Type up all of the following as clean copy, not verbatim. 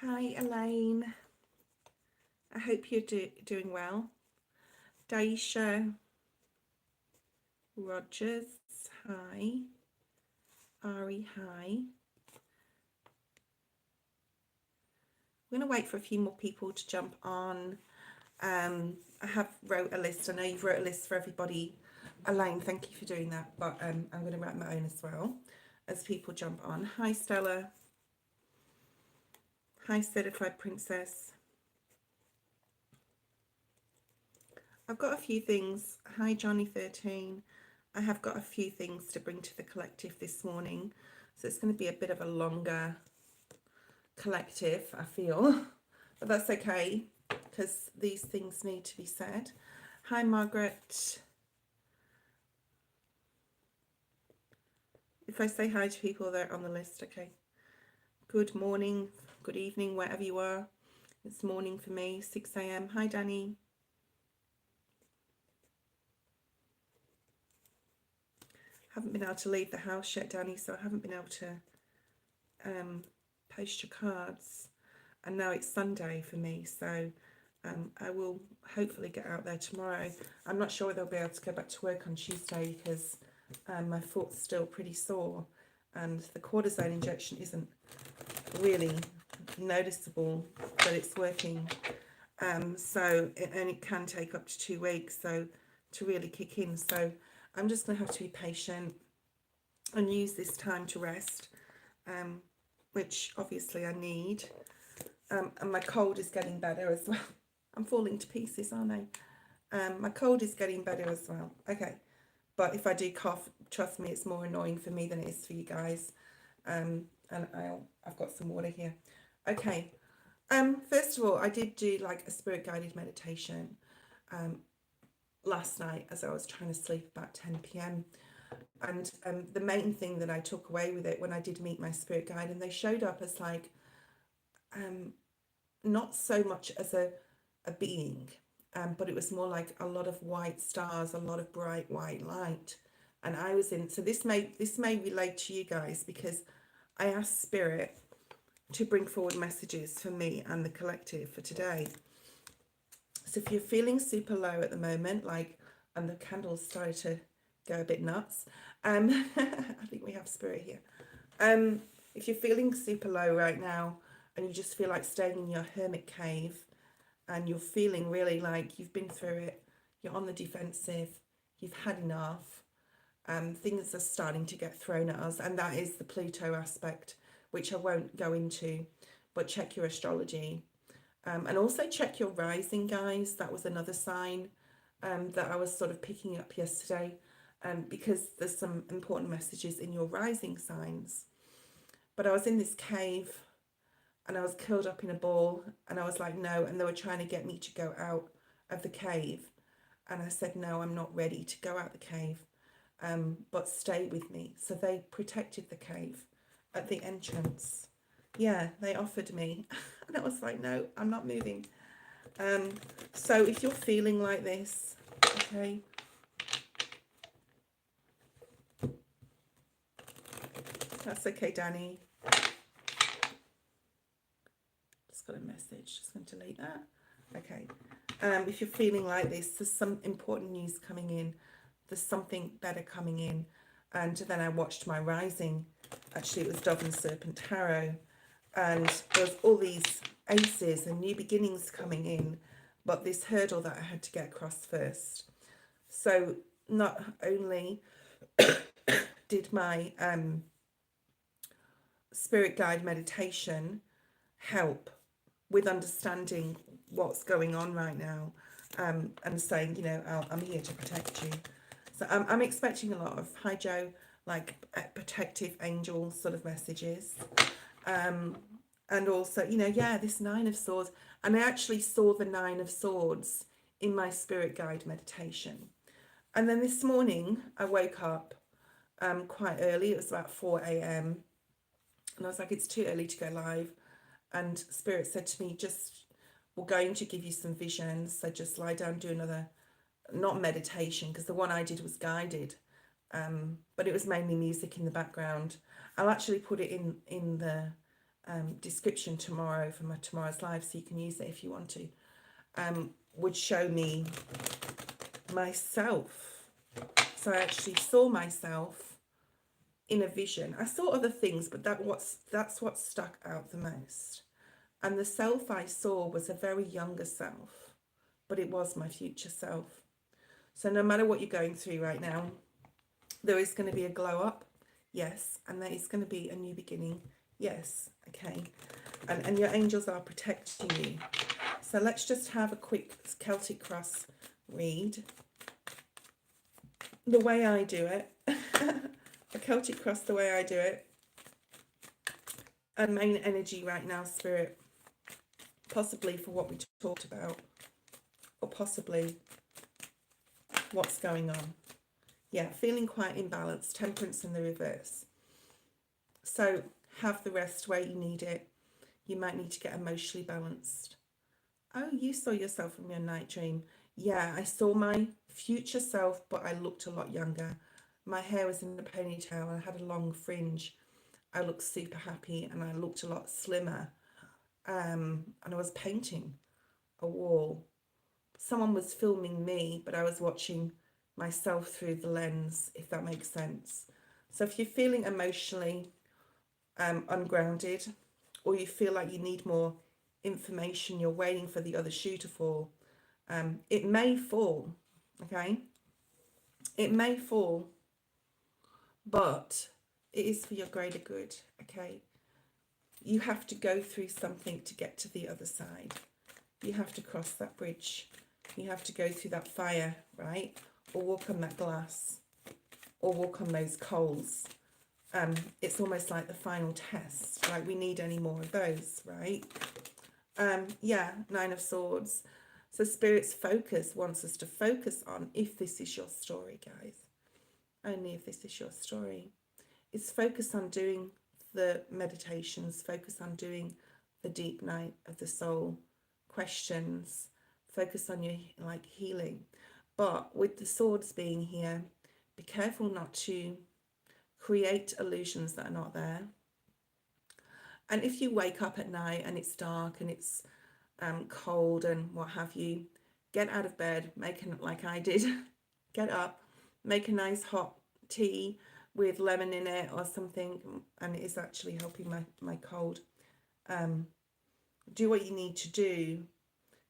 Hi, Elaine. I hope you're doing well. Daisha Rogers, hi. Ari, hi. We're going to wait for a few more people to jump on. I have wrote a list. I know you've wrote a list for everybody. Elaine, thank you for doing that. But I'm going to write my own as well as people jump on. Hi, Stella. Hi, Certified Princess. I've got a few things. Hi, Johnny13. I have got a few things to bring to the collective this morning. So it's going to be a bit of a longer collective, I feel. But that's okay, because these things need to be said. Hi, Margaret. If I say hi to people, they're on the list, okay. Good morning, good evening, wherever you are. It's morning for me, 6 a.m. Hi, Danny. Haven't been able to leave the house yet, Danny, so I haven't been able to post your cards. And now it's Sunday for me, so I will hopefully get out there tomorrow. I'm not sure whether I'll be able to go back to work on Tuesday because my foot's still pretty sore and the cortisone injection isn't really noticeable, but it's working. And it can take up to 2 weeks to really kick in. So I'm just going to have to be patient and use this time to rest, which obviously I need. And my cold is getting better as well. I'm falling to pieces, aren't I? My cold is getting better as well. Okay. But if I do cough, trust me, it's more annoying for me than it is for you guys. And I've got some water here. Okay. First of all, I did do like a spirit guided meditation last night as I was trying to sleep about 10 p.m. And the main thing that I took away with it when I did meet my spirit guide, and they showed up as like not so much as a being, but it was more like a lot of white stars, a lot of bright white light. And I was in, so this may relate to you guys because I asked Spirit to bring forward messages for me and the collective for today. So if you're feeling super low at the moment, like, and the candles started to go a bit nuts, I think we have Spirit here. If you're feeling super low right now and you just feel like staying in your hermit cave, and you're feeling really like you've been through it, you're on the defensive, you've had enough, things are starting to get thrown at us, and that is the Pluto aspect, which I won't go into, but check your astrology. And also check your rising, guys. That was another sign that I was sort of picking up yesterday, because there's some important messages in your rising signs. But I was in this cave, and I was curled up in a ball, and I was like, no, and they were trying to get me to go out of the cave, and I said, no, I'm not ready to go out the cave, but stay with me. So they protected the cave at the entrance. Yeah, they offered me, and I was like, no, I'm not moving. So if you're feeling like this, okay, that's okay, Danny. Just got a message, just going to delete that. Okay. If you're feeling like this, there's some important news coming in. There's something better coming in. And then I watched my rising. Actually, it was Dove and Serpent Tarot. And there's all these aces and new beginnings coming in. But this hurdle that I had to get across first. So not only did my spirit guide meditation help with understanding what's going on right now, and saying, you know, I'm here to protect you. So I'm expecting a lot of, hi Joe, like protective angel sort of messages. And also, you know, yeah, this Nine of Swords. And I actually saw the Nine of Swords in my spirit guide meditation. And then this morning I woke up quite early. It was about 4 a.m. And I was like, it's too early to go live. And Spirit said to me, we're going to give you some visions. So just lie down, do another, not meditation, because the one I did was guided. But it was mainly music in the background. I'll actually put it in the description tomorrow for my tomorrow's live, so you can use it if you want to, would show me myself. So I actually saw myself in a vision. I saw other things, but that's what stuck out the most. And the self I saw was a very younger self, but it was my future self. So no matter what you're going through right now, there is going to be a glow up, yes, and there is going to be a new beginning, yes, okay. And your angels are protecting you. So let's just have a quick Celtic cross read. The way I do it, a Celtic cross the way I do it, and main energy right now, Spirit, possibly for what we talked about, or possibly what's going on. Yeah, feeling quite imbalanced, temperance in the reverse. So have the rest where you need it. You might need to get emotionally balanced. Oh, you saw yourself from your night dream. Yeah, I saw my future self, but I looked a lot younger. My hair was in a ponytail and I had a long fringe. I looked super happy and I looked a lot slimmer. And I was painting a wall. Someone was filming me, but I was watching myself through the lens, if that makes sense. So if you're feeling emotionally ungrounded, or you feel like you need more information, you're waiting for the other shoe to fall, it may fall, okay? It may fall, but it is for your greater good, okay? You have to go through something to get to the other side. You have to cross that bridge. You have to go through that fire, right? Or walk on that glass, or walk on those coals. It's almost like the final test, like we need any more of those, right? Yeah, Nine of Swords. So Spirit's focus wants us to focus on, if this is your story, guys, only if this is your story, it's focus on doing the meditations, focus on doing the deep night of the soul questions, focus on your like healing. But with the swords being here, be careful not to create illusions that are not there. And if you wake up at night and it's dark and it's cold and what have you, get out of bed, make it like I did, get up, make a nice hot tea with lemon in it or something, and it is actually helping my cold. Do what you need to do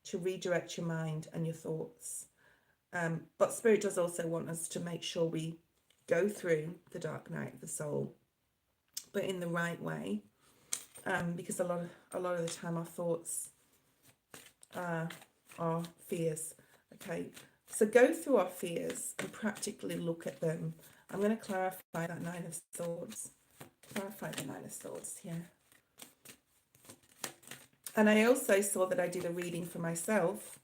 to redirect your mind and your thoughts. But Spirit does also want us to make sure we go through the dark night of the soul, but in the right way, because a lot of the time our thoughts are fears. Okay, so go through our fears and practically look at them. I'm going to clarify that Nine of Swords. Clarify the Nine of Swords here. And I also saw that I did a reading for myself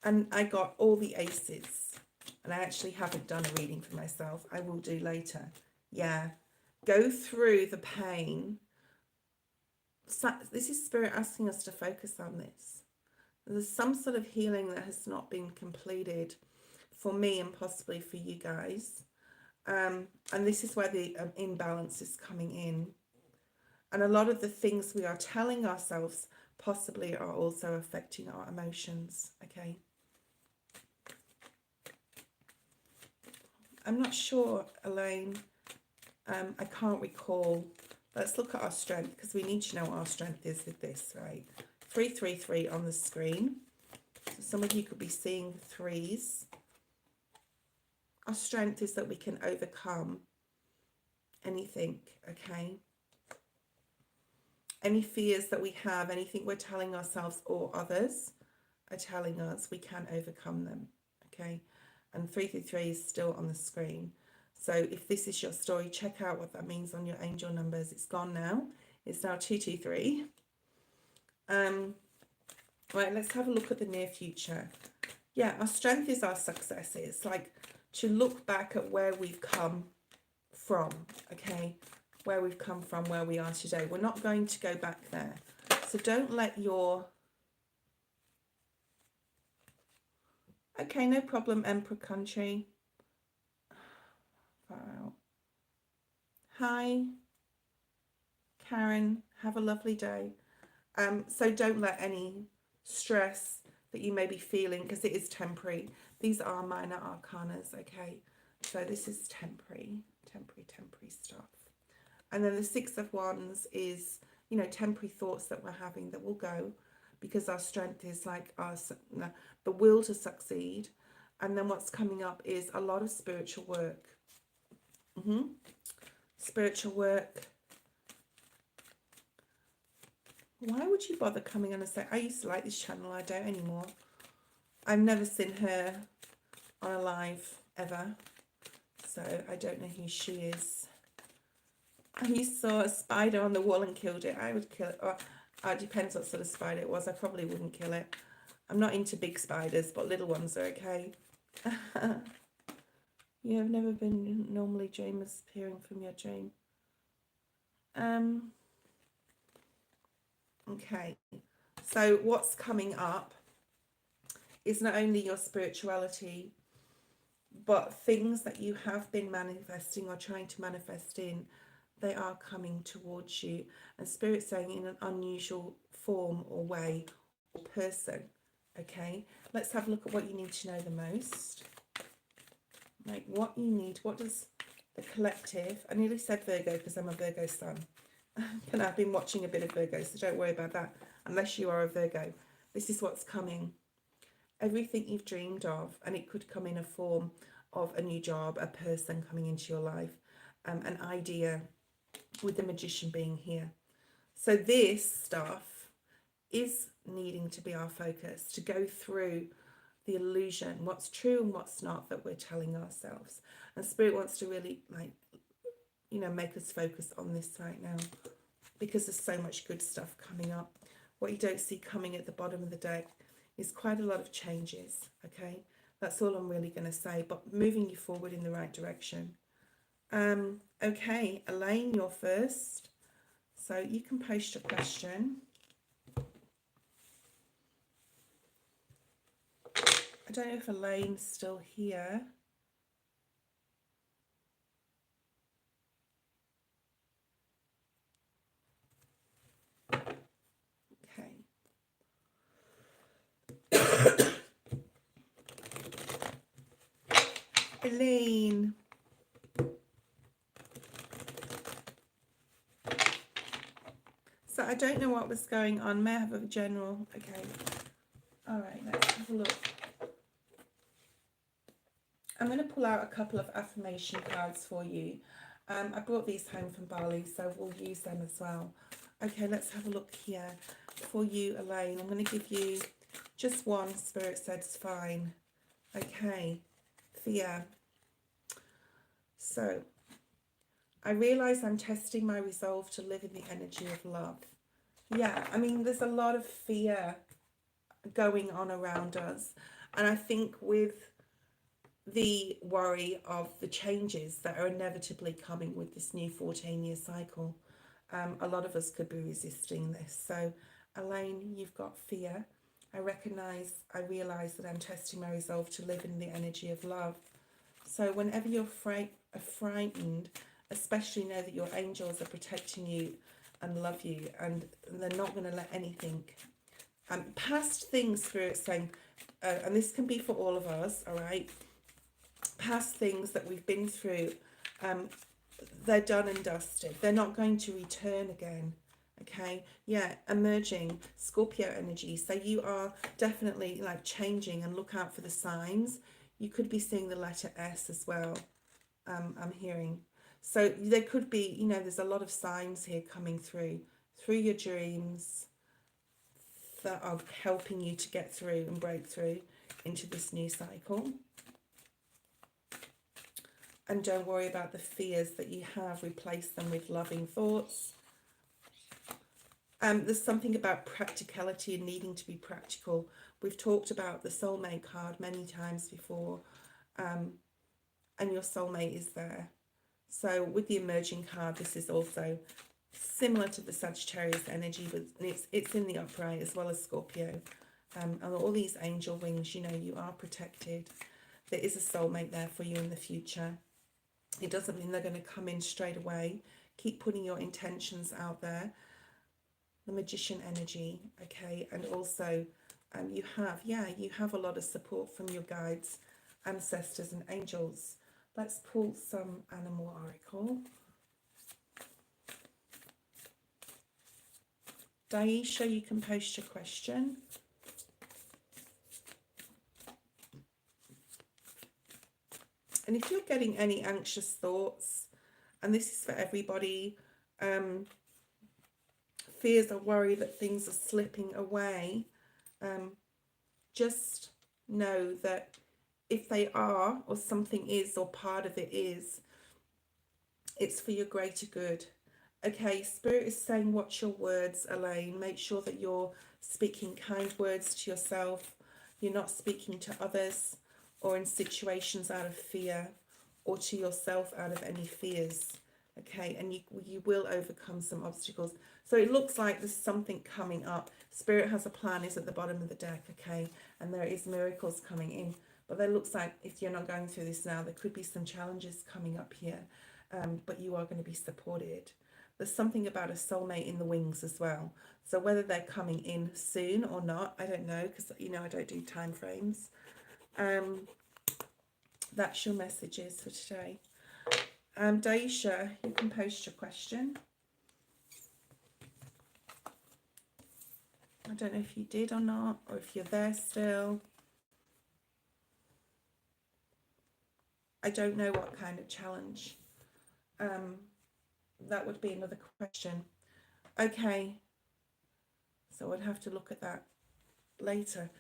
and I got all the aces. And I actually haven't done a reading for myself. I will do later. Yeah. Go through the pain. So this is Spirit asking us to focus on this. There's some sort of healing that has not been completed for me and possibly for you guys. And this is where the imbalance is coming in. And a lot of the things we are telling ourselves possibly are also affecting our emotions, okay? I'm not sure, Elaine. I can't recall. Let's look at our strength, because we need to know what our strength is with this, right? 333 on the screen. So some of you could be seeing threes. Our strength is that we can overcome anything, okay? Any fears that we have, anything we're telling ourselves or others are telling us, we can overcome them, okay? And 333 is still on the screen. So if this is your story, check out what that means on your angel numbers. It's gone now. It's now 223. Right, let's have a look at the near future. Yeah, our strength is our successes. Like to look back at where we've come from, okay? Where we've come from, where we are today. We're not going to go back there. So don't let your... Okay, no problem, Emperor Country. Far out. Hi, Karen. Have a lovely day. So don't let any stress that you may be feeling, because it is temporary. These are minor arcanas, okay? So this is temporary stuff. And then the Six of Wands is, you know, temporary thoughts that we're having that will go, because our strength is like the will to succeed. And then what's coming up is a lot of spiritual work. Spiritual work. Why would you bother coming on and say, I used to like this channel, I don't anymore. I've never seen her on a live ever, so I don't know who she is. And you saw a spider on the wall and killed it. I would kill it. Or, it depends what sort of spider it was. I probably wouldn't kill it. I'm not into big spiders, but little ones are okay. You have never been normally dreamers appearing from your dream. Okay, so what's coming up is not only your spirituality, but things that you have been manifesting or trying to manifest in, they are coming towards you. And Spirit's saying in an unusual form or way or person. Okay, let's have a look at what you need to know the most. Like what you need, what does the collective, I nearly said Virgo because I'm a Virgo sun. And I've been watching a bit of Virgo, so don't worry about that unless you are a Virgo. This is what's coming. Everything you've dreamed of, and it could come in a form of a new job, a person coming into your life, an idea, with the Magician being here. So this stuff is needing to be our focus, to go through the illusion, what's true and what's not, that we're telling ourselves. And Spirit wants to really, like, you know, make us focus on this right now, because there's so much good stuff coming up. What you don't see coming at the bottom of the deck is quite a lot of changes, okay? That's all I'm really going to say, but moving you forward in the right direction. Okay, Elaine, you're first. So you can post your question. I don't know if Elaine's still here. Okay. Elaine. So I don't know what was going on. May I have a general? Okay. All right, let's have a look. I'm going to pull out a couple of affirmation cards for you. I brought these home from Bali, so we'll use them as well. Okay, let's have a look here. For you, Elaine, I'm going to give you just one. Spirit says fine. Okay, fear. So, I realise I'm testing my resolve to live in the energy of love. Yeah, I mean, there's a lot of fear going on around us. And I think with the worry of the changes that are inevitably coming with this new 14-year cycle, a lot of us could be resisting this. So, Elaine, you've got fear. I realise that I'm testing my resolve to live in the energy of love. So whenever you're frightened, especially know that your angels are protecting you and love you, and they're not going to let anything past things, Spirit saying, and this can be for all of us, all right, past things that we've been through, they're done and dusted. They're not going to return again. Okay, yeah, emerging Scorpio energy. So you are definitely like changing, and look out for the signs. You could be seeing the letter S as well. I'm hearing. So there could be, you know, there's a lot of signs here coming through your dreams that are helping you to get through and break through into this new cycle. And don't worry about the fears that you have. Replace them with loving thoughts. There's something about practicality and needing to be practical. We've talked about the soulmate card many times before, and your soulmate is there. So with the emerging card, this is also similar to the Sagittarius energy, but it's in the upright as well as Scorpio. And all these angel wings, you know, you are protected. There is a soulmate there for you in the future. It doesn't mean they're going to come in straight away. Keep putting your intentions out there. the Magician energy, okay, and also you have a lot of support from your guides, ancestors and angels. Let's pull some animal oracle. Daisha, you can post your question. And if you're getting any anxious thoughts, and this is for everybody, fears or worry that things are slipping away, just know that if they are, or something is, or part of it is, it's for your greater good. Okay, Spirit is saying, watch your words, Elaine. Make sure that you're speaking kind words to yourself. You're not speaking to others or in situations out of fear, or to yourself out of any fears. Okay, and you will overcome some obstacles. So it looks like there's something coming up. Spirit has a plan is at the bottom of the deck, okay, and there is miracles coming in. But there looks like if you're not going through this now, there could be some challenges coming up here, but you are going to be supported. There's something about a soulmate in the wings as well. So whether they're coming in soon or not, I don't know, because, you know, I don't do time frames. That's your messages for today. Daisha, you can post your question. I don't know if you did or not, or if you're there still. I don't know what kind of challenge. That would be another question. Okay, so I'd have to look at that later.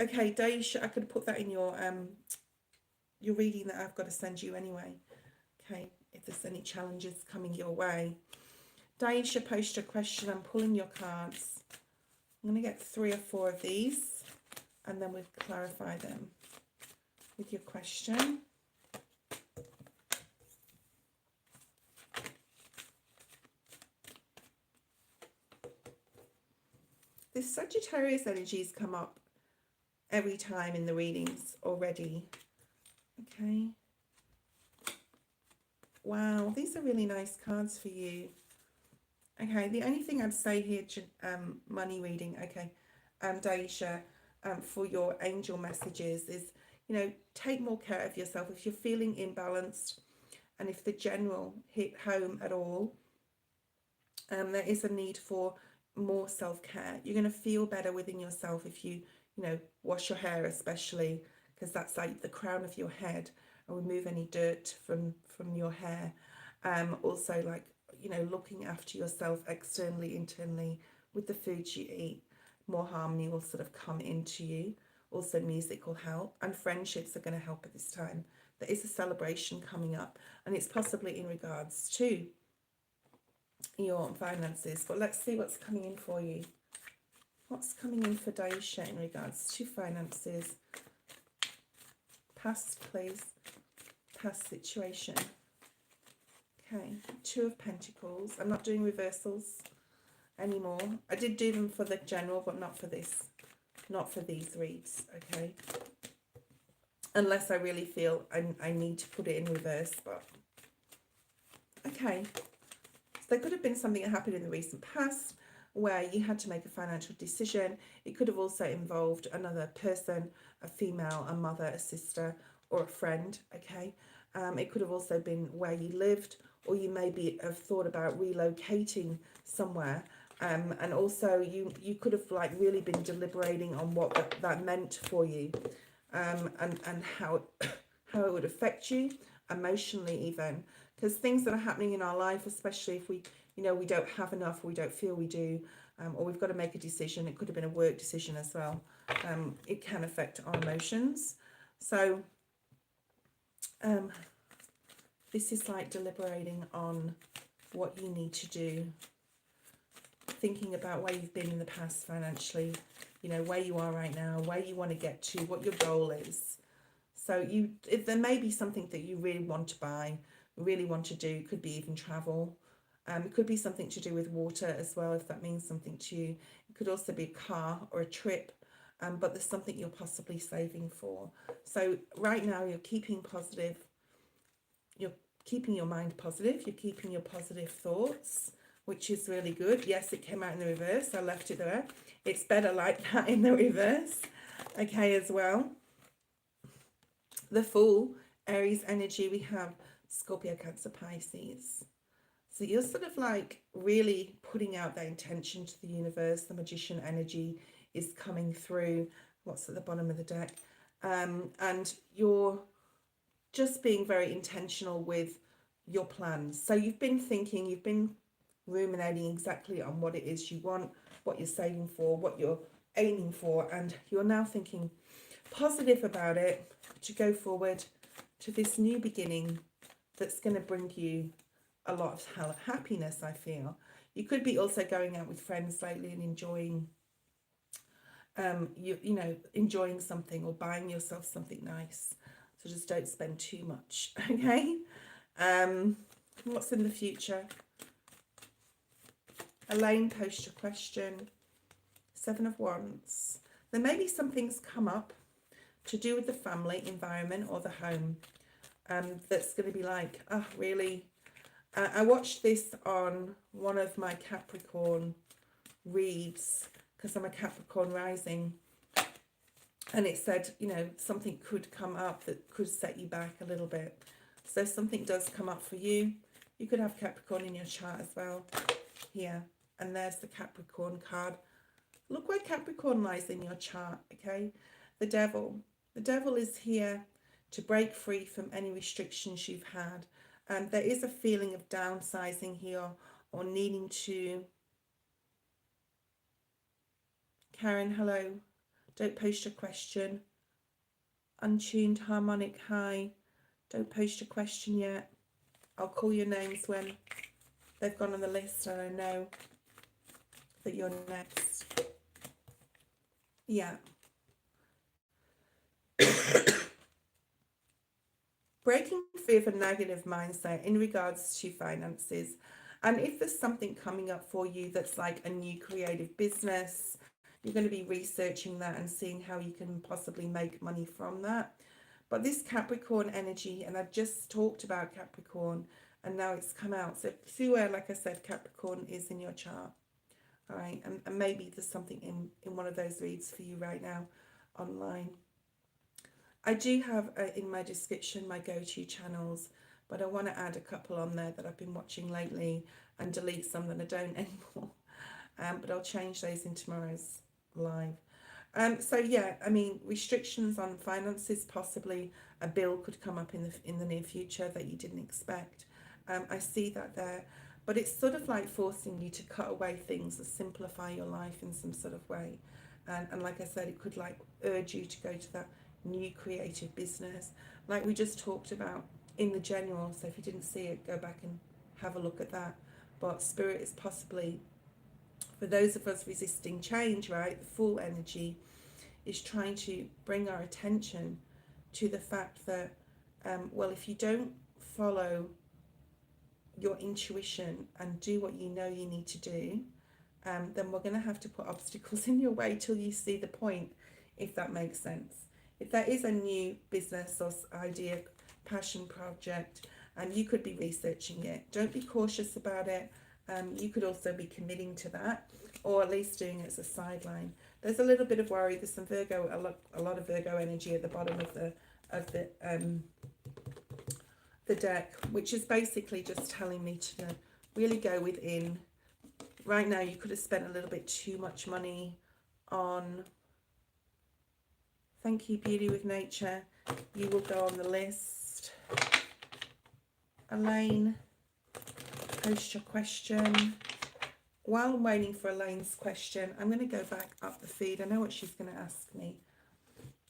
Okay, Daisha, I could put that in your reading that I've got to send you anyway. Okay, if there's any challenges coming your way. Daisha, post your question. I'm pulling your cards. I'm going to get 3 or 4 of these, and then we'll clarify them with your question. This Sagittarius energies come up every time in the readings already. Okay. Wow, these are really nice cards for you. Okay, the only thing I'd say here, money reading, okay, Daisha, for your angel messages is, you know, take more care of yourself. If you're feeling imbalanced, and if the general hit home at all, there is a need for more self-care. You're going to feel better within yourself if you know, wash your hair, especially because that's like the crown of your head, and remove any dirt from your hair. Also, like, you know, looking after yourself externally, internally, with the foods you eat, more harmony will sort of come into you. Also, music will help, and friendships are going to help at this time. There is a celebration coming up, and it's possibly in regards to your finances. But let's see what's coming in for you. What's coming in for Daisha in regards to finances? Past, please. Past situation. Okay, 2 of Pentacles. I'm not doing reversals anymore. I did do them for the general, but not for this. Not for these reads, okay? Unless I really feel I need to put it in reverse, but... Okay. So there could have been something that happened in the recent past where you had to make a financial decision. It could have also involved another person, a female, a mother, a sister, or a friend, okay? It could have also been where you lived, or you maybe have thought about relocating somewhere. And also you could have like really been deliberating on what that meant for you, and how it would affect you emotionally, even, because things that are happening in our life, especially if we, you know, we don't have enough, or we don't feel we do, or we've got to make a decision. It could have been a work decision as well. It can affect our emotions. So this is like deliberating on what you need to do, thinking about where you've been in the past financially, you know, where you are right now, where you want to get to, what your goal is. So if there may be something that you really want to buy, really want to do, could be even travel. It could be something to do with water as well, if that means something to you. It could also be a car or a trip, but there's something you're possibly saving for. So right now you're keeping positive, you're keeping your mind positive, you're keeping your positive thoughts, which is really good. Yes, it came out in the reverse. I left it there. It's better like that in the reverse. Okay, as well. The Fool, Aries energy, we have Scorpio, Cancer, Pisces. So you're sort of like really putting out that intention to the universe. The Magician energy is coming through. What's at the bottom of the deck? And you're just being very intentional with your plans. So you've been thinking, you've been ruminating exactly on what it is you want, what you're saving for, what you're aiming for, and you're now thinking positive about it to go forward to this new beginning that's going to bring you a lot of happiness, I feel. You could be also going out with friends lately and enjoying you know, enjoying something or buying yourself something nice. So just don't spend too much. Okay. What's in the future? Elaine, post your question. 7 of Wands. There may be some things come up to do with the family environment or the home, that's going to be like, oh really, I watched this on one of my Capricorn reads because I'm a Capricorn rising, and it said, you know, something could come up that could set you back a little bit. So if something does come up for you, you could have Capricorn in your chart as well here, and there's the Capricorn card. Look where Capricorn lies in your chart. Okay, the devil is here to break free from any restrictions you've had. And there is a feeling of downsizing here, or needing to. Karen, hello. Don't post your question. Untuned harmonic, hi. Don't post your question yet. I'll call your names when they've gone on the list and I know that you're next. Yeah. Breaking free of a negative mindset in regards to finances. And if there's something coming up for you that's like a new creative business, you're going to be researching that and seeing how you can possibly make money from that. But this Capricorn energy, and I've just talked about Capricorn, and now it's come out. So see where, like I said, Capricorn is in your chart. All right, and maybe there's something in one of those reads for you right now online. I do have in my description my go-to channels, but I want to add a couple on there that I've been watching lately and delete some that I don't anymore. But I'll change those in tomorrow's live. So yeah, I mean, restrictions on finances, possibly a bill could come up in the near future that you didn't expect. I see that there, but it's sort of like forcing you to cut away things that simplify your life in some sort of way. And like I said, it could like urge you to go to that new creative business, like we just talked about in the general. So if you didn't see it, go back and have a look at that. But Spirit is possibly, for those of us resisting change, right, the Fool energy is trying to bring our attention to the fact that, well, if you don't follow your intuition and do what you know you need to do, then we're going to have to put obstacles in your way till you see the point, if that makes sense. If there is a new business or idea, passion project, and you could be researching it, don't be cautious about it. You could also be committing to that, or at least doing it as a sideline. There's a little bit of worry. There's some Virgo, a lot of Virgo energy at the bottom of the deck, which is basically just telling me to really go within. Right now, you could have spent a little bit too much money on. Thank you, Beauty with Nature. You will go on the list. Elaine, post your question. While I'm waiting for Elaine's question, I'm going to go back up the feed. I know what she's going to ask me.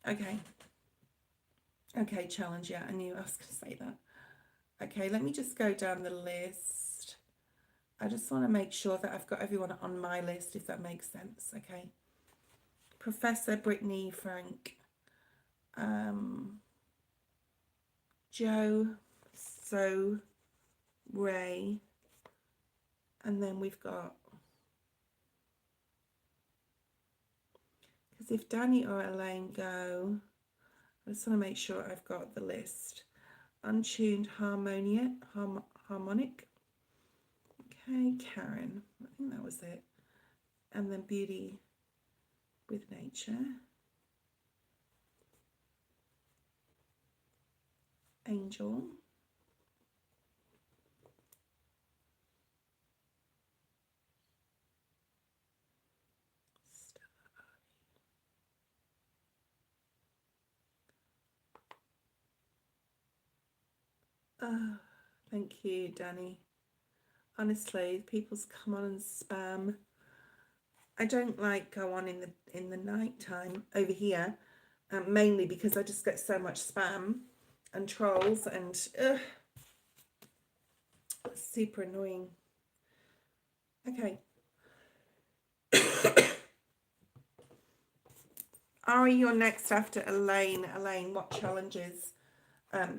Okay. Okay, challenge. Yeah, I knew I was going to say that. Okay, let me just go down the list. I just want to make sure that I've got everyone on my list, if that makes sense. Okay. Professor, Britney, Frank, Joe, So, Ray, and then we've got, because if Danny or Elaine go, I just want to make sure I've got the list. Untuned harmonic. Okay, Karen, I think that was it. And then beauty with nature. Angel. Oh, thank you, Danny. Honestly, people's come on and spam. I don't like go on in the night time over here, mainly because I just get so much spam and trolls and super annoying. Okay. Ari, you're next after Elaine. Elaine, what challenges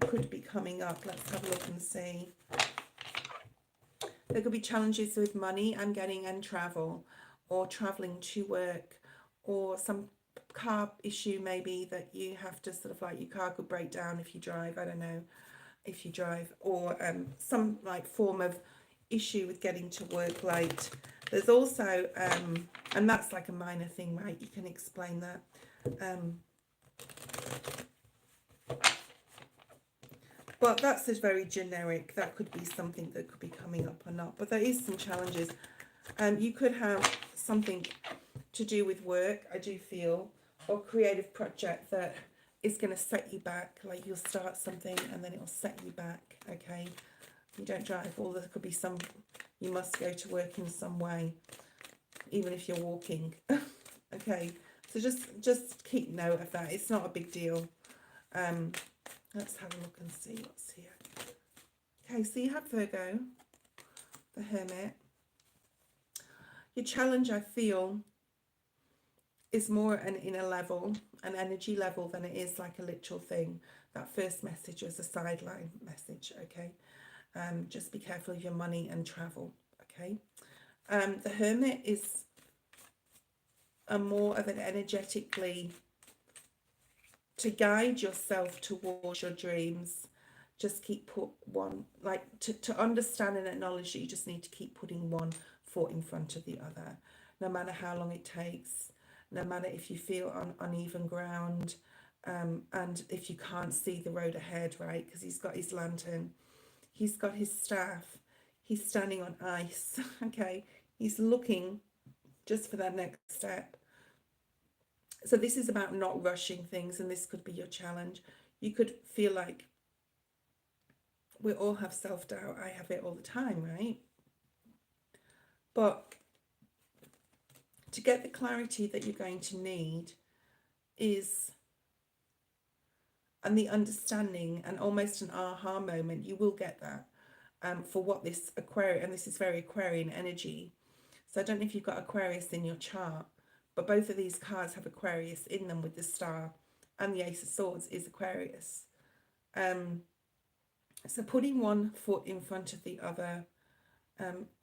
could be coming up? Let's have a look and see. There could be challenges with money I'm getting and travel, or traveling to work, or some car issue maybe that you have to sort of like your car could break down if you drive. I don't know if you drive, or some like form of issue with getting to work late. There's also and that's like a minor thing, right? You can explain that. But that's just very generic. That could be something that could be coming up or not. But there is some challenges. You could have something to do with work, I do feel, or creative project that is going to set you back. Like you'll start something and then it'll set you back. Okay, you don't drive, or there could be some, you must go to work in some way, even if you're walking. Okay, so just keep note of that. It's not a big deal. Let's have a look and see what's here. Okay, so you have Virgo, the Hermit. Your challenge, I feel, is more an inner level, an energy level, than it is like a literal thing. That first message was a sideline message, okay? Just be careful of your money and travel, okay? The Hermit is a more of an energetically, to guide yourself towards your dreams. Just keep put one, like to understand and acknowledge that you just need to keep putting one foot in front of the other, no matter how long it takes, no matter if you feel on uneven ground, and if you can't see the road ahead, right? Because he's got his lantern, he's got his staff, he's standing on ice. Okay, he's looking just for that next step. So this is about not rushing things, and this could be your challenge. You could feel like, we all have self-doubt. I have it all the time, right? But to get the clarity that you're going to need is, and the understanding and almost an aha moment, you will get that for what this Aquarius, and this is very Aquarian energy. So I don't know if you've got Aquarius in your chart, but both of these cards have Aquarius in them with the star, and the Ace of Swords is Aquarius. So putting one foot in front of the other,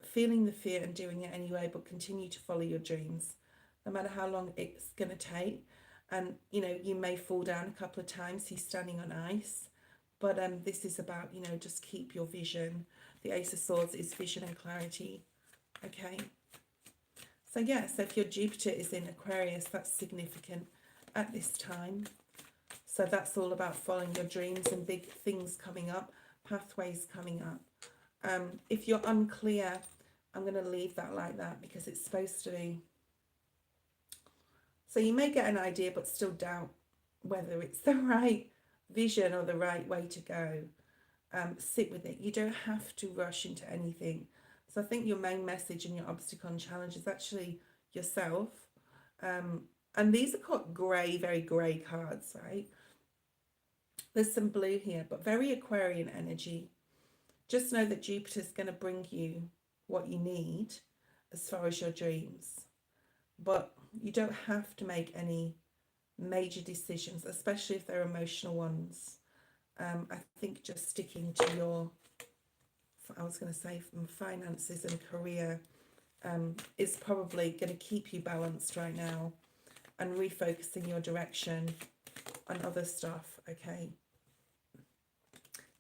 feeling the fear and doing it anyway, but continue to follow your dreams, no matter how long it's going to take. And, you know, you may fall down a couple of times. He's standing on ice. But this is about, you know, just keep your vision. The Ace of Swords is vision and clarity. Okay. So, yeah, so if your Jupiter is in Aquarius, that's significant at this time. So that's all about following your dreams and big things coming up, pathways coming up. If you're unclear, I'm going to leave that like that because it's supposed to be. So you may get an idea but still doubt whether it's the right vision or the right way to go. Sit with it. You don't have to rush into anything. So I think your main message and your obstacle and challenge is actually yourself. And these are called grey, very grey cards, right? There's some blue here, but very Aquarian energy. Just know that Jupiter's going to bring you what you need as far as your dreams. But you don't have to make any major decisions, especially if they're emotional ones. I think just sticking to your, I was going to say, finances and career is probably going to keep you balanced right now, and refocusing your direction on other stuff, okay?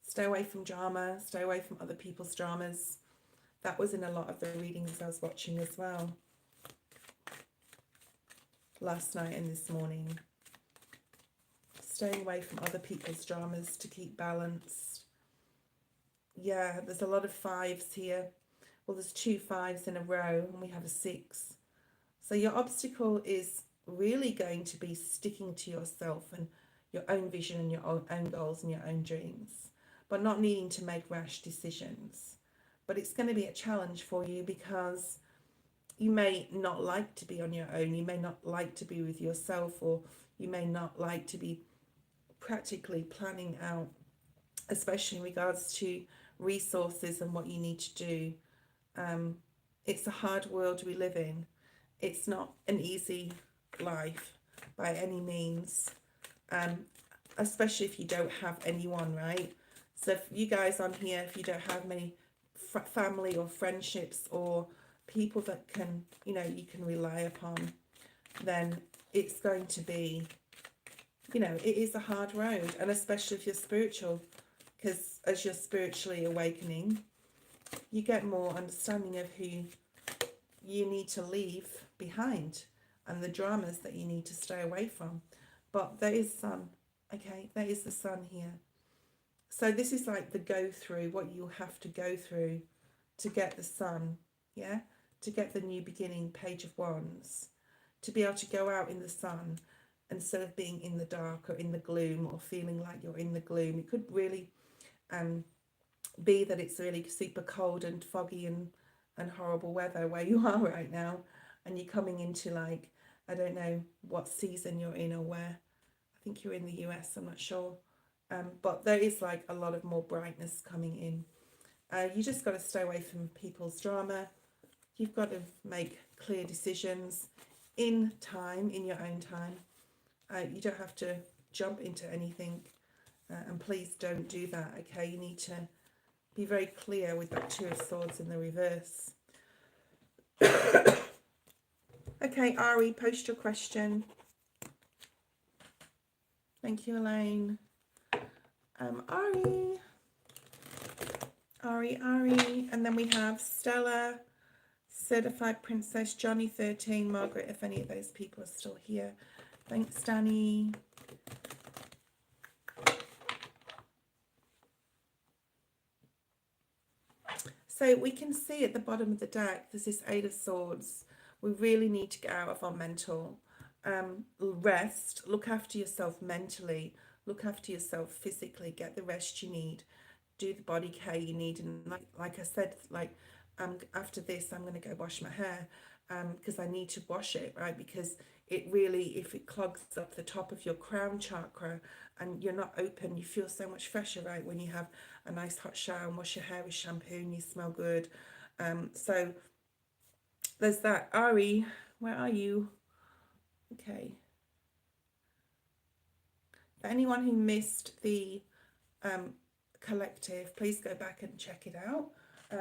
Stay away from drama, stay away from other people's dramas. That was in a lot of the readings I was watching as well, last night and this morning. Staying away from other people's dramas to keep balanced. Yeah, there's a lot of fives here. Well, there's 2 5s in a row, and we have a 6. So your obstacle is really going to be sticking to yourself and your own vision and your own goals and your own dreams, but not needing to make rash decisions. But it's going to be a challenge for you because you may not like to be on your own. You may not like to be with yourself, or you may not like to be practically planning out, especially in regards to resources and what you need to do. It's a hard world we live in. It's not an easy life by any means, especially if you don't have anyone, right? So if you guys on here, if you don't have many family or friendships or people that can, you know, you can rely upon, then it's going to be, you know, it is a hard road. And especially if you're spiritual, because as you're spiritually awakening, you get more understanding of who you need to leave behind and the dramas that you need to stay away from. But there is sun. Okay, there is the sun here. So this is like the go through, what you have to go through to get the sun, yeah? To get the new beginning, Page of Wands. To be able to go out in the sun instead of being in the dark or in the gloom or feeling like you're in the gloom. It could really be that it's really super cold and foggy and horrible weather where you are right now, and you're coming into, like, I don't know what season you're in or where. I think you're in the US, I'm not sure. But there is like a lot of more brightness coming in. You just got to stay away from people's drama. You've got to make clear decisions in time, in your own time. You don't have to jump into anything, and please don't do that, okay? You need to be very clear with that 2 of Swords in the reverse. Okay, Ari, post your question. Thank you, Elaine. Ari. And then we have Stella, Certified Princess, Johnny 13, Margaret, if any of those people are still here. Thanks, Danny. So we can see at the bottom of the deck, there's this 8 of Swords. We really need to get out of our mental rest. Look after yourself mentally. Look after yourself physically. Get the rest you need. Do the body care you need. And like I said, like after this, I'm going to go wash my hair because I need to wash it, right? Because it really, if it clogs up the top of your crown chakra and you're not open, you feel so much fresher, right? When you have a nice hot shower and wash your hair with shampoo and you smell good. So there's that. Ari, where are you? Okay. For anyone who missed the collective, please go back and check it out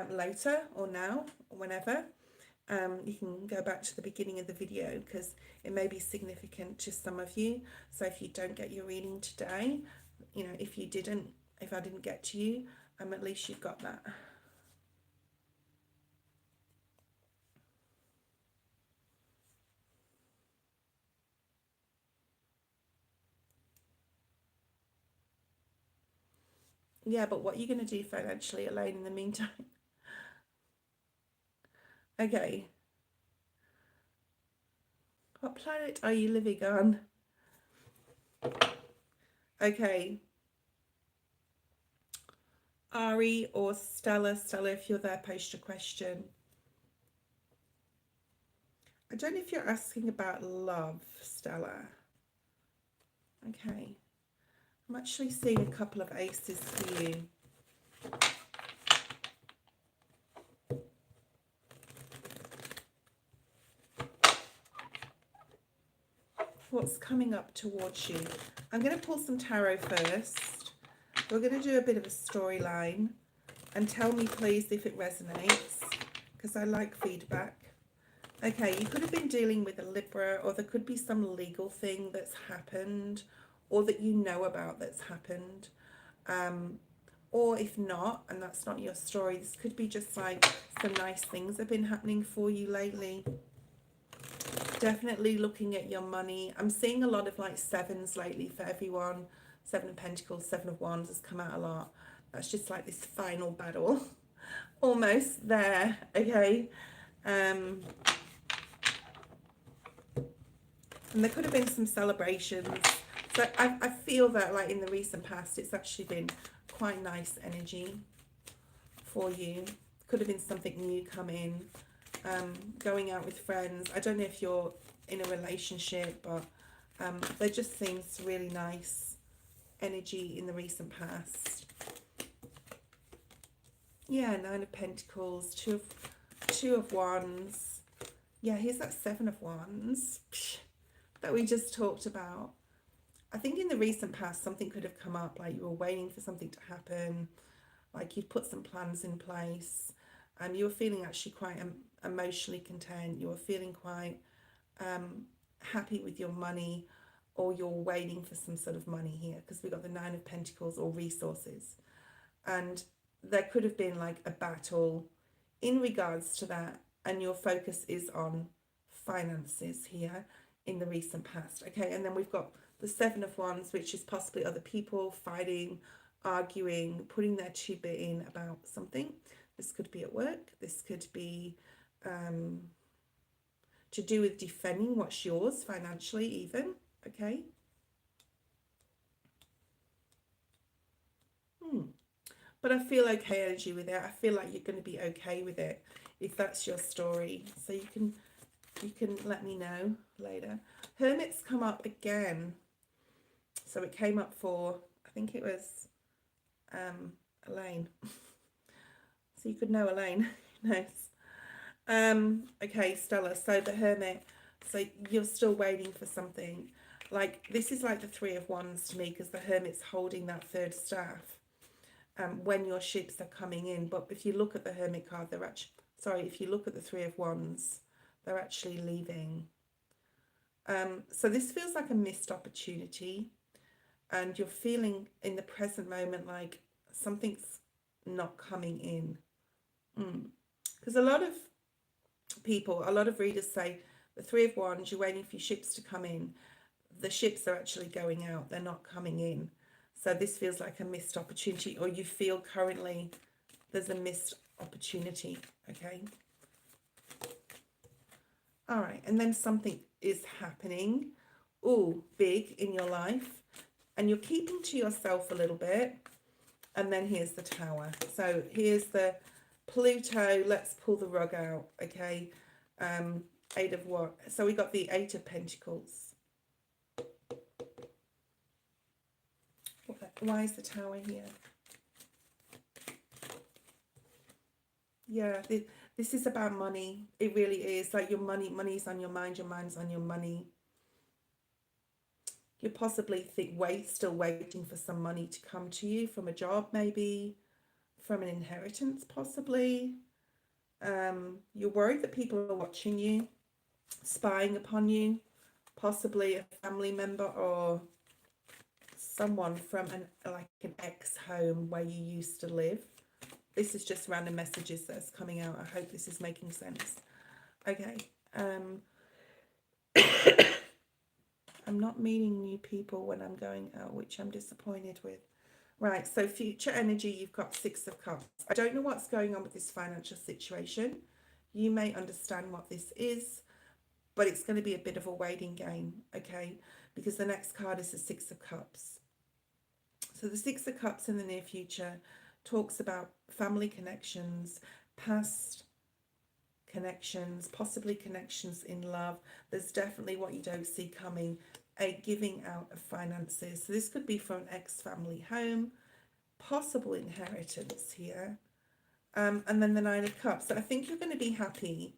later or now or whenever. You can go back to the beginning of the video because it may be significant to some of you. So if you don't get your reading today, you know, if I didn't get to you, at least you've got that. Yeah, but what are you going to do financially, Elaine, in the meantime? Okay. What planet are you living on? Okay. Ari or Stella, if you're there, post your question. I don't know if you're asking about love, Stella. Okay. I'm actually seeing a couple of aces for you. What's coming up towards you? I'm going to pull some tarot first. We're going to do a bit of a storyline and tell me please if it resonates because I like feedback. Okay, you could have been dealing with a Libra, or there could be some legal thing that's happened or that you know about that's happened. Or if not, and that's not your story, this could be just like some nice things have been happening for you lately. Definitely looking at your money. I'm seeing a lot of like sevens lately for everyone. Seven of Pentacles, Seven of Wands has come out a lot. That's just like this final battle. Almost there, okay? And there could have been some celebrations. So I feel that like in the recent past, it's actually been quite nice energy for you. Could have been something new coming, going out with friends. I don't know if you're in a relationship, but there just seems really nice energy in the recent past. Yeah, Nine of Pentacles, Two of Wands. Yeah, here's that Seven of Wands that we just talked about. I think in the recent past, something could have come up, like you were waiting for something to happen, like you'd put some plans in place, and you were feeling actually quite emotionally content. You were feeling quite happy with your money, or you're waiting for some sort of money here, because we got the Nine of Pentacles, or resources. And there could have been like a battle in regards to that, and your focus is on finances here in the recent past. Okay, and then we've got the Seven of Wands, which is possibly other people fighting, arguing, putting their two bit in about something. This could be at work. This could be to do with defending what's yours financially even. Okay. But I feel okay energy with it. I feel like you're going to be okay with it if that's your story. So you can let me know later. Hermit's come up again. So it came up for, I think it was Elaine. So you could know Elaine. Nice. Okay, Stella. So the Hermit. So you're still waiting for something. Like this is like the Three of Wands to me, because the Hermit's holding that third staff. When your ships are coming in. But if you look at the Hermit card, they're actually, sorry, if you look at the Three of Wands, they're actually leaving. So this feels like a missed opportunity, and you're feeling in the present moment like something's not coming in. Because a lot of people, a lot of readers say the Three of Wands, you're waiting for your ships to come in. The ships are actually going out, they're not coming in. So this feels like a missed opportunity, or you feel currently there's a missed opportunity, okay? All right, and then something is happening, big in your life, and you're keeping to yourself a little bit, and then here's the Tower. So here's the Pluto, let's pull the rug out, okay? Eight of what? So we got the Eight of Pentacles. Why is the Tower here? Yeah, this is about money. It really is. Like your money's on your mind, your mind's on your money. You're possibly still waiting for some money to come to you from a job, maybe from an inheritance, possibly. You're worried that people are watching you, spying upon you, possibly a family member or someone from an ex-home where you used to live. This is just random messages that's coming out. I hope this is making sense. Okay. I'm not meeting new people when I'm going out, which I'm disappointed with. Right, so future energy, you've got Six of Cups. I don't know what's going on with this financial situation. You may understand what this is, but it's going to be a bit of a waiting game, okay? Because the next card is the Six of Cups. So the Six of Cups in the near future talks about family connections, past connections, possibly connections in love. There's definitely what you don't see coming, a giving out of finances. So this could be from an ex-family home, possible inheritance here. And then the Nine of Cups. So I think you're going to be happy.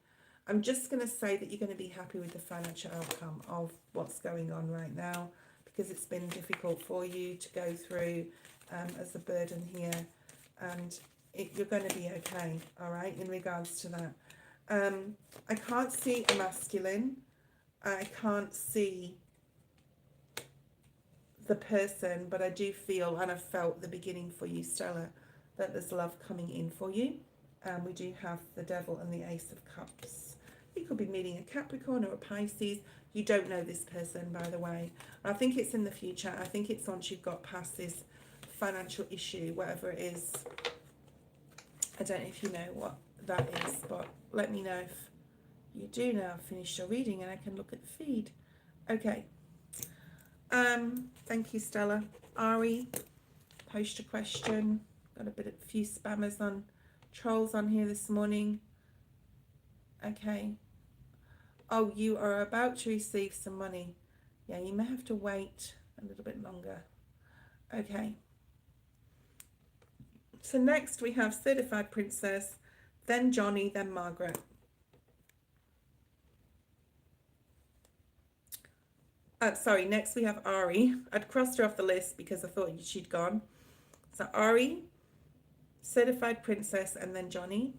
I'm just going to say that you're going to be happy with the financial outcome of what's going on right now, because it's been difficult for you to go through as a burden here, and you're going to be okay, all right, in regards to that. I can't see a masculine. I can't see the person, but I do feel, and I've felt the beginning for you, Stella, that there's love coming in for you. And we do have the Devil and the Ace of Cups. You could be meeting a Capricorn or a Pisces. You don't know this person, by the way. I think it's in the future. I think it's once you've got past this financial issue, whatever it is. I don't know if you know what that is, but let me know if you do now. I've finished your reading and I can look at the feed. Okay. Thank you, Stella. Ari, post a question. Got a few spammers on, trolls on here this morning. Okay. Oh, you are about to receive some money. Yeah, you may have to wait a little bit longer. Okay. So next we have Certified Princess, then Johnny, then Margaret. Sorry, next we have Ari. I'd crossed her off the list because I thought she'd gone. So Ari, Certified Princess, and then Johnny,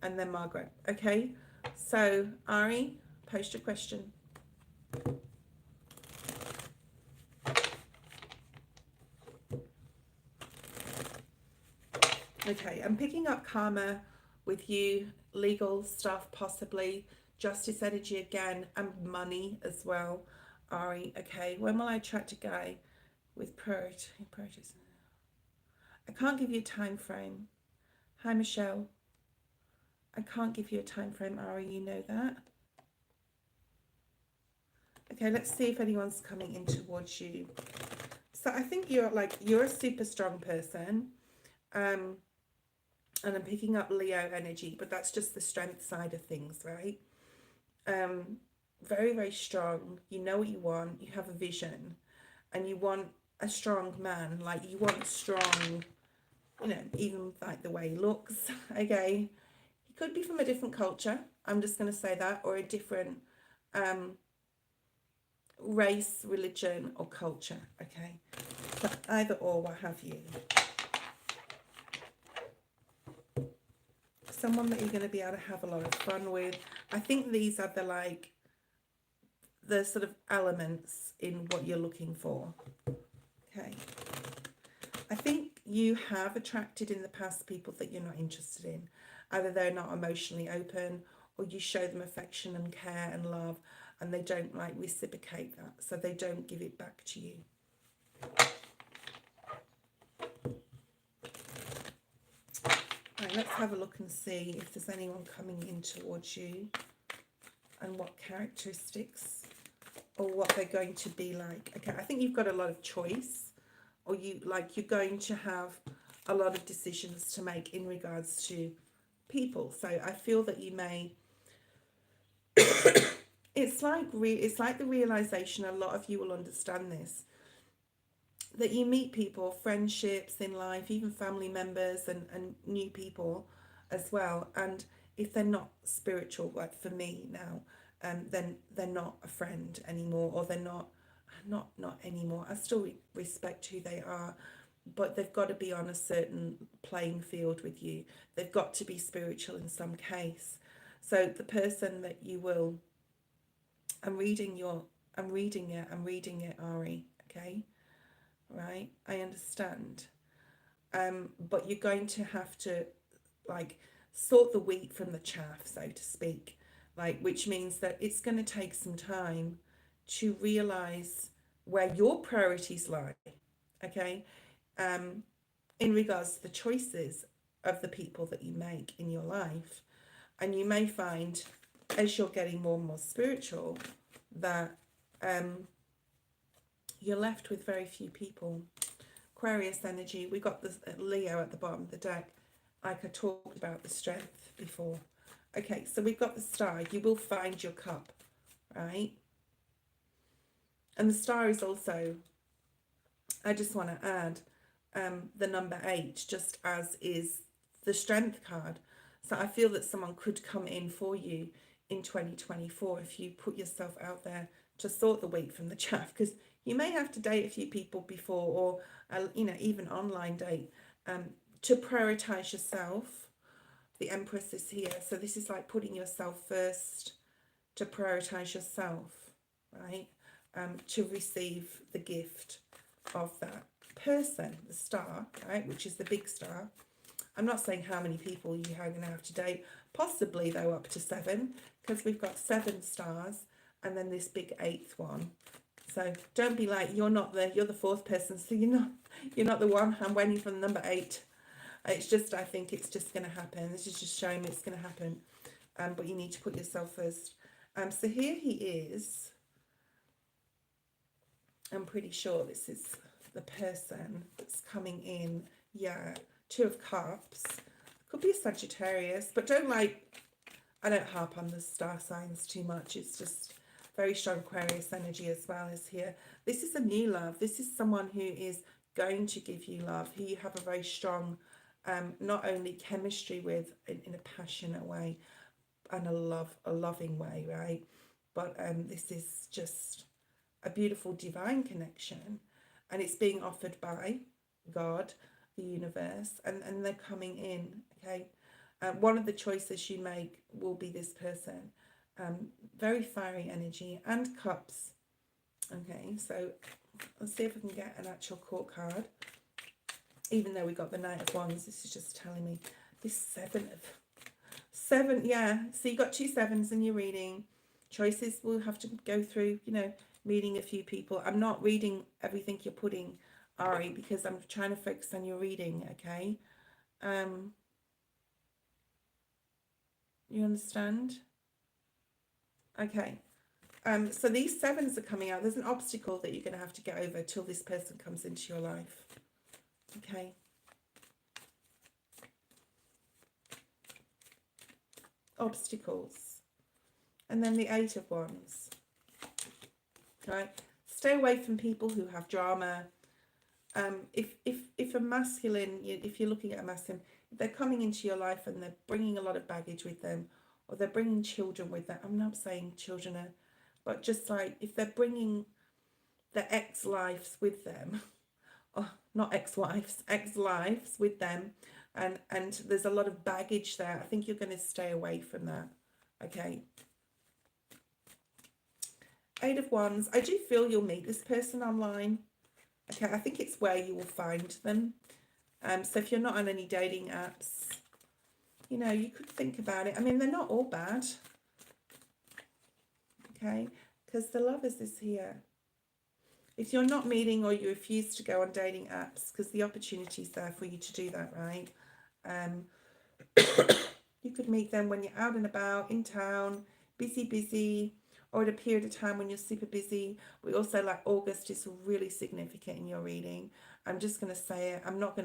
and then Margaret. Okay, so Ari, post your question. Okay, I'm picking up karma with you, legal stuff possibly, justice energy again, and money as well. Ari, okay, when will I attract a guy with priorities? I can't give you a time frame. Hi, Michelle. I can't give you a time frame, Ari, you know that. Okay, let's see if anyone's coming in towards you. So I think you're a super strong person. And I'm picking up Leo energy, but that's just the strength side of things, right? Very, very strong. You know what you want. You have a vision, and you want a strong man. Like, you want strong, you know, even like the way he looks. Okay, he could be from a different culture. I'm just going to say that, or a different race, religion, or culture. Okay, but either or, what have you. Someone that you're going to be able to have a lot of fun with. I think these are the sort of elements in what you're looking for. Okay. I think you have attracted in the past people that you're not interested in. Either they're not emotionally open, or you show them affection and care and love, and they don't like reciprocate that, so they don't give it back to you. Right, let's have a look and see if there's anyone coming in towards you and what characteristics or what they're going to be like. Okay, I think you've got a lot of choice, or you're going to have a lot of decisions to make in regards to people. So I feel that you may it's like the realization, a lot of you will understand this, that you meet people, friendships in life, even family members and new people as well. And if they're not spiritual, like for me now, then they're not a friend anymore, or they're not anymore. I still respect who they are, but they've got to be on a certain playing field with you. They've got to be spiritual in some case. So the person that you will, I'm reading it, Ari, okay? Right, I understand. But you're going to have to like sort the wheat from the chaff, so to speak, like, which means that it's going to take some time to realize where your priorities lie, okay, in regards to the choices of the people that you make in your life. And you may find, as you're getting more and more spiritual, that you're left with very few people. Aquarius energy, we got this Leo at the bottom of the deck, like I talked about the strength before. Okay, so we've got the Star. You will find your cup, right? And the Star is also, I just want to add, the number 8, just as is the Strength card. So I feel that someone could come in for you in 2024 if you put yourself out there to sort the wheat from the chaff, because you may have to date a few people before, or even online date, to prioritize yourself. The Empress is here, so this is like putting yourself first, to prioritize yourself, right? To receive the gift of that person, the Star, right, which is the big star. I'm not saying how many people you're going to have to date. Possibly, though, up to 7, because we've got 7 stars and then this big 8th one. So don't be like, you're the 4th person, so you're not the one. I'm waiting for the number 8. It's just, I think it's just going to happen. This is just showing me it's going to happen. But you need to put yourself first. So here he is. I'm pretty sure this is the person that's coming in. Yeah, 2 of Cups. Could be a Sagittarius, but I don't harp on the star signs too much. It's just very strong Aquarius energy as well as here. This is a new love. This is someone who is going to give you love, who you have a very strong, not only chemistry with in a passionate way and a loving way, right? But this is just a beautiful divine connection, and it's being offered by God, the universe, and they're coming in. Okay, one of the choices you make will be this person. Very fiery energy and cups. Okay, so let's see if I can get an actual court card. Even though we got the Knight of Wands, this is just telling me this 7, yeah. So you got 2 7s in your reading. Choices will have to go through, meeting a few people. I'm not reading everything you're putting, Ari, because I'm trying to focus on your reading, okay? You understand? Okay. So these 7s are coming out. There's an obstacle that you're going to have to get over till this person comes into your life. Okay. Obstacles. And then the 8 of Wands. Right? Stay away from people who have drama. If a masculine, if you're looking at a masculine, if they're coming into your life and they're bringing a lot of baggage with them, or they're bringing children with them. I'm not saying children are, but just like if they're bringing their ex-lives with them, or not ex-wives, ex-lives with them, and there's a lot of baggage there, I think you're going to stay away from that. Okay. 8 of Wands. I do feel you'll meet this person online. Okay, I think it's where you will find them. So if you're not on any dating apps, you could think about it. I mean, they're not all bad. Okay, because the Lovers is here. If you're not meeting or you refuse to go on dating apps, because the opportunity is there for you to do that, right? You could meet them when you're out and about, in town, busy, or at a period of time when you're super busy. We also, like, August is really significant in your reading. I'm just going to say it. I'm not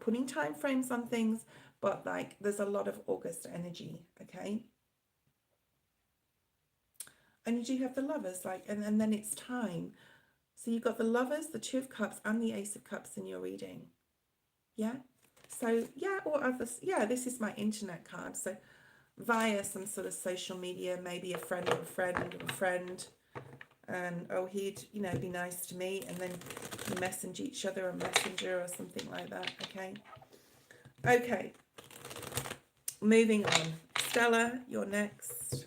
putting time frames on things, but like there's a lot of August energy, okay? And you do have the Lovers, like, and then it's time. So you've got the Lovers, the 2 of Cups, and the Ace of Cups in your reading. Yeah? So, yeah, or others. Yeah, this is my internet card. So via some sort of social media, maybe a friend of a friend of a friend. And, he'd, be nice to me. And then you message each other on Messenger or something like that, okay? Okay. Moving on. Stella, you're next.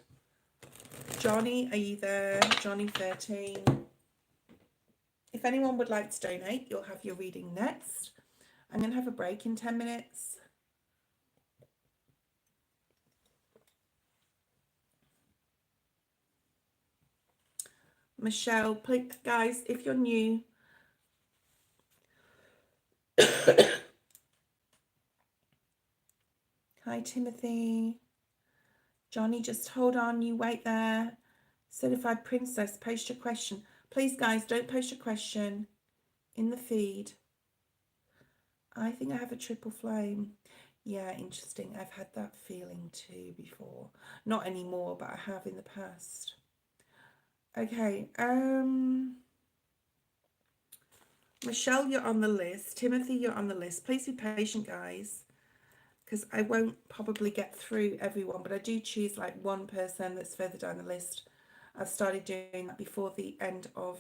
Johnny, are you there? Johnny 13. If anyone would like to donate, you'll have your reading next. I'm going to have a break in 10 minutes. Michelle, please, guys, if you're new. Hi, Timothy. Johnny, just hold on. You wait there. Certified Princess, post your question. Please, guys, don't post your question in the feed. I think I have a triple flame. Yeah, interesting. I've had that feeling too before. Not anymore, but I have in the past. Okay. Michelle, you're on the list. Timothy, you're on the list. Please be patient, guys, because I won't probably get through everyone, but I do choose like one person that's further down the list. I've started doing that before the end of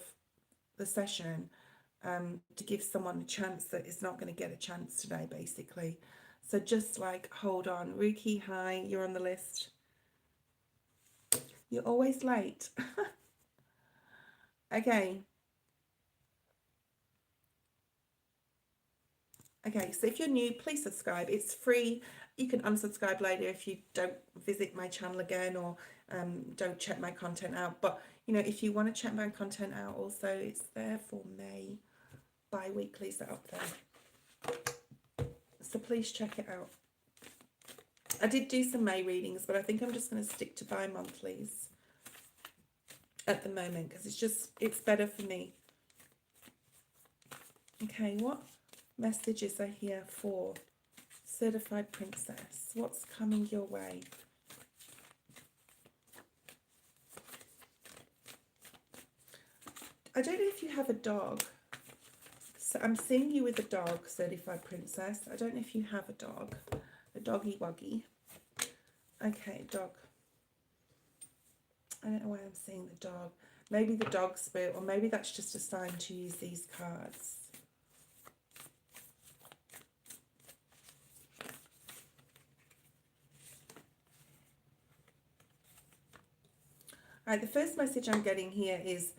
the session, to give someone a chance that is not going to get a chance today, basically. So just like, hold on. Ruki, hi, you're on the list. You're always late. Okay. Okay, so if you're new, please subscribe. It's free. You can unsubscribe later if you don't visit my channel again, or don't check my content out. But, you know, if you want to check my content out also, it's there for May. Bi-weeklies are up there. So please check it out. I did do some May readings, but I think I'm just going to stick to bi-monthlies at the moment, because it's better for me. Okay, what messages are here for Certified Princess? What's coming your way? I don't know if you have a dog. So I'm seeing you with a dog, Certified Princess. I don't know if you have a dog. A doggy woggy. Okay, dog. I don't know why I'm seeing the dog. Maybe the dog spirit, or maybe that's just a sign to use these cards. All right, the first message I'm getting here is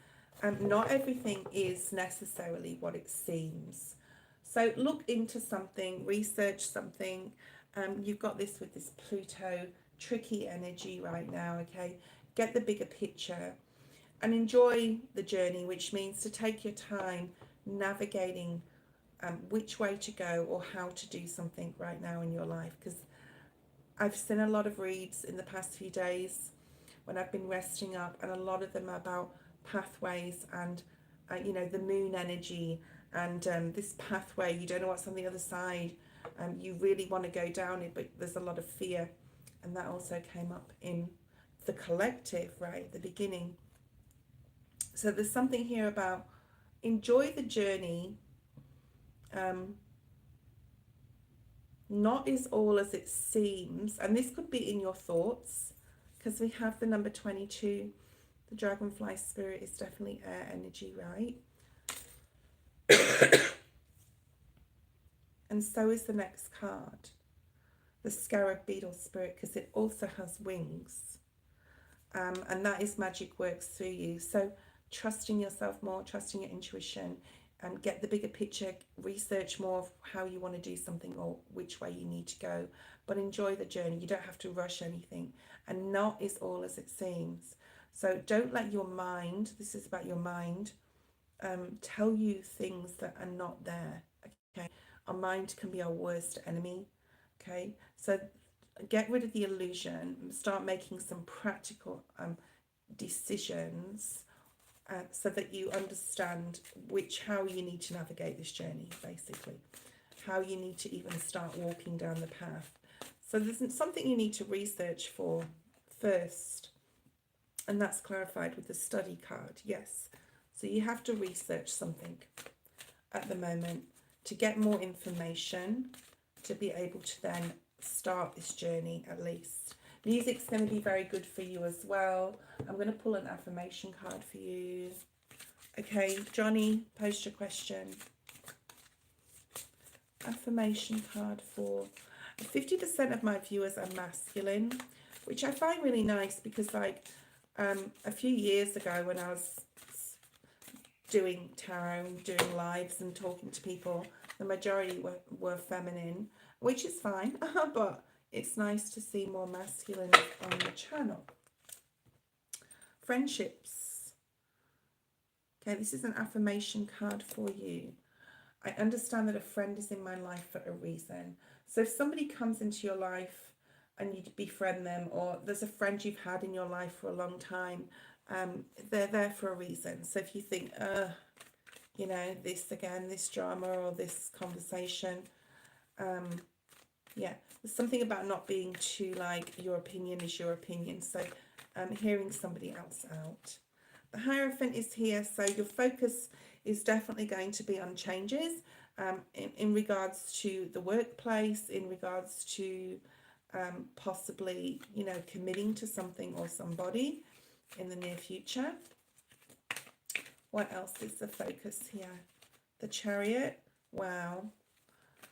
not everything is necessarily what it seems. So look into something, research something. You've got this with this Pluto, tricky energy right now, okay? Get the bigger picture and enjoy the journey, which means to take your time navigating which way to go or how to do something right now in your life. Because I've seen a lot of reads in the past few days when I've been resting up, and a lot of them are about pathways and you know, the moon energy and this pathway, you don't know what's on the other side, you really want to go down it, but there's a lot of fear. And that also came up in the collective, right, the beginning. So there's something here about enjoy the journey. Not is all as it seems, and this could be in your thoughts, because we have the number 22. The dragonfly spirit is definitely air energy, right? And so is the next card, the scarab beetle spirit, because it also has wings. And that is magic works through you. So trusting yourself more, trusting your intuition, and get the bigger picture, research more of how you want to do something or which way you need to go. But enjoy the journey. You don't have to rush anything. And not is all as it seems. So don't let your mind, this is about your mind, tell you things that are not there. Okay, our mind can be our worst enemy. Okay, so get rid of the illusion, start making some practical decisions, so that you understand how you need to navigate this journey, basically how you need to even start walking down the path. So there's something you need to research for first, and that's clarified with the study card. Yes, so you have to research something at the moment to get more information, to be able to then start this journey. At least music's going to be very good for you as well. I'm going to pull an affirmation card for you. Okay, Johnny, post your question. Affirmation card for 50% of my viewers are masculine, which I find really nice, because like a few years ago when I was doing tarot, doing lives and talking to people, the majority were feminine, which is fine, but it's nice to see more masculine on the channel. Friendships. Okay, this is an affirmation card for you. I understand that a friend is in my life for a reason. So if somebody comes into your life and you befriend them, or there's a friend you've had in your life for a long time, they're there for a reason. So if you think, you know, this again, this drama or this conversation, yeah, there's something about not being too like, your opinion is your opinion. So hearing somebody else out. The Hierophant is here, so your focus is definitely going to be on changes in regards to the workplace, in regards to possibly, you know, committing to something or somebody in the near future. What else is the focus here? The Chariot. Wow.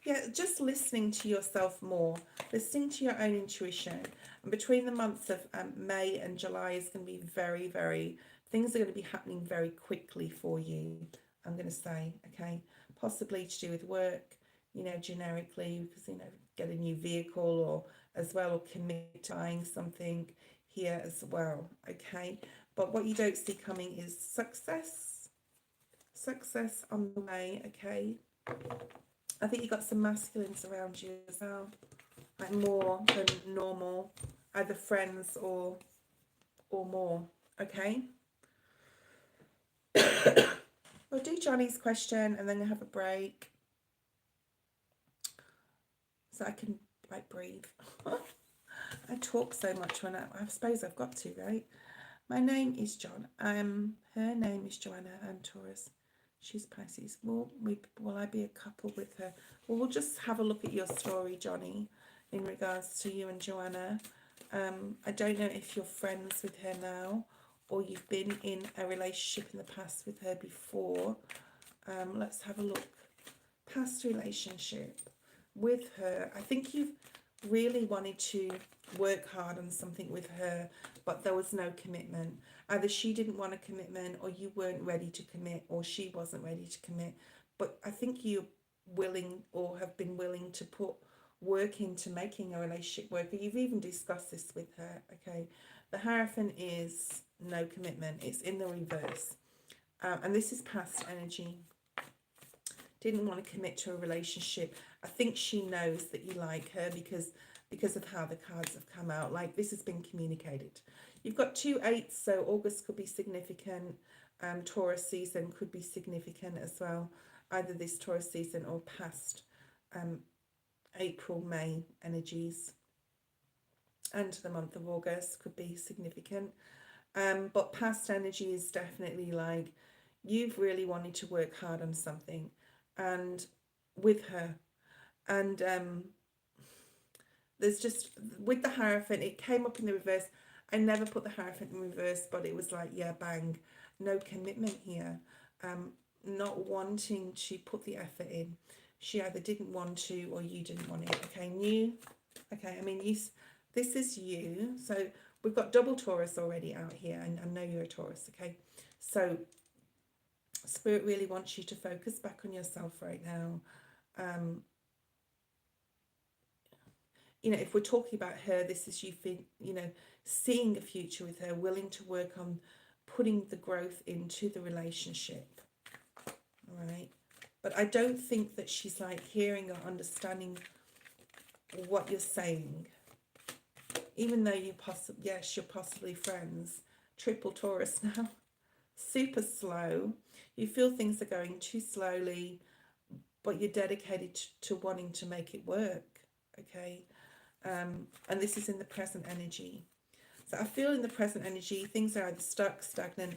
Yeah, just listening to yourself more, listening to your own intuition. And between the months of May and July is going to be very, very, things are going to be happening very quickly for you, I'm going to say, okay? Possibly to do with work, you know, generically, because, you know, get a new vehicle or as well, or commit to buying something here as well. Okay. But what you don't see coming is success. Success on the way. Okay. I think you got some masculines around you as well, like more than normal, either friends or more. Okay. We'll do Johnny's question and then we'll have a break so I can like breathe. I talk so much when I suppose I've got to, right? My name is John. Her name is Joanna. I'm Taurus. She's Pisces. Will I be a couple with her? Well, we'll just have a look at your story, Johnny, in regards to you and Joanna. I don't know if you're friends with her now or you've been in a relationship in the past with her before. Let's have a look. Past relationship with her. I think you've really wanted to work hard on something with her, but there was no commitment. Either she didn't want a commitment, or you weren't ready to commit, or she wasn't ready to commit. But I think you're willing, or have been willing, to put work into making a relationship work. You've even discussed this with her. Okay, the Hierophant is no commitment. It's in the reverse, and this is past energy. Didn't want to commit to a relationship. I think she knows that you like her because of how the cards have come out. Like, this has been communicated. You've got 2 8s, so August could be significant. Taurus season could be significant as well. Either this Taurus season or past April, May energies. And the month of August could be significant. But past energy is definitely like you've really wanted to work hard on something and with her. And there's just, with the Hierophant, it came up in the reverse. I never put the Hierophant in reverse, but it was like, yeah, bang, no commitment here. Not wanting to put the effort in. She either didn't want to or you didn't want it. Okay, okay, I mean, this is you. So we've got double Taurus already out here, and I know you're a Taurus, okay? So Spirit really wants you to focus back on yourself right now. You know, if we're talking about her, this is you, you know, seeing a future with her, willing to work on putting the growth into the relationship. All right. But I don't think that she's like hearing or understanding what you're saying. Even though you possibly, yes, you're possibly friends. Triple Taurus now. Super slow. You feel things are going too slowly, but you're dedicated to wanting to make it work. Okay. And this is in the present energy. So I feel in the present energy, things are either stuck, stagnant,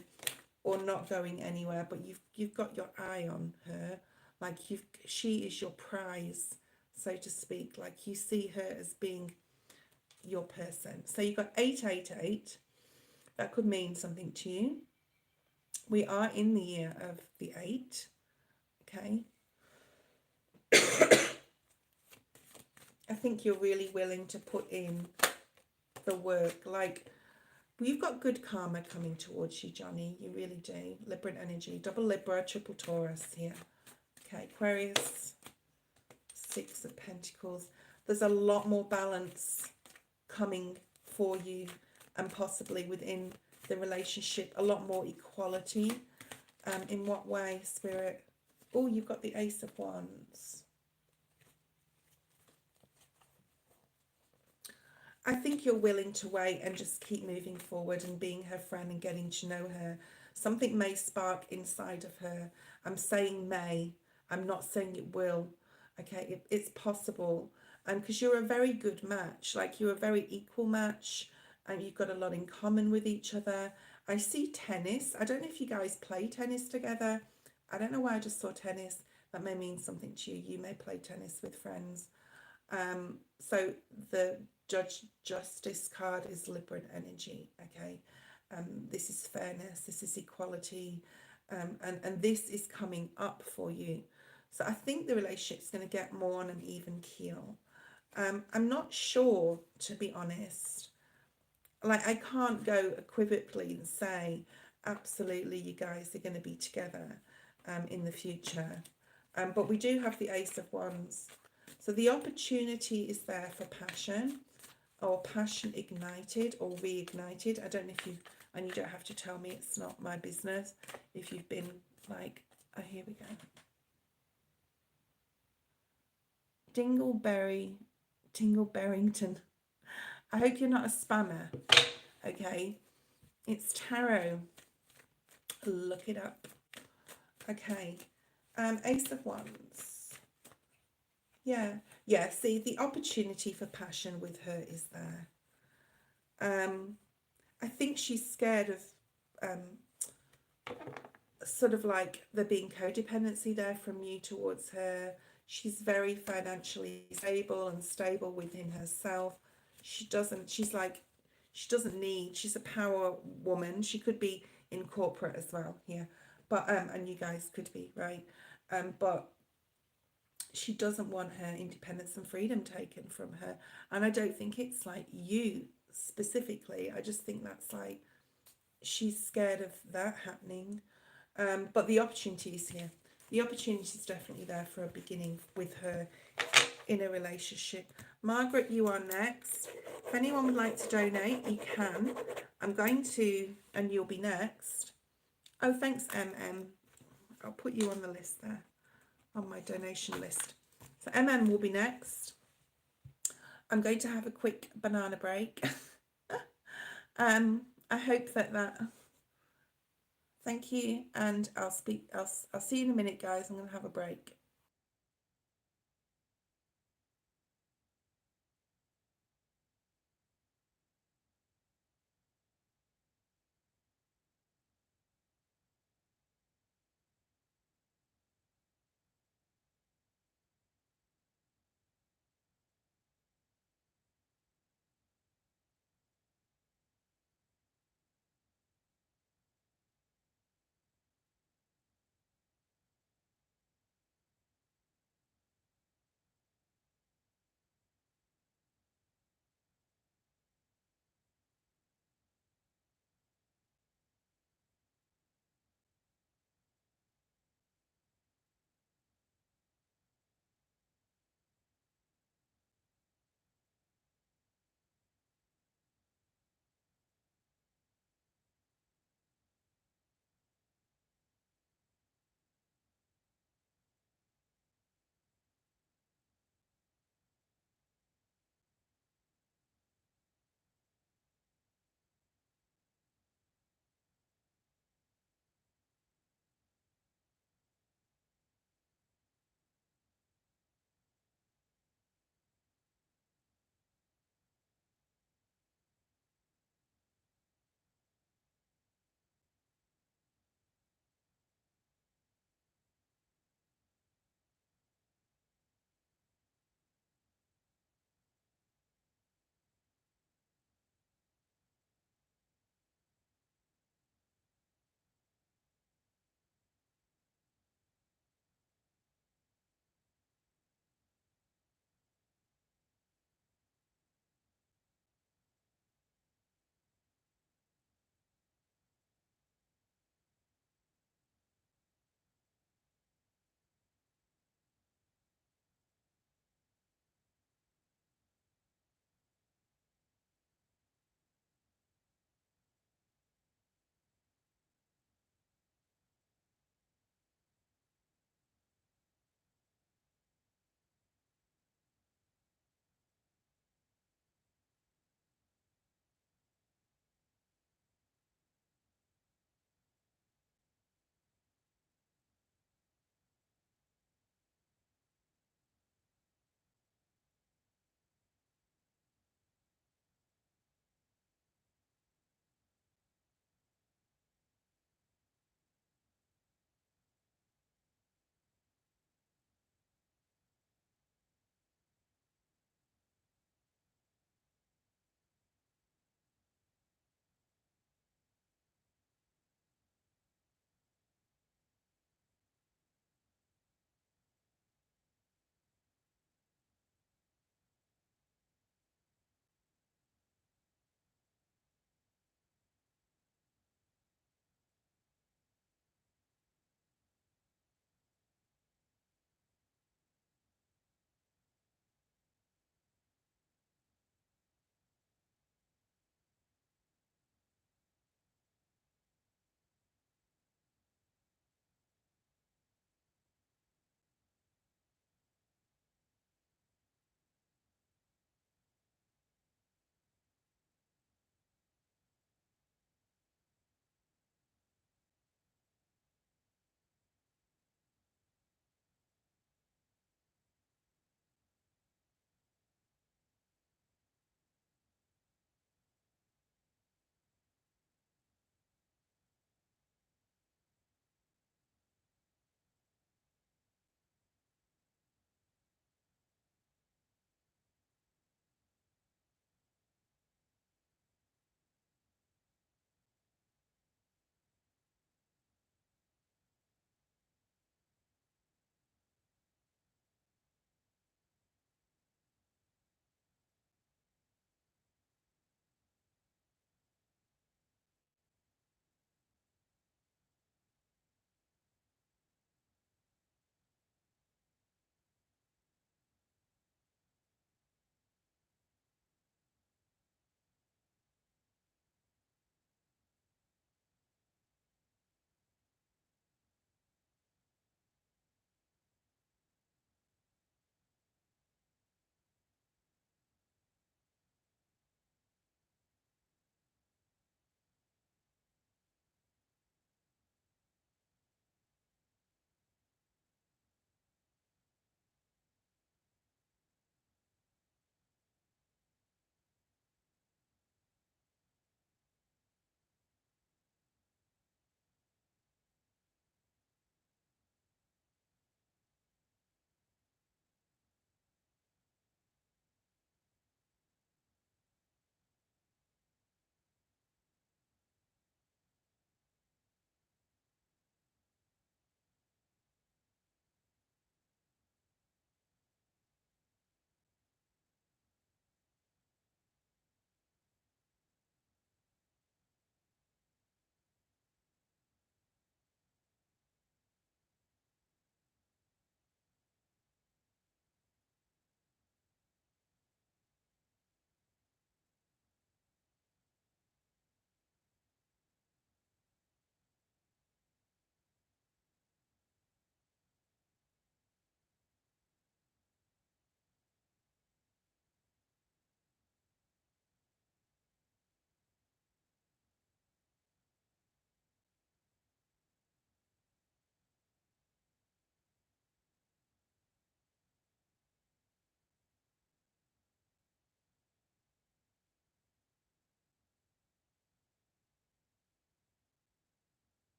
or not going anywhere, but you've got your eye on her. Like she is your prize, so to speak. Like you see her as being your person. So you've got 888. That could mean something to you. We are in the year of the 8. Okay. I think you're really willing to put in the work. Like, you've got good karma coming towards you, Johnny. You really do. Libra energy. Double Libra, triple Taurus here. Okay, Aquarius. 6 of Pentacles. There's a lot more balance coming for you, and possibly within the relationship. A lot more equality. In what way, Spirit? Oh, you've got the Ace of Wands. I think you're willing to wait and just keep moving forward and being her friend and getting to know her. Something may spark inside of her. I'm saying may. I'm not saying it will. Okay, it's possible. Because you're a very good match. Like, you're a very equal match. And you've got a lot in common with each other. I see tennis. I don't know if you guys play tennis together. I don't know why I just saw tennis. That may mean something to you. You may play tennis with friends. So the Justice card is Libra energy. Okay, this is fairness, this is equality, and this is coming up for you. So I think the relationship's going to get more on an even keel. I'm not sure, to be honest. Like, I can't go equivocally and say absolutely you guys are going to be together in the future. But we do have the Ace of Wands. So the opportunity is there for passion, or passion ignited or reignited. I don't know if you, and you don't have to tell me, it's not my business. If you've been like, oh, here we go. Tingle Berrington. I hope you're not a spammer, okay? It's tarot. Look it up. Okay. Ace of Wands. Yeah. Yeah, see, the opportunity for passion with her is there. I think she's scared of sort of like there being codependency there from you towards her. She's very financially stable and stable within herself. She's like, she doesn't need, she's a power woman. She could be in corporate as well here, but and you guys could be, right? But she doesn't want her independence and freedom taken from her. And I don't think it's like you specifically. I just think that's like, she's scared of that happening. But the opportunity is here. The opportunity is definitely there for a beginning with her in a relationship. Margaret, you are next. If anyone would like to donate, you can. I'm going to, and you'll be next. Oh, thanks, MM. I'll put you on the list there, on my donation list. So MM will be next. I'm going to have a quick banana break. I hope that thank you, and I'll see you in a minute, guys. I'm going to have a break.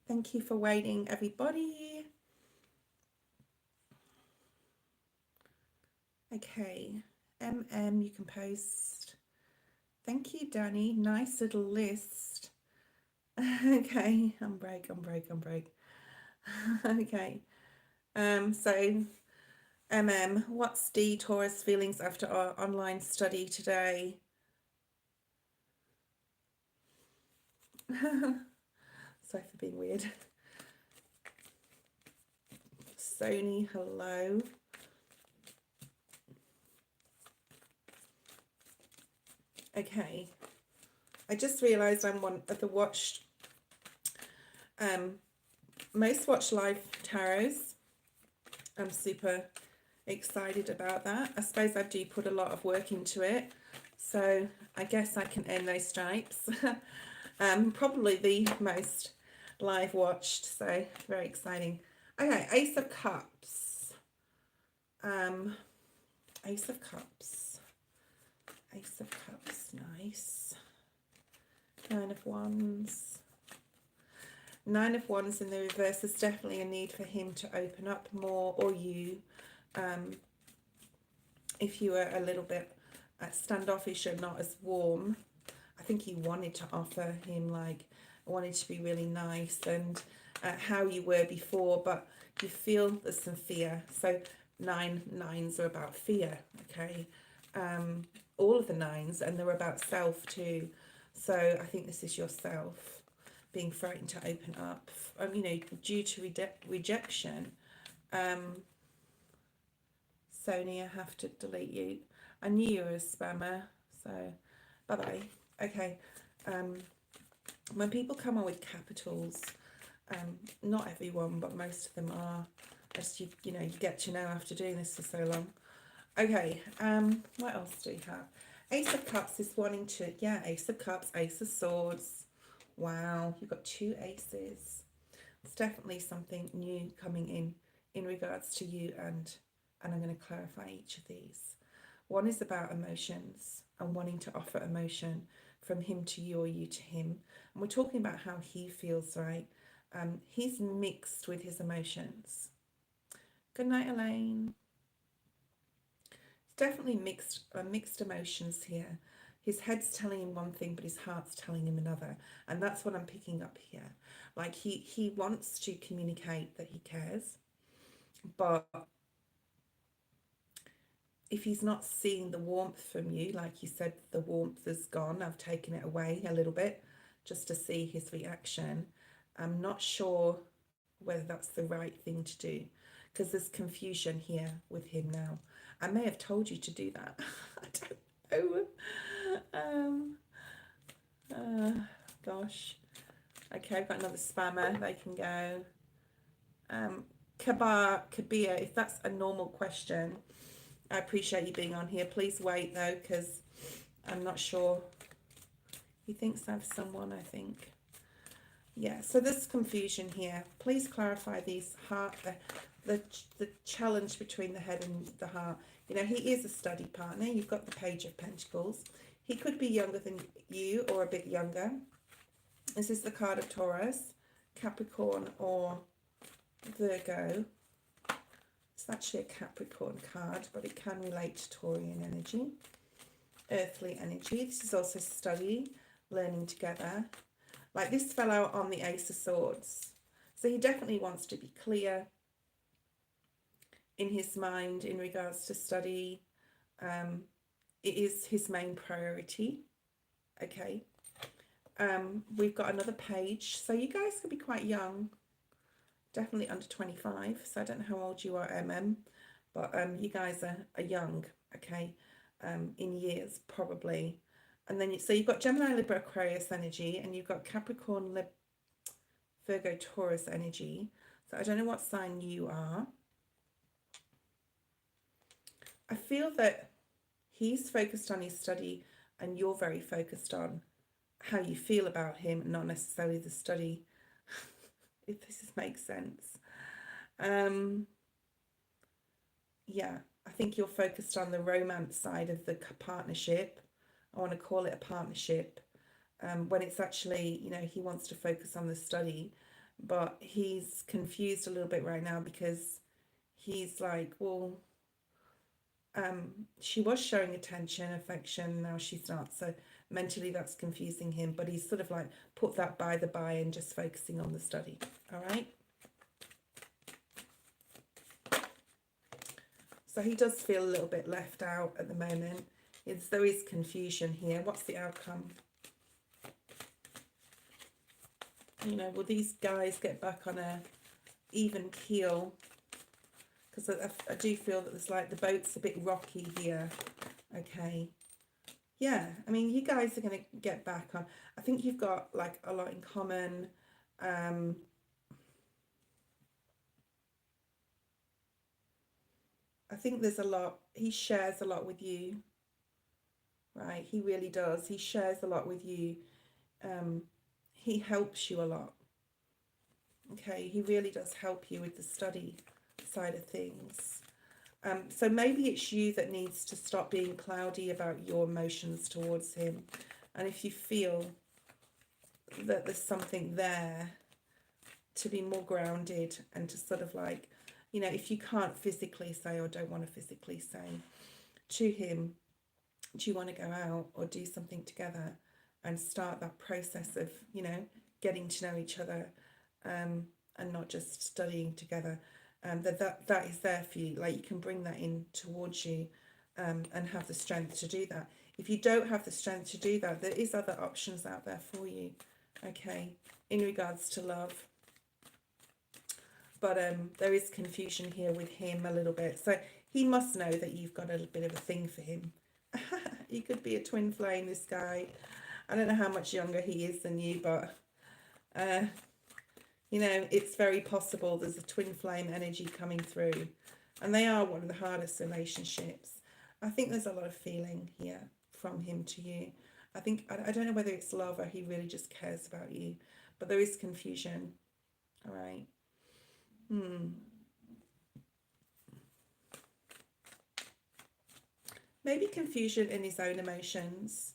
Thank you for waiting, everybody. Okay, you can post. Thank you, Danny. Nice little list. Okay, I'm break. Okay. So what's D Taurus feelings after our online study today? Sorry for being weird. Sony, hello. Okay. I just realised I'm one of the watched, most watched live tarots. I'm super excited about that. I suppose I do put a lot of work into it, so I guess I can earn those stripes. Probably the most live watched, so very exciting. Okay, Ace of Cups. Ace of Cups. Ace of Cups, nice. Nine of Wands. Nine of Wands in the reverse. There's definitely a need for him to open up more, or you. If you were a little bit standoffish or not as warm, I think you wanted to offer him, like, wanted to be really nice and how you were before, but you feel there's some fear. So nines are about fear, okay? All of the nines, and they're about self too. So I think this is yourself being frightened to open up, you know, due to rejection. Sony, I have to delete you. I knew you were a spammer, so bye-bye. Okay. When people come on with capitals, not everyone, but most of them are, as you know, you get to know after doing this for so long. Okay, what else do we have? Ace of Cups is wanting to, yeah, Ace of Cups, Ace of Swords. Wow, you've got two aces. It's definitely something new coming in regards to you, and I'm going to clarify each of these. One is about emotions and wanting to offer emotion from him to you or you to him. And we're talking about how he feels, right? He's mixed with his emotions. Good night, Elaine. Definitely mixed emotions here. His head's telling him one thing, but his heart's telling him another, and that's what I'm picking up here. Like he wants to communicate that he cares, but if he's not seeing the warmth from you, like you said, the warmth is gone, I've taken it away a little bit just to see his reaction. I'm not sure whether that's the right thing to do, because there's confusion here with him now. I may have told you to do that. I don't know. Gosh. Okay, I've got another spammer. They can go. Kabir, if that's a normal question, I appreciate you being on here. Please wait though, because I'm not sure. He thinks I have someone, I think. Yeah, so there's confusion here. Please clarify these the challenge between the head and the heart. You know, he is a study partner. You've got the Page of Pentacles. He could be younger than you or a bit younger. This is the card of Taurus, Capricorn, or Virgo. It's actually a Capricorn card, but it can relate to Taurian energy, earthly energy. This is also study, learning together. Like, this fell out on the Ace of Swords. So he definitely wants to be clear in his mind in regards to study. It is his main priority. Okay. We've got another page. So you guys could be quite young. Definitely under 25. So I don't know how old you are, but you guys are young, okay, in years probably. And then so you've got Gemini, Libra, Aquarius energy, and you've got Capricorn, Virgo, Taurus energy. So I don't know what sign you are. I feel that he's focused on his study and you're very focused on how you feel about him, not necessarily the study, if this makes sense. Yeah, I think you're focused on the romance side of the partnership. I want to call it a partnership, when it's actually, you know, he wants to focus on the study. but he's confused a little bit right now because he's like, well, she was showing attention, affection, now she's not. So mentally that's confusing him, but he's sort of like put that by the by and just focusing on the study. All right. So he does feel a little bit left out at the moment. There is confusion here. What's the outcome? You know, will these guys get back on a even keel? Because I do feel that there's like the boat's a bit rocky here. Okay. Yeah, I mean, you guys are going to get back on. I think you've got like a lot in common. I think there's a lot. He shares a lot with you, right? He really does. He shares a lot with you. He helps you a lot. Okay, he really does help you with the study side of things. So maybe it's you that needs to stop being cloudy about your emotions towards him. And if you feel that there's something there, to be more grounded and to sort of like, you know, if you can't physically say or don't want to physically say to him, do you want to go out or do something together, and start that process of, you know, getting to know each other, and not just studying together. That is there for you. Like, you can bring that in towards you, and have the strength to do that. If you don't have the strength to do that, there is other options out there for you, okay, in regards to love. But there is confusion here with him a little bit. So he must know that you've got a bit of a thing for him. He could be a twin flame, this guy. I don't know how much younger he is than you, but you know, it's very possible there's a twin flame energy coming through. And they are one of the hardest relationships. I think there's a lot of feeling here from him to you. I don't know whether it's love or he really just cares about you. But there is confusion. All right. Maybe confusion in his own emotions.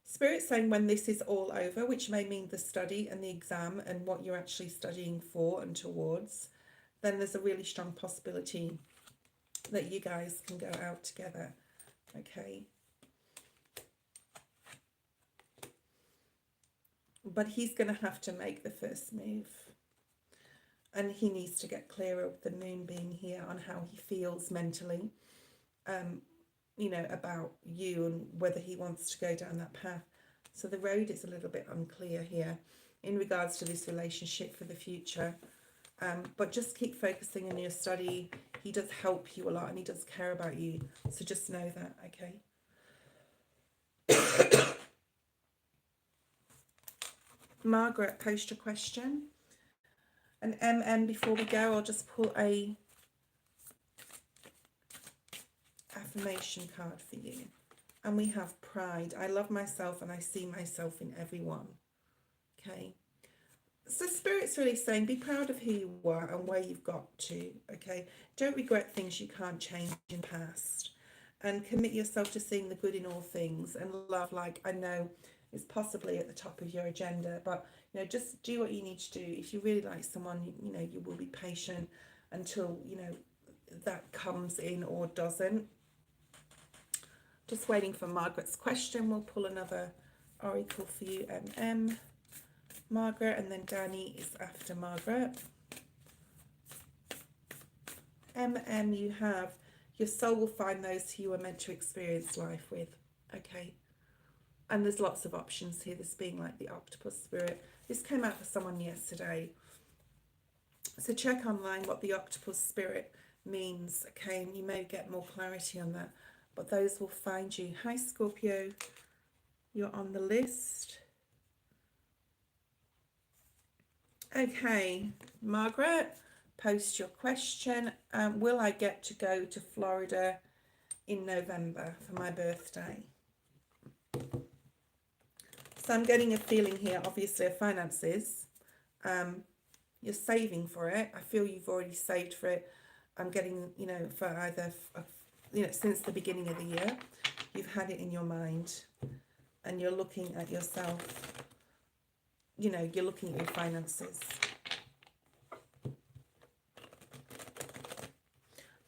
Spirit's saying when this is all over, which may mean the study and the exam and what you're actually studying for and towards, then there's a really strong possibility that you guys can go out together. Okay. But he's going to have to make the first move. And he needs to get clearer with the moon being here on how he feels mentally, you know, about you and whether he wants to go down that path. So the road is a little bit unclear here in regards to this relationship for the future. But just keep focusing on your study. He does help you a lot and he does care about you. So just know that, okay? Margaret, post your question. And before we go, I'll just pull a affirmation card for you. And we have pride. I love myself and I see myself in everyone. Okay. So Spirit's really saying be proud of who you are and where you've got to. Okay. Don't regret things you can't change in the past. And commit yourself to seeing the good in all things. And love, like, I know is possibly at the top of your agenda, but you know, just do what you need to do. If you really like someone, you know, you will be patient until, you know, that comes in or doesn't. Just waiting for Margaret's question. We'll pull another oracle for you, Margaret, and then Danny is after Margaret. You have your soul will find those who you are meant to experience life with. Okay. And there's lots of options here, this being like the octopus spirit. This came out for someone yesterday. So check online what the octopus spirit means, okay? And you may get more clarity on that. But those will find you. Hi, Scorpio. You're on the list. Okay, Margaret, post your question. Will I get to go to Florida in November for my birthday? So I'm getting a feeling here, obviously, of finances. You're saving for it. I feel you've already saved for it. I'm getting, you know, for either, you know, since the beginning of the year, you've had it in your mind and you're looking at yourself you know, you're looking at your finances.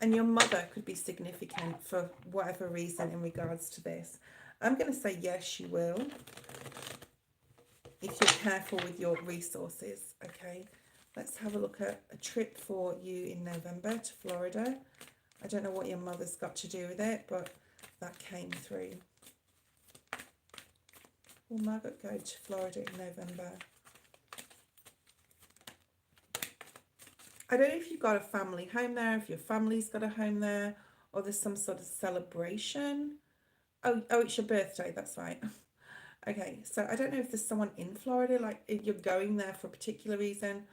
And your mother could be significant for whatever reason in regards to this. I'm going to say yes, you will, if you're careful with your resources. Okay, let's have a look at a trip for you in November to Florida. I don't know what your mother's got to do with it, but that came through. Will Margaret go to Florida in November? I don't know if you've got a family home there, if your family's got a home there, or there's some sort of celebration. Oh, it's your birthday, that's right. Okay, so I don't know if there's someone in Florida, like if you're going there for a particular reason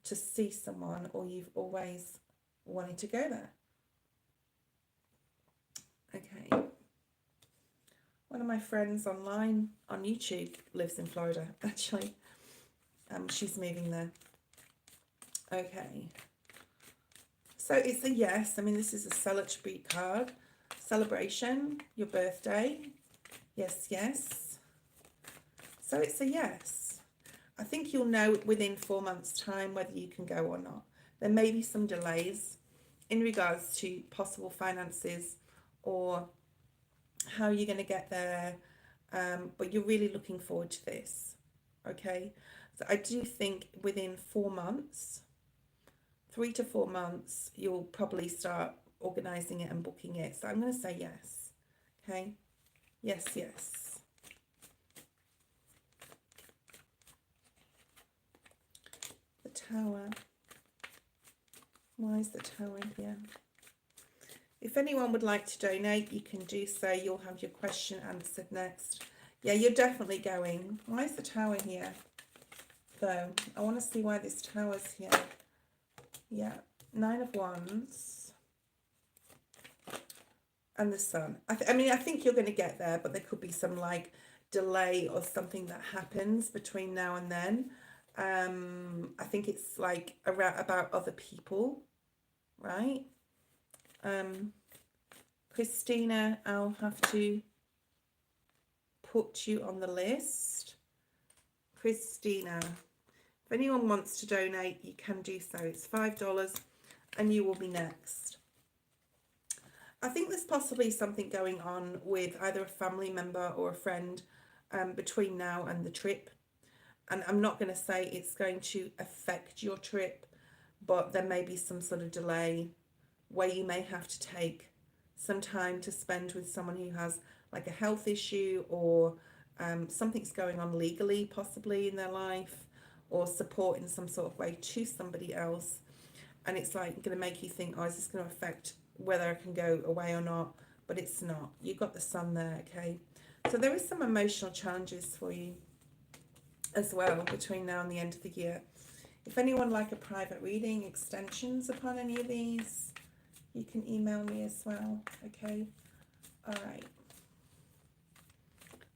to see someone, or you've always wanted to go there. Okay. One of my friends online on YouTube lives in Florida, actually. She's moving there. Okay. So it's a yes. I mean, this is a celebratory card. Celebration, your birthday. Yes, yes. So it's a yes. I think you'll know within 4 months' time whether you can go or not. There may be some delays in regards to possible finances or how you're going to get there, but you're really looking forward to this. Okay, so I do think within 4 months, 3 to 4 months, you'll probably start organizing it and booking it. So I'm going to say yes. Okay, yes, yes. The Tower. Why is the Tower here? If anyone would like to donate, you can do so. You'll have your question answered next. Yeah, you're definitely going. Why is the Tower here, though? I want to see why this Tower's here. Yeah, 9 of Wands. And the Sun. I mean, I think you're going to get there, but there could be some, like, delay or something that happens between now and then. I think it's, like, about other people, right? Christina, I'll have to put you on the list. Christina, if anyone wants to donate, you can do so. It's $5 and you will be next. I think there's possibly something going on with either a family member or a friend between now and the trip. And I'm not going to say it's going to affect your trip, but there may be some sort of delay where you may have to take some time to spend with someone who has like a health issue, or something's going on legally possibly in their life, or support in some sort of way to somebody else. And it's like going to make you think, oh, is this going to affect whether I can go away or not? But it's not. You've got the Sun there, okay? So there is some emotional challenges for you as well between now and the end of the year. If anyone like a private reading, extensions upon any of these, you can email me as well, okay? All right.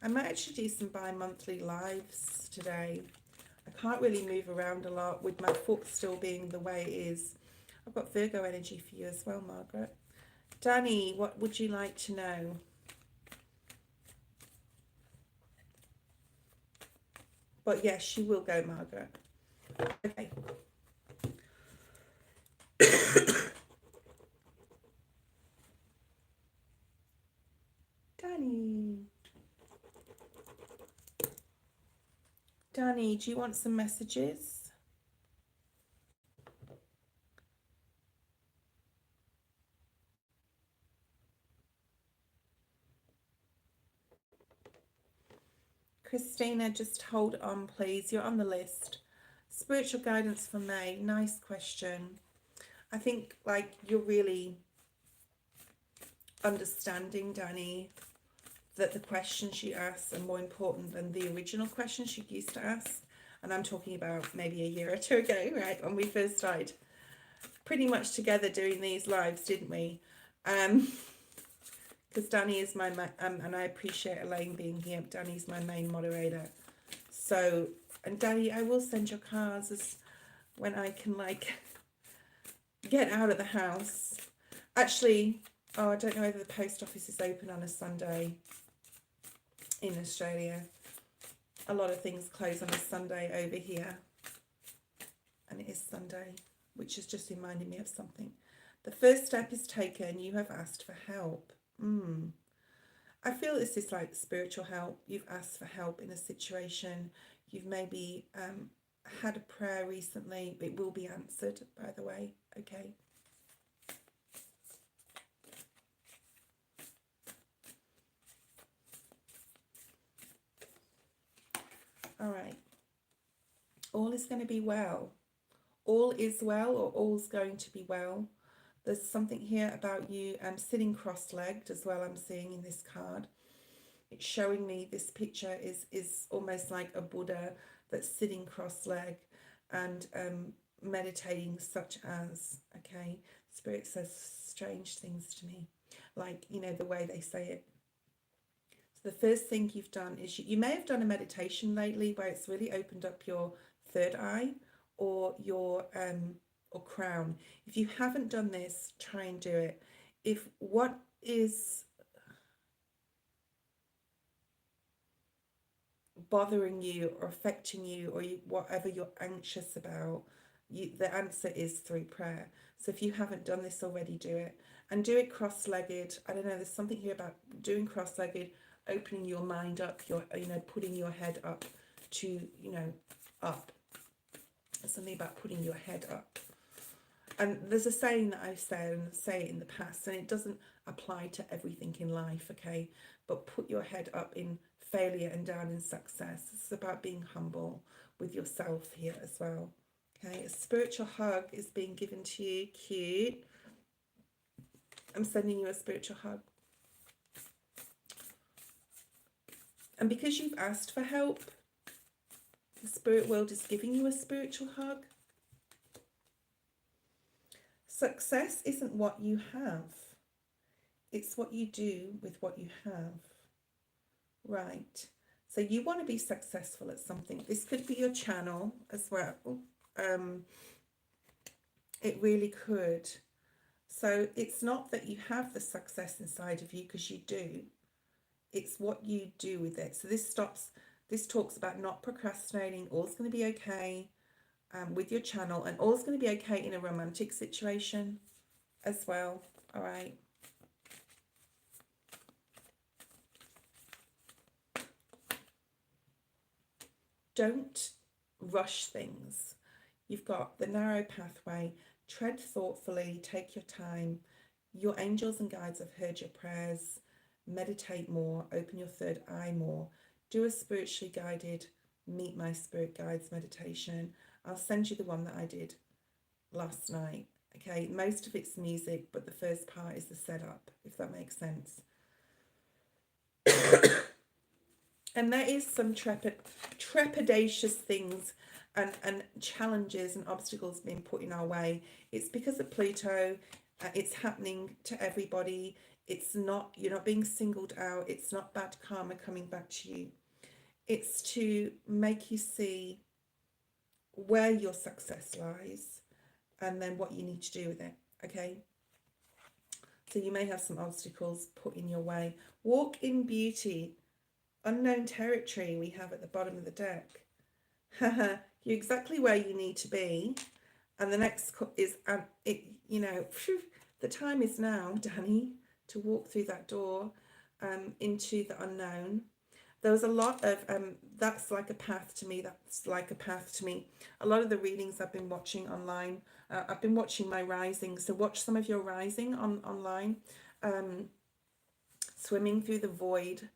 I might actually do some bi-monthly lives today. I can't really move around a lot with my foot still being the way it is. I've got Virgo energy for you as well, Margaret. Danny, what would you like to know? But yes, you will go, Margaret. Okay. Danny, do you want some messages? Christina, just hold on, please. You're on the list. Spiritual guidance for May. Nice question. I think, like, you're really understanding, Danny, that the questions you ask are more important than the original questions you used to ask. And I'm talking about maybe a year or two ago, right, when we first started pretty much together doing these lives, didn't we? Because Danny is my, and I appreciate Elaine being here. Danny's my main moderator. So, and Danny, I will send your cards as when I can, like, get out of the house. Actually, oh, I don't know whether the post office is open on a Sunday in Australia. A lot of things close on a Sunday over here, and it is Sunday, which is just reminding me of something. The first step is taken. You have asked for help. I feel this is like spiritual help. You've asked for help in a situation. You've maybe had a prayer recently. It will be answered, by the way. Okay. All right. All is going to be well. All is well, or all's going to be well. There's something here about you sitting cross-legged as well, I'm seeing in this card. It's showing me this picture is almost like a Buddha that's sitting cross-legged and meditating, such as, okay, Spirit says strange things to me, like, you know, the way they say it. So the first thing you've done is you may have done a meditation lately where it's really opened up your third eye or your or crown. If you haven't done this, try and do it. If what is bothering you or affecting you, or whatever you're anxious about, the answer is through prayer. So if you haven't done this already, do it, and do it cross-legged. I don't know, there's something here about doing cross-legged, opening your mind up, your, you know, putting your head up to, you know, up. There's something about putting your head up. And there's a saying that I've said and say it in the past, and it doesn't apply to everything in life, okay? But put your head up in failure and down in success. It's about being humble with yourself here as well. Okay, a spiritual hug is being given to you. Cute. I'm sending you a spiritual hug. And because you've asked for help, the spirit world is giving you a spiritual hug. Success isn't what you have. It's what you do with what you have. Right. So you want to be successful at something. This could be your channel as well. It really could. So it's not that you have the success inside of you, because you do. It's what you do with it. So this talks about not procrastinating. All's going to be okay with your channel, and all's going to be okay in a romantic situation as well. All right. Don't rush things. You've got the narrow pathway. Tread thoughtfully, take your time. Your angels and guides have heard your prayers. Meditate more, open your third eye more. Do a spiritually guided Meet My Spirit Guides meditation. I'll send you the one that I did last night. Okay, most of it's music, but the first part is the setup, if that makes sense. And there is some trepidatious things and challenges and obstacles being put in our way. It's because of Pluto. It's happening to everybody. It's not, you're not being singled out. It's not bad karma coming back to you. It's to make you see where your success lies and then what you need to do with it. Okay. So you may have some obstacles put in your way. Walk in beauty. Unknown territory we have at the bottom of the deck. You're exactly where you need to be. And the next is, you know, the time is now, Danny, to walk through that door into the unknown. There was a lot of, that's like a path to me, that's like a path to me. A lot of the readings I've been watching online, I've been watching my rising, so watch some of your rising online. Swimming Through the Void,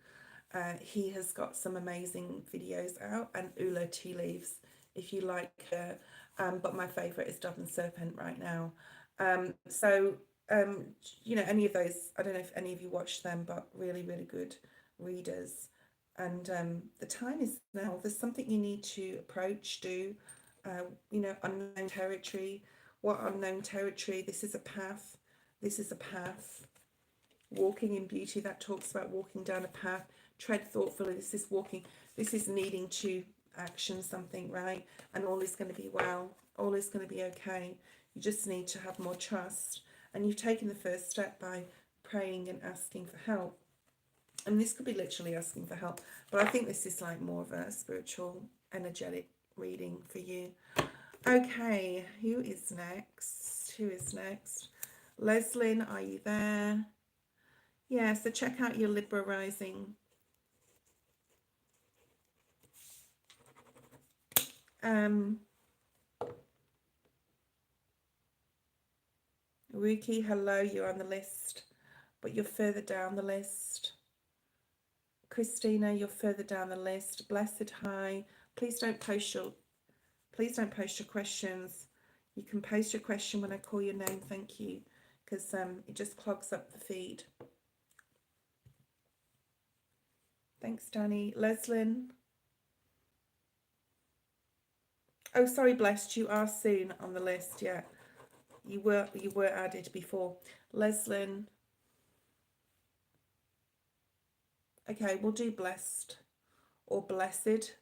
he has got some amazing videos out, and Ula Tea Leaves, if you like her, but my favourite is Dove and Serpent right now. You know, any of those, I don't know if any of you watch them, but really, really good readers. And the time is now. There's something you need to approach, do, you know, unknown territory. What unknown territory? This is a path. This is a path. Walking in beauty, that talks about walking down a path. Tread thoughtfully. This is walking. This is needing to action something, right? And all is going to be well. All is going to be okay. You just need to have more trust. And you've taken the first step by praying and asking for help. And this could be literally asking for help, but I think this is like more of a spiritual, energetic reading for you. Okay, who is next? Who is next? Leslyn, are you there? Yeah, so check out your Libra rising. Ruki, hello, you're on the list, but you're further down the list. Christina, you're further down the list. Blessed, hi. Please don't post your questions. You can post your question when I call your name, thank you, because it just clogs up the feed. Thanks, Danny. Leslyn. Oh, sorry, Blessed, you are soon on the list. Yeah, you were added before. Leslyn. Okay, we'll do blessed or blessed.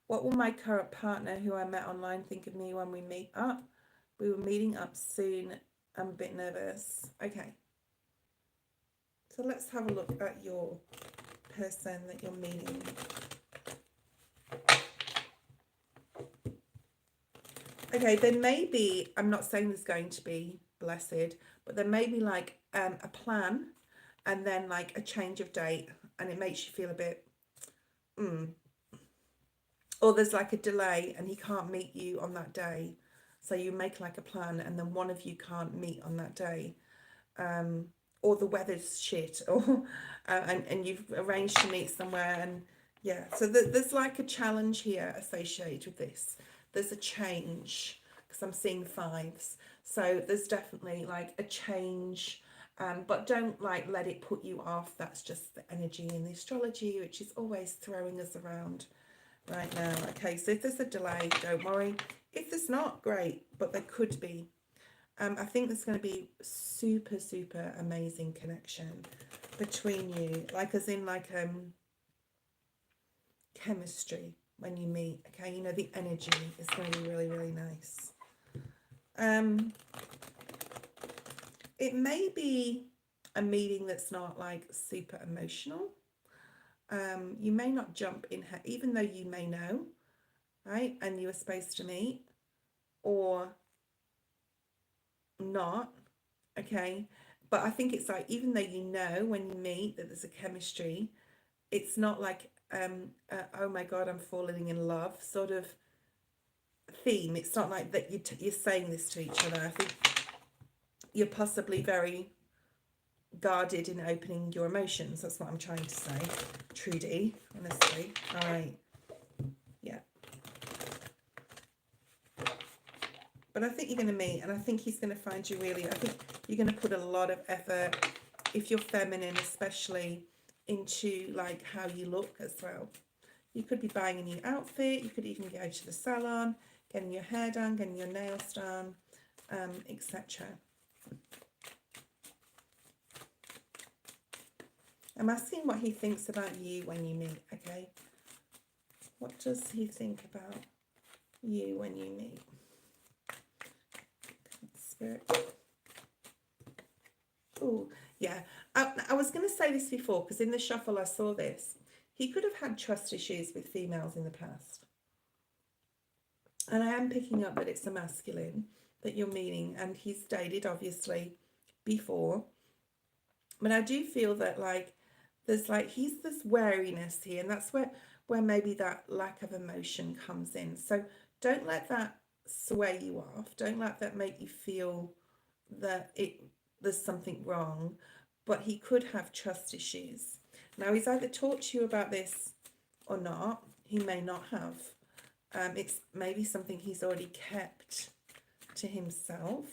What will my current partner who I met online think of me when we meet up? We were meeting up soon. I'm a bit nervous. Okay. So let's have a look at your person that you're meeting. Okay, there may be, I'm not saying there's going to be blessed, but there may be like a plan and then like a change of date, and it makes you feel a bit, or there's like a delay and he can't meet you on that day. So you make like a plan and then one of you can't meet on that day. Or the weather's shit, or and you've arranged to meet somewhere, and yeah, so there's like a challenge here associated with this. There's a change because I'm seeing fives, so there's definitely like a change, but don't like let it put you off. That's just the energy in the astrology, which is always throwing us around right now. Okay, so if there's a delay, don't worry. If there's not, great, but there could be. I think there's going to be super, super amazing connection between you, like as in like chemistry when you meet. Okay, you know, the energy is going to be really, really nice. It may be a meeting that's not like super emotional. You may not jump in, even though you may know, right, and you were supposed to meet, or not, okay, but I think it's like, even though you know when you meet that there's a chemistry, it's not like oh my god, I'm falling in love sort of theme. It's not like that you're saying this to each other. I think you're possibly very guarded in opening your emotions. That's what I'm trying to say, Trudy, honestly. All right, yeah, but I think you're going to meet, and I think he's going to find you really, I think you're going to put a lot of effort, if you're feminine especially, into like how you look as well. You could be buying a new outfit, you could even go to the salon, getting your hair done, getting your nails done, etc. I'm asking what he thinks about you when you meet, okay? What does he think about you when you meet? Spirit. Oh, yeah. I was going to say this before, because in the shuffle I saw this. He could have had trust issues with females in the past. And I am picking up that it's a masculine that you're meeting, and he's dated, obviously, before. But I do feel that, like, there's, like, he's this wariness here, and that's where maybe that lack of emotion comes in. So don't let that sway you off. Don't let that make you feel that there's something wrong. But he could have trust issues. Now, he's either talked to you about this or not. He may not have. It's maybe something he's already kept to himself.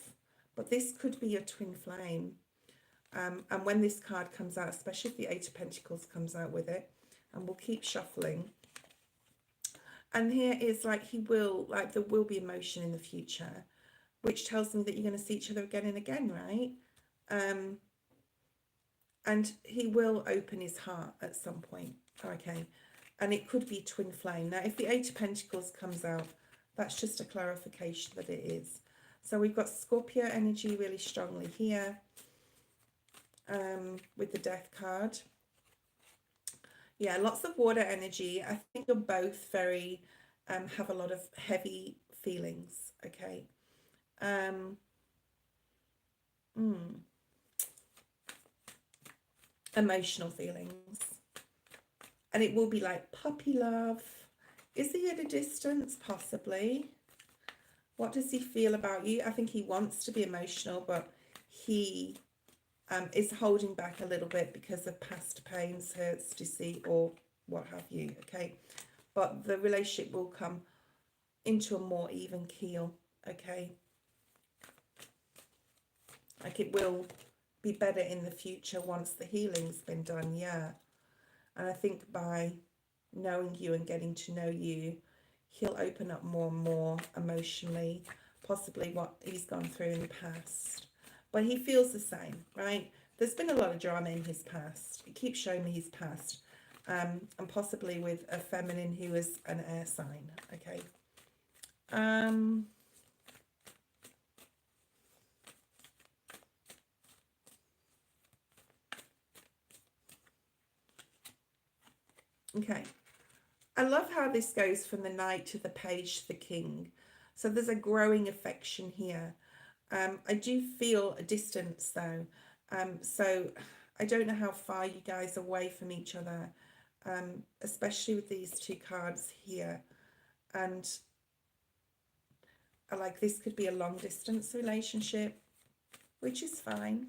But this could be a twin flame. And when this card comes out, especially if the Eight of Pentacles comes out with it, and we'll keep shuffling. And here is like, there will be emotion in the future, which tells me that you're going to see each other again and again, right? And he will open his heart at some point, okay? And it could be twin flame. Now, if the Eight of Pentacles comes out, that's just a clarification that it is. So we've got Scorpio energy really strongly here, with the Death card. Yeah, lots of water energy. I think you're both very, have a lot of heavy feelings. Okay. Um, mm, Emotional feelings. And it will be like puppy love. Is he at a distance? Possibly. What does he feel about you? I think he wants to be emotional, but he is holding back a little bit because of past pains, hurts, deceit, or what have you. Okay. But the relationship will come into a more even keel. Okay. Like it will be better in the future once the healing's been done. Yeah. And I think by knowing you and getting to know you, he'll open up more and more emotionally, possibly what he's gone through in the past. But he feels the same, right? There's been a lot of drama in his past. It keeps showing me his past. And possibly with a feminine who is an air sign, okay? Okay. I love how this goes from the knight to the page to the king. So there's a growing affection here. I do feel a distance though. So I don't know how far you guys are away from each other, especially with these two cards here. And I like this could be a long distance relationship, which is fine.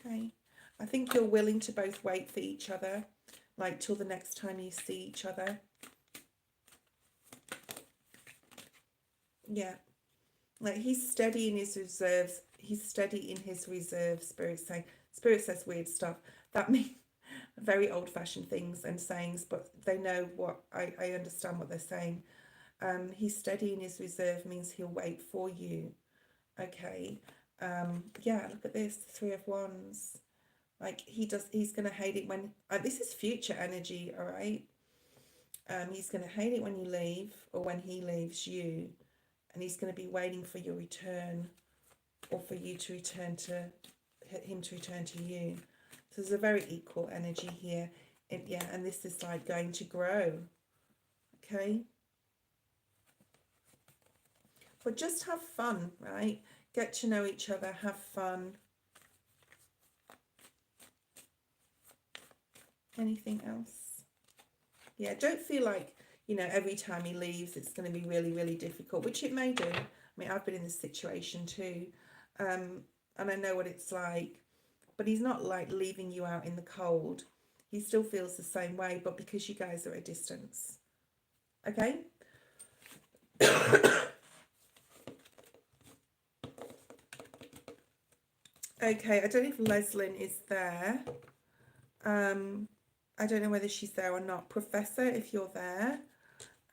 Okay. I think you're willing to both wait for each other, like till the next time you see each other. Yeah. Like he's steady in his reserves. He's steady in his reserve, Spirit saying. Spirit says weird stuff. That means very old-fashioned things and sayings, but they know what, I understand what they're saying. He's steady in his reserve means he'll wait for you. Okay. Yeah, look at this, Three of Wands. Like he's going to hate it when, this is future energy, all right? He's going to hate it when you leave or when he leaves you. And he's going to be waiting for your return or for you to return to him to return to you. So there's a very equal energy here. Yeah, and this is like going to grow. Okay. But just have fun, right? Get to know each other, have fun. Anything else? Yeah, don't feel like, every time he leaves it's going to be really, really difficult, which it may do. I mean, I've been in this situation too. And I know what it's like. But he's not like leaving you out in the cold. He still feels the same way, but because you guys are at a distance. Okay? Okay, I don't know if Leslyn is there. I don't know whether she's there or not. Professor, if you're there.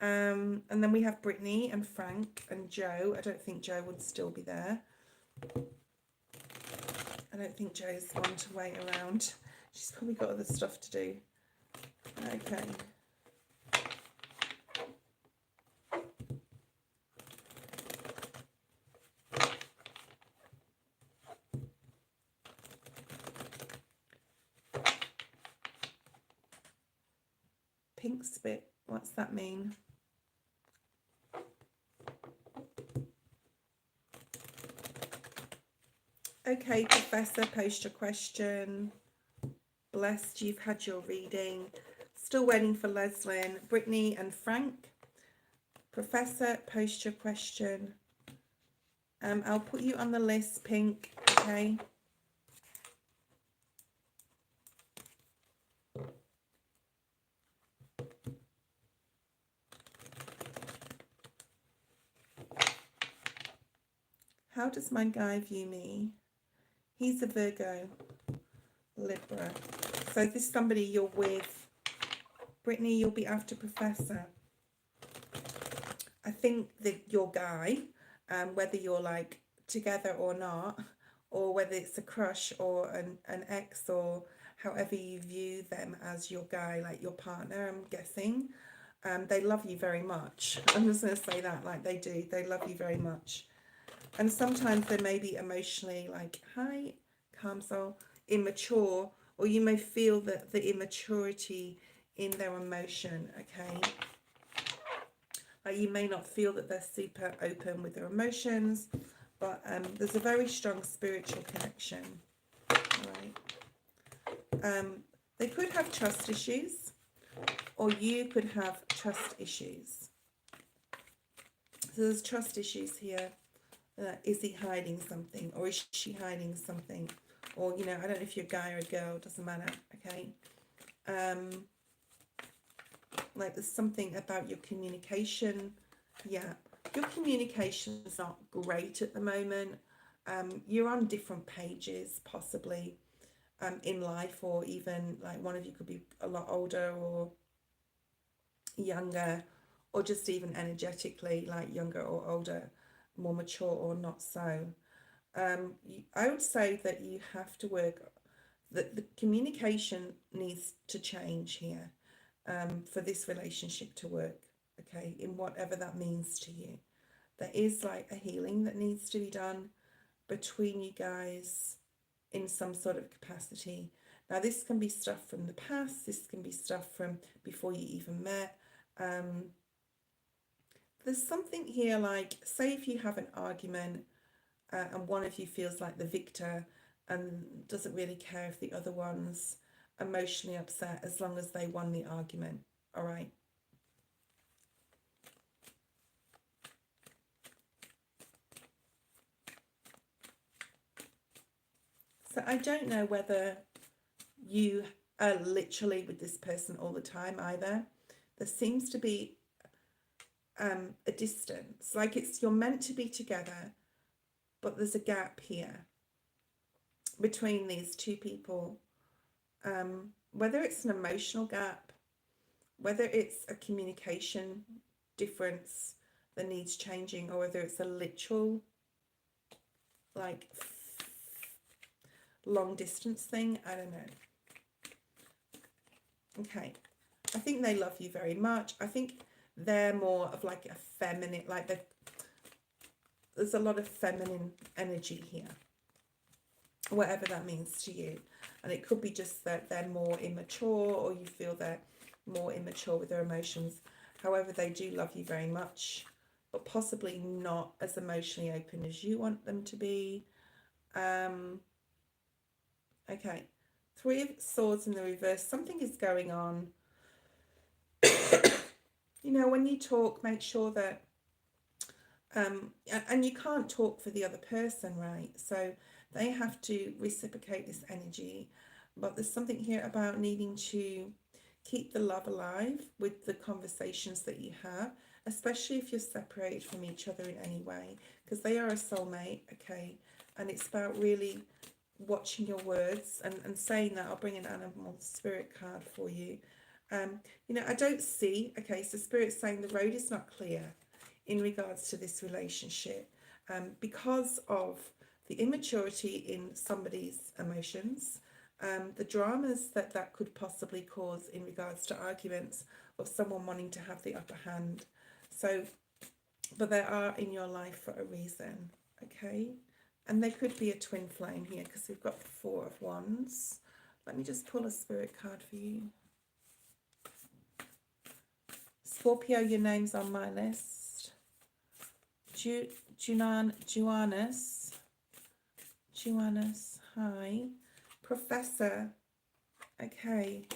And then we have Britney and Frank and Joe. I don't think Joe would still be there. I don't think Joe's one to wait around. She's probably got other stuff to do. Okay. Pink spit, what's that mean? Okay, Professor, post your question. Blessed, you've had your reading. Still waiting for Leslyn, Brittany and Frank. Professor, post your question. I'll put you on the list, Pink, okay? How does my guy view me? He's a Virgo, Libra. So this is somebody you're with. Brittany, you'll be after Professor. I think that your guy, whether you're like together or not, or whether it's a crush or an ex, or however you view them as your guy, like your partner, I'm guessing, they love you very much. I'm just going to say that, like they do. They love you very much. And sometimes they may be emotionally like, hi, calm soul. immature, or you may feel that the immaturity in their emotion, okay? Like you may not feel that they're super open with their emotions, but there's a very strong spiritual connection, right? They could have trust issues, or you could have trust issues. So there's trust issues here. Is he hiding something, or is she hiding something? Or, you know, I don't know if you're a guy or a girl, doesn't matter, okay? Like there's something about your communication. Yeah, your communication is not great at the moment. You're on different pages, possibly, in life, or even like one of you could be a lot older or younger, or just even energetically like younger or older, more mature or not so. I would say that you have to work, that the communication needs to change here, for this relationship to work, okay, in whatever that means to you. There is like a healing that needs to be done between you guys in some sort of capacity. Now, this can be stuff from the past, this can be stuff from before you even met. There's something here like, say if you have an argument, and one of you feels like the victor and doesn't really care if the other one's emotionally upset as long as they won the argument, all right? So I don't know whether you are literally with this person all the time either. There seems to be a distance, like it's you're meant to be together, but there's a gap here between these two people. Whether it's an emotional gap, whether it's a communication difference that needs changing, or whether it's a literal like long distance thing, I don't know. Okay, I think they love you very much. I think they're more of like a feminine, like there's a lot of feminine energy here, whatever that means to you. And it could be just that they're more immature, or you feel they're more immature with their emotions. However, they do love you very much, but possibly not as emotionally open as you want them to be. Okay, Three of Swords in the reverse. Something is going on. You know, when you talk, make sure that, and you can't talk for the other person, right? So they have to reciprocate this energy. But there's something here about needing to keep the love alive with the conversations that you have, especially if you're separated from each other in any way, because they are a soulmate, okay? And it's about really watching your words, and saying that. I'll bring an animal spirit card for you. You know, I don't see, okay, so Spirit's saying the road is not clear in regards to this relationship, because of the immaturity in somebody's emotions, the dramas that could possibly cause in regards to arguments, or someone wanting to have the upper hand. So, but they are in your life for a reason, okay? And there could be a twin flame here, because we've got Four of Wands. Let me just pull a spirit card for you. Scorpio, your name's on my list. Juanis, hi. Professor, okay.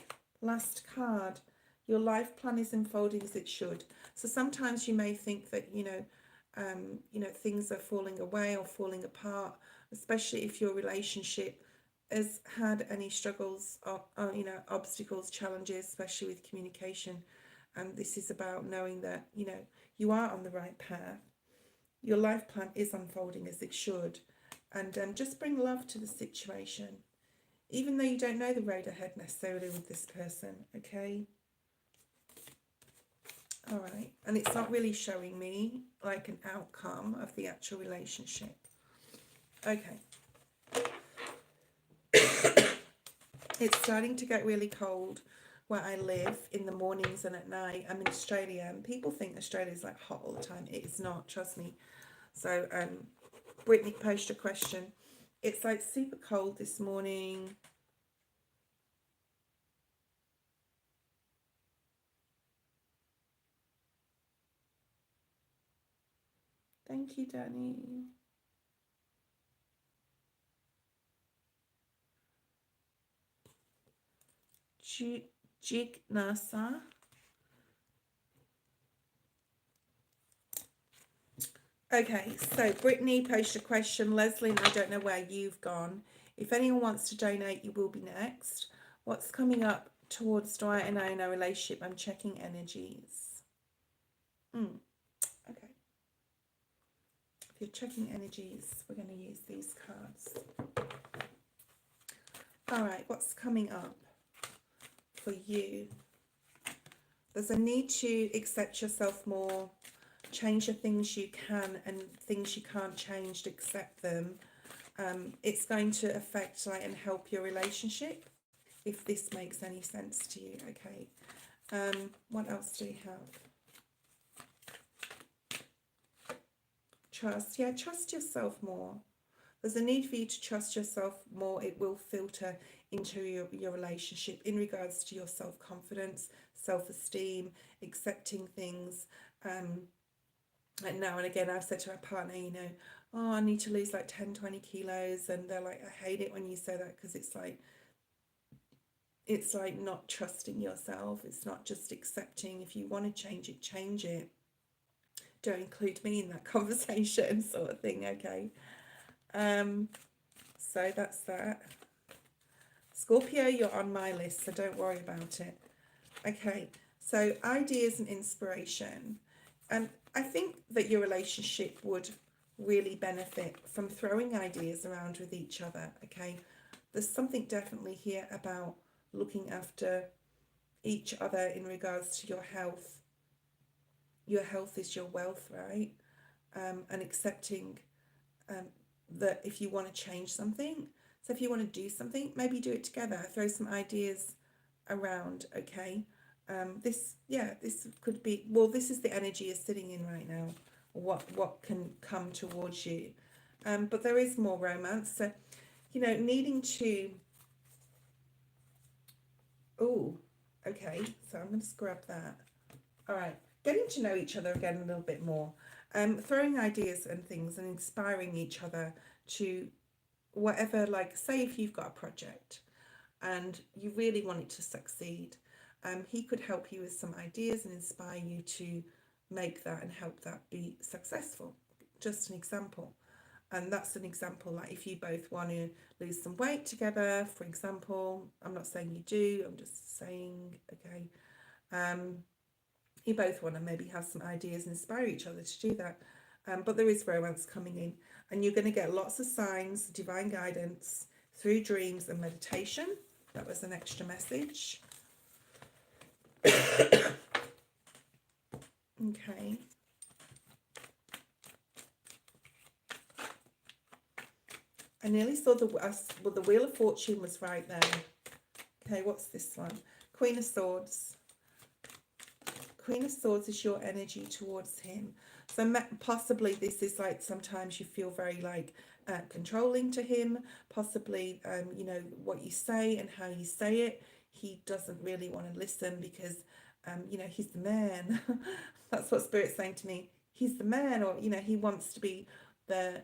Last card. Your life plan is unfolding as it should. So sometimes you may think that, you know, things are falling away or falling apart, especially if your relationship has had any struggles or you know, obstacles, challenges, especially with communication. And this is about knowing that, you know, you are on the right path. Your life plan is unfolding as it should. And just bring love to the situation, even though you don't know the road ahead necessarily with this person, okay? All right. And it's not really showing me like an outcome of the actual relationship. Okay. It's starting to get really cold where I live in the mornings and at night. I'm in Australia, and people think Australia is like hot all the time. It is not, trust me. So Brittany posed a question It's like super cold this morning. Thank you, Danny. Jignasa. Okay, so Brittany posted a question. Leslie, I don't know where you've gone. If anyone wants to donate, you will be next. What's coming up towards Dwight and I in our relationship? I'm checking energies. Okay. If you're checking energies, we're going to use these cards. All right, what's coming up for you? There's a need to accept yourself more, change the things you can, and things you can't change, to accept them. It's going to affect and help your relationship, if this makes any sense to you. Okay. What else do we have? Trust. Yeah, trust yourself more. There's a need for you to trust yourself more. It will filter into your relationship in regards to your self-confidence, self-esteem, accepting things. Like now and again, I've said to our partner, oh, I need to lose like 10-20 kilos. And they're like, I hate it when you say that, because it's like not trusting yourself. It's not just accepting. If you want to change it, change it. Don't include me in that conversation, sort of thing. Okay. So that's that. Scorpio, you're on my list, so don't worry about it. Okay, so ideas and inspiration. I think that your relationship would really benefit from throwing ideas around with each other. Okay, there's something definitely here about looking after each other in regards to your health. Your health is your wealth, right? And accepting that if you want to change something, so if you want to do something, maybe do it together. Throw some ideas around. Okay. This could be, well, this is the energy you're sitting in right now. What can come towards you. But there is more romance. So, needing to, oh, okay. So I'm going to scrub that. All right. Getting to know each other again a little bit more. Throwing ideas and things and inspiring each other to whatever, like say if you've got a project and you really want it to succeed, he could help you with some ideas and inspire you to make that and help that be successful. Just an example. And that's an example, like if you both want to lose some weight together, for example. I'm not saying you do, I'm just saying, okay. You both want to maybe have some ideas and inspire each other to do that. But there is romance coming in, and you're going to get lots of signs, divine guidance through dreams and meditation. That was an extra message. Okay. I nearly saw the Wheel of Fortune was right there. Okay, what's this one? Queen of Swords. Queen of Swords is your energy towards him. So possibly this is like sometimes you feel very like controlling to him. Possibly, what you say and how you say it. He doesn't really want to listen because, he's the man. That's what Spirit's saying to me. He's the man, or, he wants to be the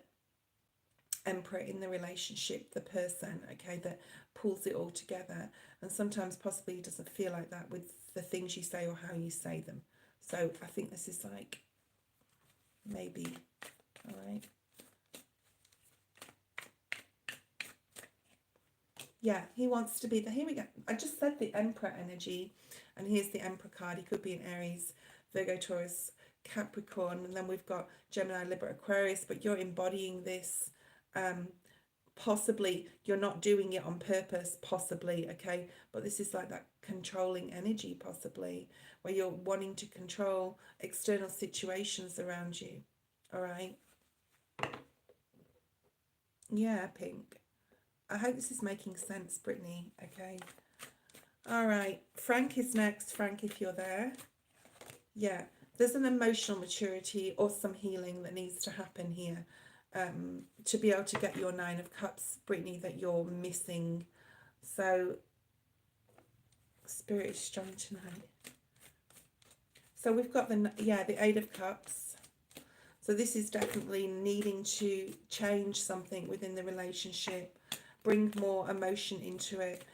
emperor in the relationship, the person, okay, that pulls it all together. And sometimes possibly he doesn't feel like that with the things you say or how you say them. So I think this is like maybe, all right. Yeah, he wants to be the, here we go. I just said the Emperor energy, and here's the Emperor card. He could be an Aries, Virgo, Taurus, Capricorn, and then we've got Gemini, Libra, Aquarius, but you're embodying this. Possibly you're not doing it on purpose, possibly, okay, but this is like that controlling energy, possibly, where you're wanting to control external situations around you. All right. Yeah, Pink. I hope this is making sense, Brittany. Okay. All right. Frank is next. Frank, if you're there. Yeah. There's an emotional maturity or some healing that needs to happen here. to be able to get your Nine of Cups, Brittany, that you're missing. So Spirit is strong tonight. So we've got the Eight of Cups. So this is definitely needing to change something within the relationship, bring more emotion into it.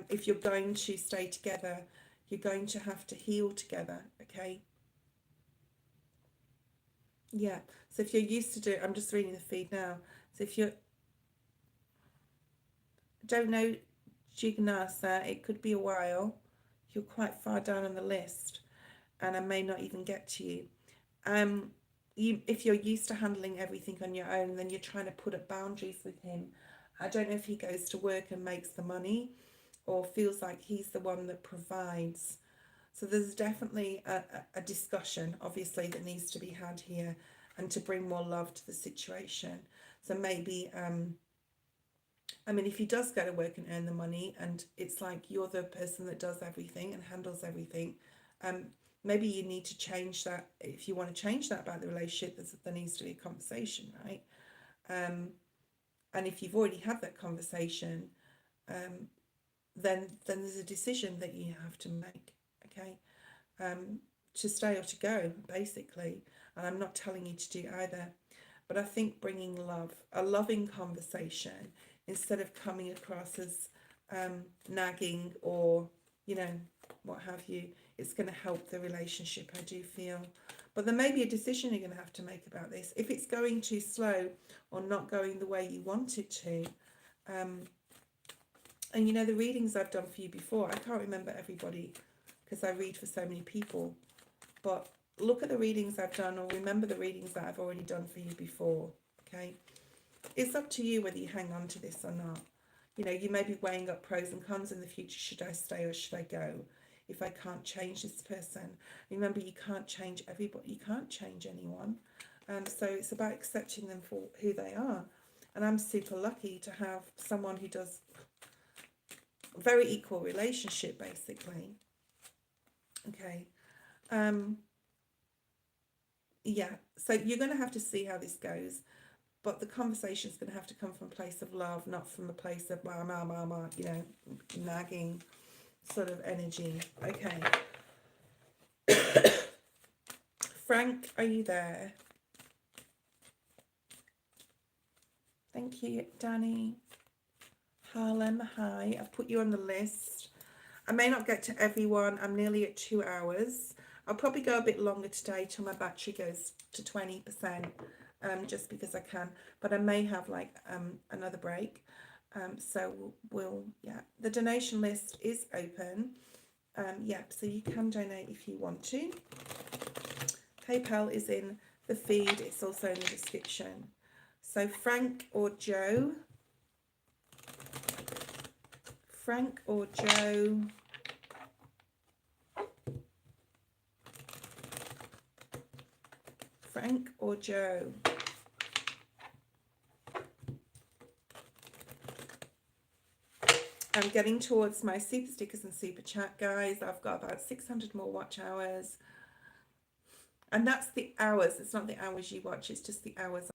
If you're going to stay together, you're going to have to heal together, okay? Yeah, so if you're used to do it, I'm just reading the feed now. So if you don't know Jignasa, it could be a while. You're quite far down on the list and I may not even get to you. If you're used to handling everything on your own, then you're trying to put up boundaries with him. I don't know if he goes to work and makes the money or feels like he's the one that provides. So there's definitely a discussion, obviously, that needs to be had here and to bring more love to the situation. So maybe, I mean, if he does go to work and earn the money and it's like you're the person that does everything and handles everything, maybe you need to change that. If you want to change that about the relationship, there needs to be a conversation, right? And if you've already had that conversation, then there's a decision that you have to make, okay? To stay or to go, basically. And I'm not telling you to do either. But I think bringing love, a loving conversation, instead of coming across as nagging or, you know, what have you, it's going to help the relationship, I do feel. But there may be a decision you're going to have to make about this. If it's going too slow or not going the way you want it to, and you know, the readings I've done for you before, I can't remember everybody because I read for so many people, but look at the readings I've done or remember the readings that I've already done for you before, okay? It's up to you whether you hang on to this or not. You know, you may be weighing up pros and cons in the future. Should I stay or should I go? If I can't change this person. Remember, you can't change everybody. You can't change anyone. So it's about accepting them for who they are. And I'm super lucky to have someone who does a very equal relationship, basically. Okay. Yeah, so you're going to have to see how this goes. But the conversation is going to have to come from a place of love, not from a place of, you know, nagging sort of energy. Okay. Frank, are you there? Thank you, Danny. Harlem, hi. I've put you on the list. I may not get to everyone. I'm nearly at 2 hours. I'll probably go a bit longer today till my battery goes to 20%, just because I can. But I may have like another break. So we'll, yeah. The donation list is open. Yeah, so you can donate if you want to. PayPal is in the feed. It's also in the description. So Frank or Joe? Frank or Joe? Frank or Joe? I'm getting towards my super stickers and super chat, guys. I've got about 600 more watch hours. And that's the hours. It's not the hours you watch. It's just the hours.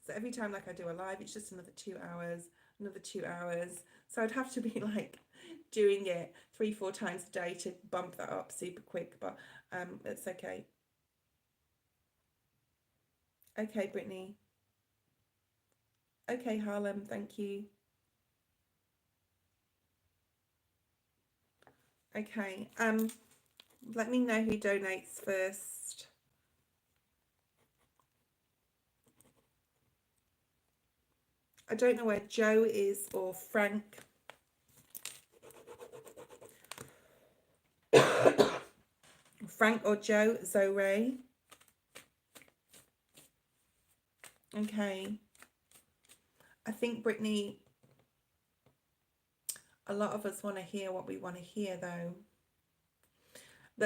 So every time like I do a live, it's just another 2 hours, another 2 hours. So I'd have to be like doing it 3-4 times a day to bump that up super quick. But it's okay. Okay, Brittany. Okay, Harlem. Thank you. Okay, let me know who donates first. I don't know where Joe is or Frank. Frank or Joe, Zoe. Okay. I think, Brittany, a lot of us want to hear what we want to hear, though.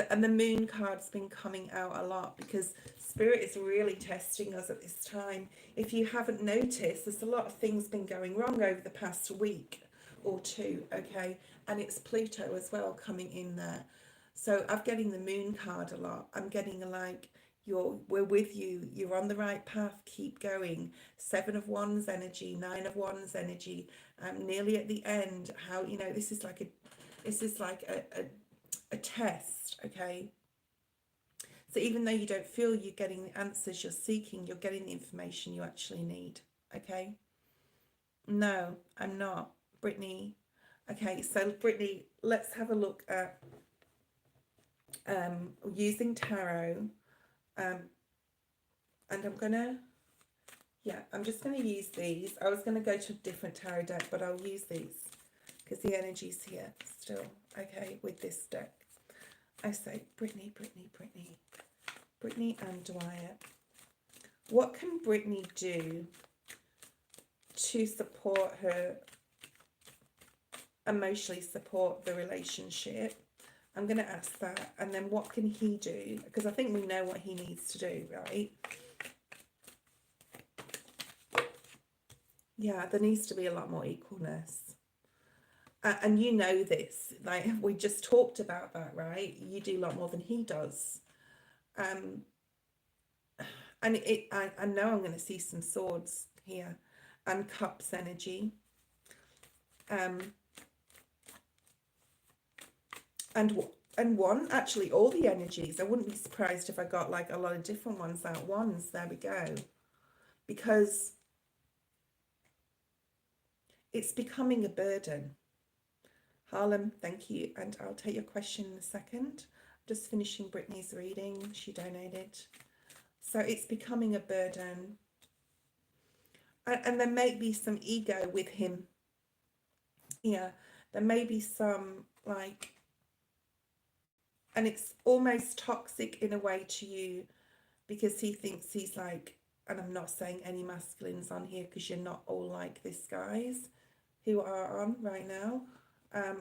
And the moon card's been coming out a lot because Spirit is really testing us at this time. If you haven't noticed, there's a lot of things been going wrong over the past week or two, okay? And it's Pluto as well coming in there. So I'm getting the moon card a lot. I'm getting like, we're with you, you're on the right path, keep going. Seven of Wands energy, Nine of Wands energy, nearly at the end. How, you know, this is like a test, okay? So even though you don't feel you're getting the answers you're seeking, you're getting the information you actually need, okay? No, I'm not, Brittany. Okay, so Brittany, let's have a look at using tarot, um, and I'm just gonna use these. I was gonna go to a different tarot deck, but I'll use these because the energy's here still, okay, with this deck. I say, Brittany, Brittany and Wyatt. What can Brittany do to support her, emotionally support the relationship? I'm going to ask that. And then what can he do? Because I think we know what he needs to do, right? Yeah, there needs to be a lot more equalness. And you know this, like we just talked about that, right? You do a lot more than he does. And I know I'm going to see some swords here and cups energy. And one, actually all the energies. I wouldn't be surprised if I got like a lot of different ones out. Wands, there we go. Because it's becoming a burden. Harlem, thank you. And I'll take your question in a second. Just finishing Brittany's reading. She donated. So it's becoming a burden. And there may be some ego with him. Yeah, there may be some like, and it's almost toxic in a way to you because he thinks he's like, and I'm not saying any masculines on here because you're not all like this, guys, who are on right now.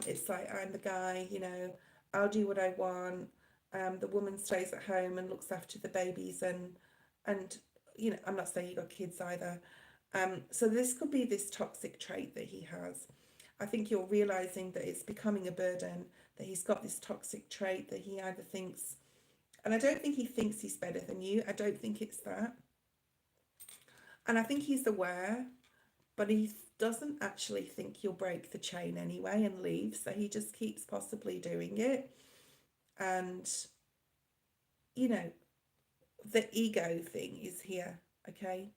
It's like, I'm the guy, you know, I'll do what I want. The woman stays at home and looks after the babies and you know, I'm not saying you got kids either. So this could be this toxic trait that he has. I think you're realizing that it's becoming a burden, that he's got this toxic trait that he either thinks, and I don't think he thinks he's better than you. I don't think it's that. And I think he's aware, but he doesn't actually think you'll break the chain anyway and leave. So he just keeps possibly doing it. And, you know, the ego thing is here, okay?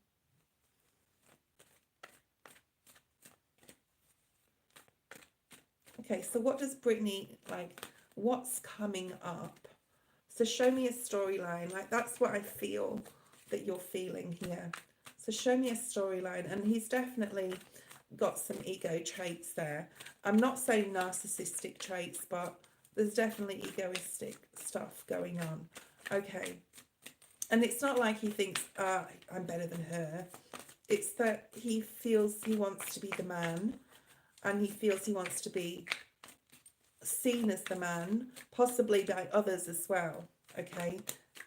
Okay, so what does Brittany, like, what's coming up? So show me a storyline. Like, that's what I feel that you're feeling here. So show me a storyline. And he's definitely got some ego traits there. I'm not saying narcissistic traits, but there's definitely egoistic stuff going on. Okay. And it's not like he thinks, I'm better than her. It's that he feels he wants to be the man, and he feels he wants to be seen as the man, possibly by others as well. Okay.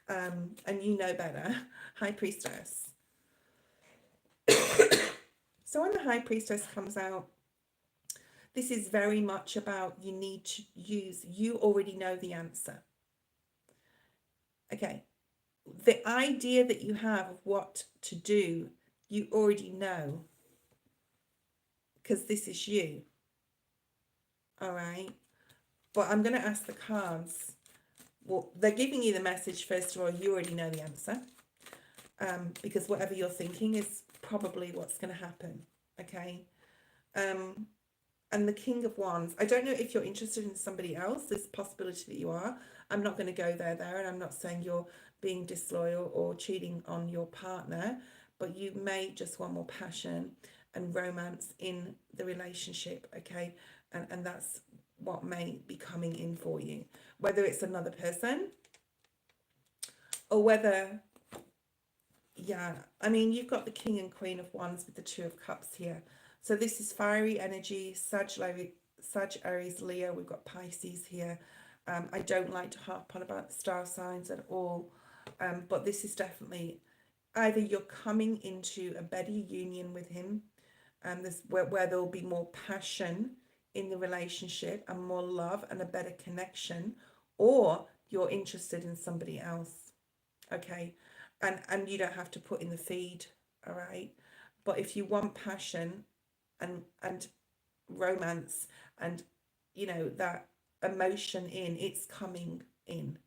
And you know better. High Priestess. So when the High Priestess comes out, this is very much about you need to use, you already know the answer. Okay. The idea that you have of what to do, you already know. Because this is you. All right. But I'm going to ask the cards. Well, they're giving you the message, first of all, you already know the answer. Because whatever you're thinking is probably what's going to happen. Okay. And the King of Wands, I don't know if you're interested in somebody else. There's a possibility that you are. I'm not going to go there, and I'm not saying you're being disloyal or cheating on your partner, but you may just want more passion and romance in the relationship, okay? And that's what may be coming in for you. Whether it's another person or whether, yeah, I mean, you've got the King and Queen of Wands with the Two of Cups here. So this is fiery energy, Sagittarius, Leo. We've got Pisces here. I don't like to harp on about the star signs at all, but this is definitely either you're coming into a better union with him, this where there will be more passion in the relationship and more love and a better connection, or you're interested in somebody else. okay? And you don't have to put in the feed, all right? But if you want passion and romance and, you know, that emotion in, it's coming in.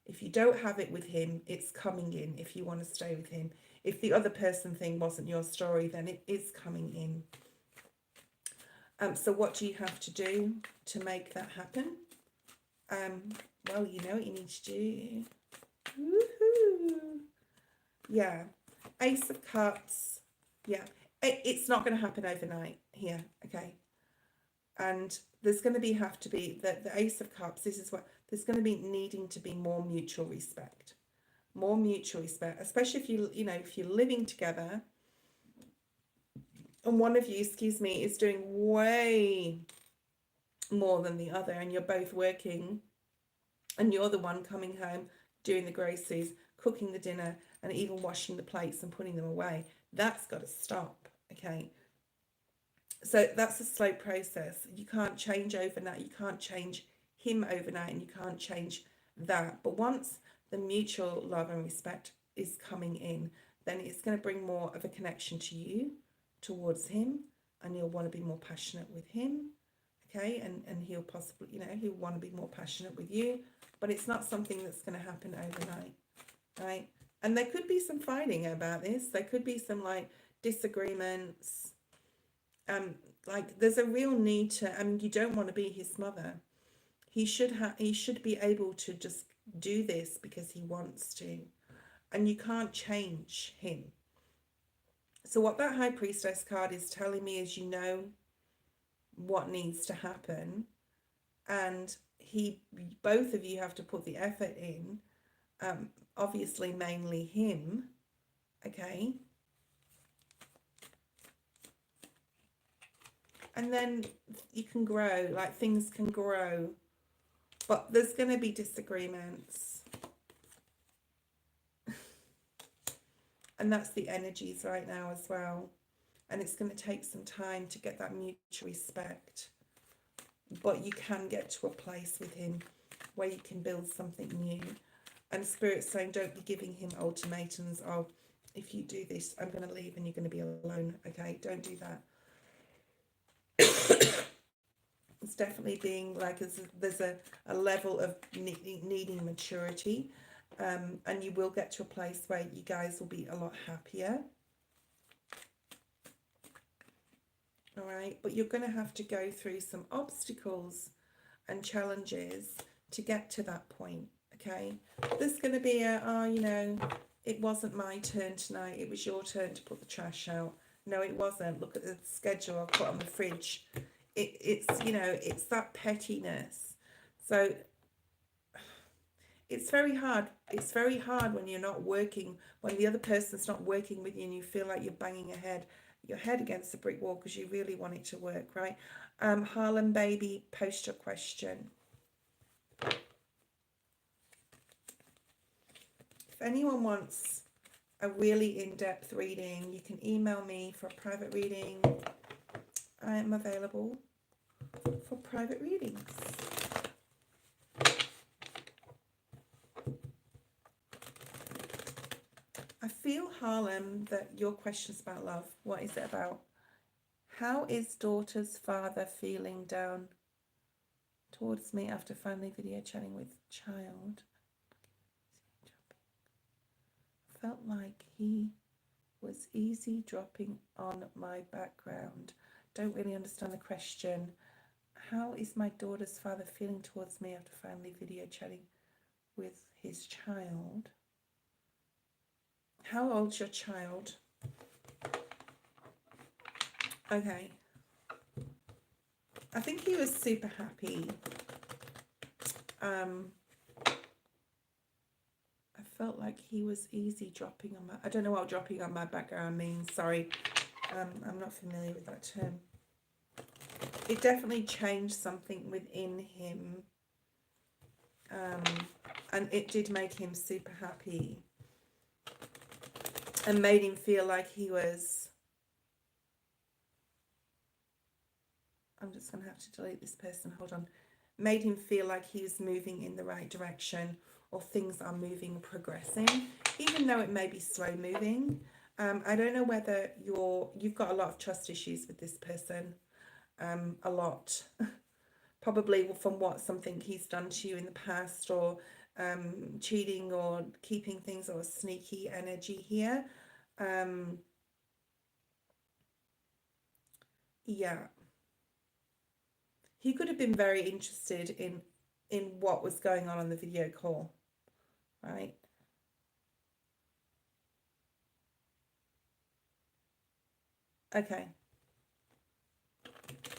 If you don't have it with him, it's coming in if you want to stay with him. If the other person thing wasn't your story, then it is coming in. So what do you have to do to make that happen? Well, you know what you need to do. Woohoo! Yeah. Ace of Cups. Yeah. It's not going to happen overnight here, okay? And there's going to be have to be the Ace of Cups. This is what there's going to be needing to be more mutual respect, especially if you know, if you're living together and one of you, excuse me, is doing way more than the other, and you're both working, and you're the one coming home doing the groceries, cooking the dinner, and even washing the plates and putting them away. That's got to stop, okay? So that's a slow process. You can't change overnight. You can't change him overnight, and you can't change that. But once the mutual love and respect is coming in, then it's going to bring more of a connection to you towards him, and you'll want to be more passionate with him, okay? And he'll possibly, you know, he'll want to be more passionate with you, but it's not something that's going to happen overnight, right? And there could be some fighting about this. There could be some like disagreements. Like there's a real need to, I mean, you don't want to be his mother. He should be able to just do this because he wants to, and you can't change him. So what that High Priestess card is telling me is, you know what needs to happen, and both of you have to put the effort in. Obviously mainly him, okay? And then you can grow, like things can grow, but there's going to be disagreements. And that's the energies right now as well. And it's going to take some time to get that mutual respect. But you can get to a place with him where you can build something new. And Spirit's saying, don't be giving him ultimatums of, if you do this, I'm going to leave and you're going to be alone. Okay, don't do that. It's definitely being like, there's a level of needing maturity. And you will get to a place where you guys will be a lot happier. All right, but you're going to have to go through some obstacles and challenges to get to that point, okay? There's going to be you know, it wasn't my turn tonight, it was your turn to put the trash out. No, it wasn't. Look at the schedule I've put on the fridge. It's, you know, it's that pettiness. So it's very hard. It's very hard when you're not working, when the other person's not working with you, and you feel like you're banging your head against the brick wall because you really want it to work, right? Harlem baby, post your question. If anyone wants a really in-depth reading, you can email me for a private reading. I am available for private readings. I feel, Harlem, that your question's about love. What is it about? How is daughter's father feeling down towards me after finally video chatting with child? Felt like he was easy dropping on my background. Don't really understand the question. How is my daughter's father feeling towards me after finally video chatting with his child? How old's your child? Okay. I think he was super happy. I felt like he was easy dropping on my... I don't know what dropping on my background means. Sorry. I'm not familiar with that term. It definitely changed something within him. And it did make him super happy. And made him feel like he was... I'm just going to have to delete this person. Hold on. Made him feel like he was moving in the right direction, or things are moving, progressing, even though it may be slow moving. I don't know whether you've got a lot of trust issues with this person, a lot, probably from something he's done to you in the past, or cheating or keeping things, or sneaky energy here. Yeah, he could have been very interested in what was going on the video call, right? Okay,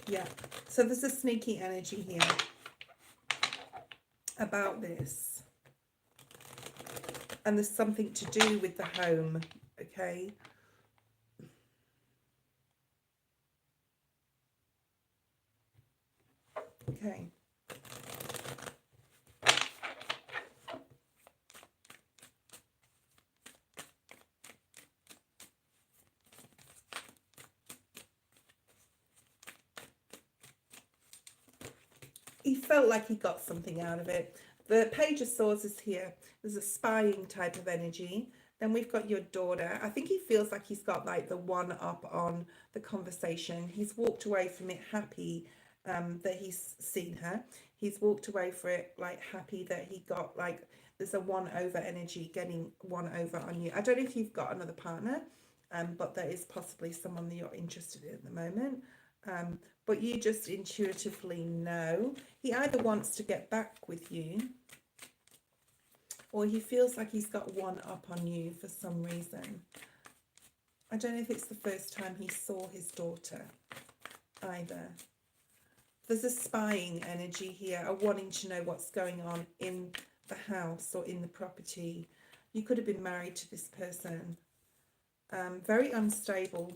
yeah. So there's a sneaky energy here about this, and there's something to do with the home, okay? Okay. He felt like he got something out of it. The Page of Swords is here. There's a spying type of energy. Then we've got your daughter. I think he feels like he's got like the one up on the conversation. He's walked away from it happy that he's seen her. He's walked away for it like happy that he got like, there's a one over energy, getting one over on you. I don't know if you've got another partner, but there is possibly someone that you're interested in at the moment. But you just intuitively know he either wants to get back with you, or he feels like he's got one up on you for some reason. I don't know if it's the first time he saw his daughter either. There's a spying energy here, a wanting to know what's going on in the house or in the property. You could have been married to this person. Very unstable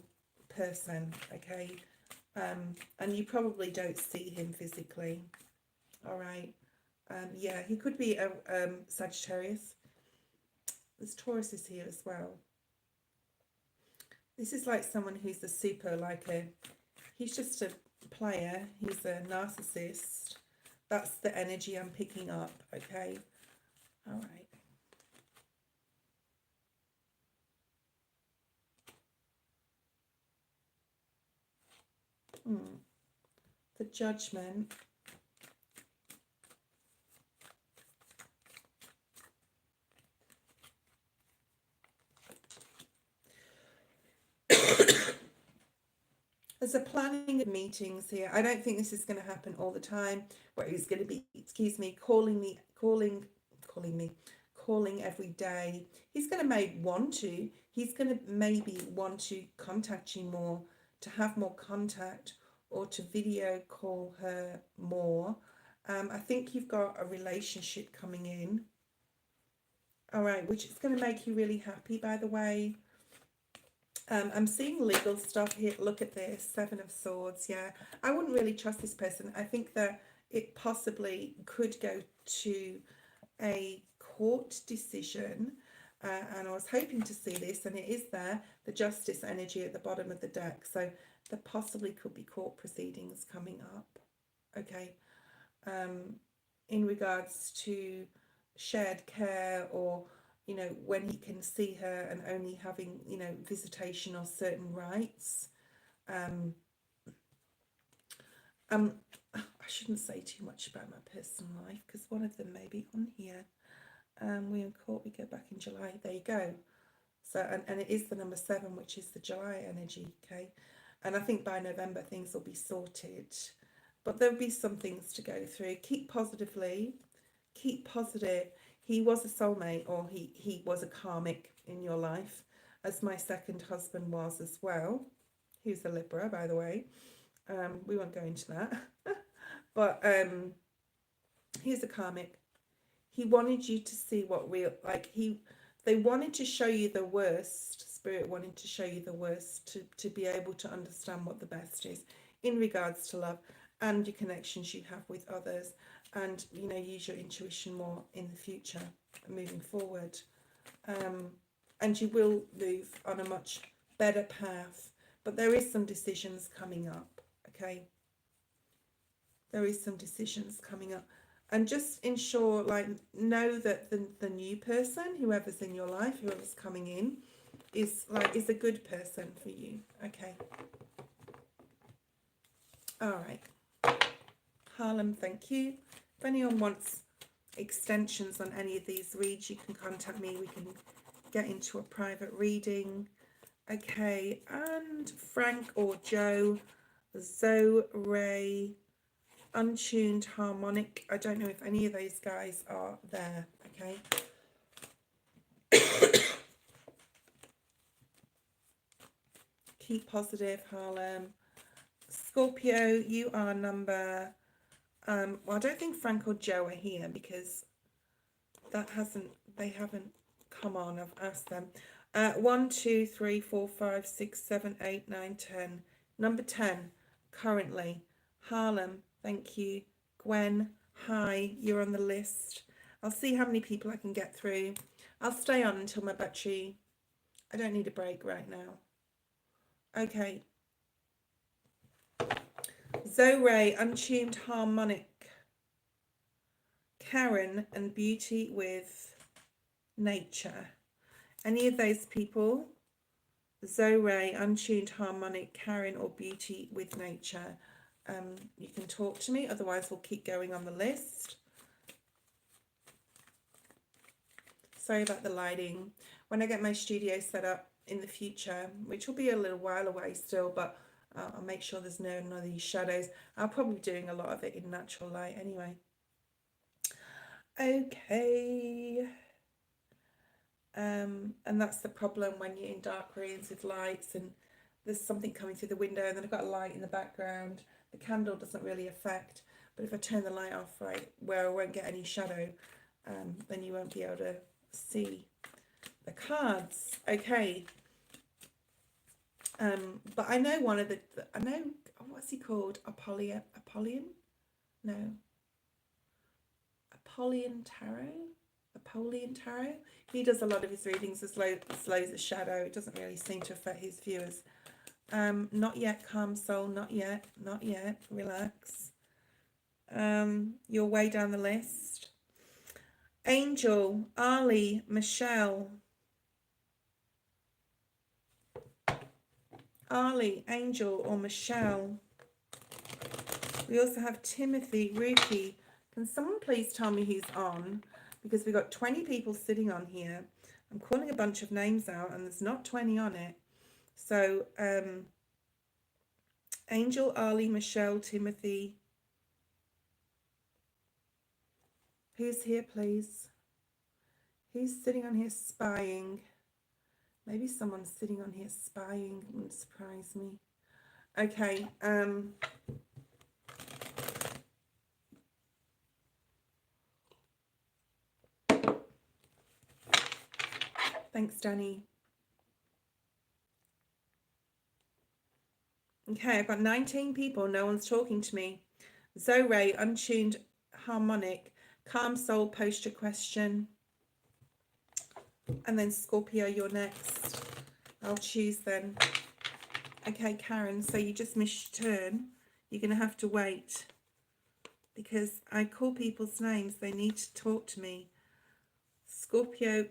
person, okay? And you probably don't see him physically. All right. Yeah, he could be a Sagittarius. There's Tauruses here as well. This is like someone who's a super, he's just a player. He's a narcissist. That's the energy I'm picking up, okay? All right. The Judgment. There's a planning of meetings here. I don't think this is going to happen all the time, where he's going to be, calling every day. He's going to he's going to maybe want to contact you more, to have more contact, or to video call her more. I think you've got a relationship coming in. All right, which is going to make you really happy, by the way. I'm seeing legal stuff here. Look at this, 7 of Swords. Yeah, I wouldn't really trust this person. I think that it possibly could go to a court decision. And I was hoping to see this, and it is there, the Justice energy at the bottom of the deck. So there possibly could be court proceedings coming up. Okay. In regards to shared care, or when he can see her and only having, visitation or certain rights. I shouldn't say too much about my personal life, because one of them may be on here. We in court, we go back in July. There you go. So, and it is the number 7, which is the July energy, okay? And I think by November things will be sorted. But there'll be some things to go through. Keep positively. Keep positive. He was a soulmate, or he was a karmic in your life, as my second husband was as well. He was a Libra, by the way. We won't go into that. But he's a karmic. He wanted you to see what real, they wanted to show you the worst. Spirit wanted to show you the worst, to be able to understand what the best is in regards to love and your connections you have with others, and use your intuition more in the future, moving forward. And you will move on a much better path, but there is some decisions coming up, okay? There is some decisions coming up. And just ensure, like, know that the new person, whoever's in your life, whoever's coming in, is a good person for you. Okay. All right. Harlem, thank you. If anyone wants extensions on any of these reads, you can contact me. We can get into a private reading. Okay, and Frank or Joe, Zoe, Ray, Untuned Harmonic. I don't know if any of those guys are there. Okay. Keep positive, Harlem. Scorpio, you are number, well, I don't think Frank or Joe are here because they haven't come on. I've asked them. 1, 2, 3, 4, 5, 6, 7, 8, 9, 10. Number 10, currently. Harlem, thank you. Gwen, hi, you're on the list. I'll see how many people I can get through. I'll stay on until my battery. I don't need a break right now. Okay. Zoe, Untuned Harmonic. Karen and Beauty with Nature. Any of those people? Zoe, Untuned Harmonic, Karen, or Beauty with Nature. You can talk to me, otherwise we'll keep going on the list. Sorry about the lighting. When I get my studio set up in the future, which will be a little while away still, but I'll make sure there's none of these shadows. I'll probably be doing a lot of it in natural light anyway. Okay. And that's the problem when you're in dark rooms with lights and there's something coming through the window and then I've got a light in the background. The candle doesn't really affect, but if I turn the light off right where I won't get any shadow, then you won't be able to see the cards. Okay. But I know one of I know, what's he called? Apollyon? No. Apollyon Tarot. He does a lot of his readings as low as a shadow. It doesn't really seem to affect his viewers. Not yet, calm soul. Not yet. Relax. You're way down the list. Angel, Ali, Michelle. Ali, Angel, or Michelle. We also have Timothy, Ruki. Can someone please tell me who's on? Because we've got 20 people sitting on here. I'm calling a bunch of names out and there's not 20 on it. So, Angel, Ali, Michelle, Timothy. Who's here, please? Who's sitting on here spying? Maybe someone's sitting on here spying. It wouldn't surprise me. Okay. Thanks, Danny. Okay, I've got 19 people. No one's talking to me. Zoe, Untuned Harmonic, Calm Soul, post your question. And then Scorpio, you're next. I'll choose then. Okay, Karen, so you just missed your turn. You're going to have to wait. Because I call people's names. They need to talk to me. Scorpio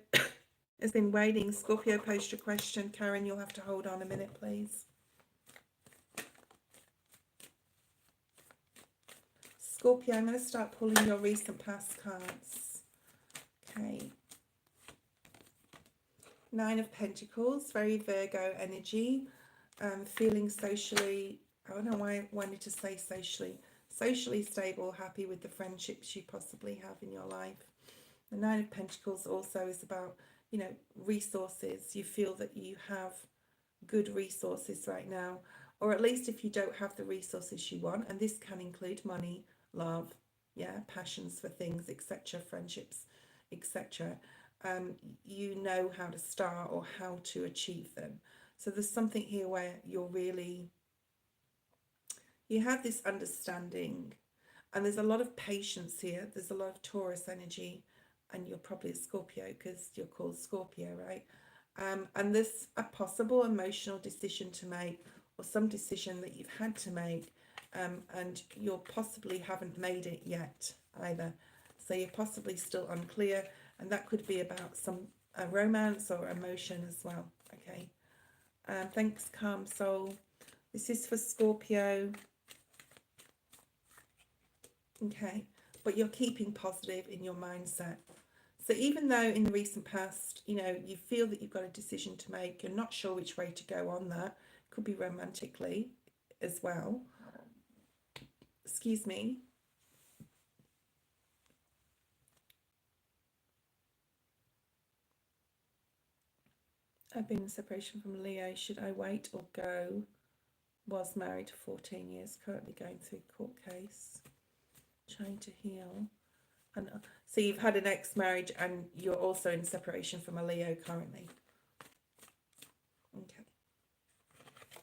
has been waiting. Scorpio, post your question. Karen, you'll have to hold on a minute, please. Scorpio, I'm going to start pulling your recent past cards. Okay. 9 of Pentacles, very Virgo energy. Feeling socially, I don't know why I wanted to say socially stable, happy with the friendships you possibly have in your life. The 9 of Pentacles also is about, you know, resources. You feel that you have good resources right now, or at least if you don't have the resources you want, and this can include money, love, yeah, passions for things, etc., friendships, etc., you know how to start or how to achieve them. So there's something here where you have this understanding, and there's a lot of patience here. There's a lot of Taurus energy, and you're probably a Scorpio because you're called Scorpio, right? And there's a possible emotional decision to make, or some decision that you've had to make, and you possibly haven't made it yet either. So you're possibly still unclear, and that could be about some romance or emotion as well. Okay. Thanks, Calm Soul. This is for Scorpio. Okay. But you're keeping positive in your mindset. So even though in the recent past, you know, you feel that you've got a decision to make, you're not sure which way to go on that. Could be romantically as well. Excuse me. I've been in separation from Leo. Should I wait or go? Was married for 14 years, currently going through court case, trying to heal. And so you've had an ex-marriage and you're also in separation from a Leo currently. Okay.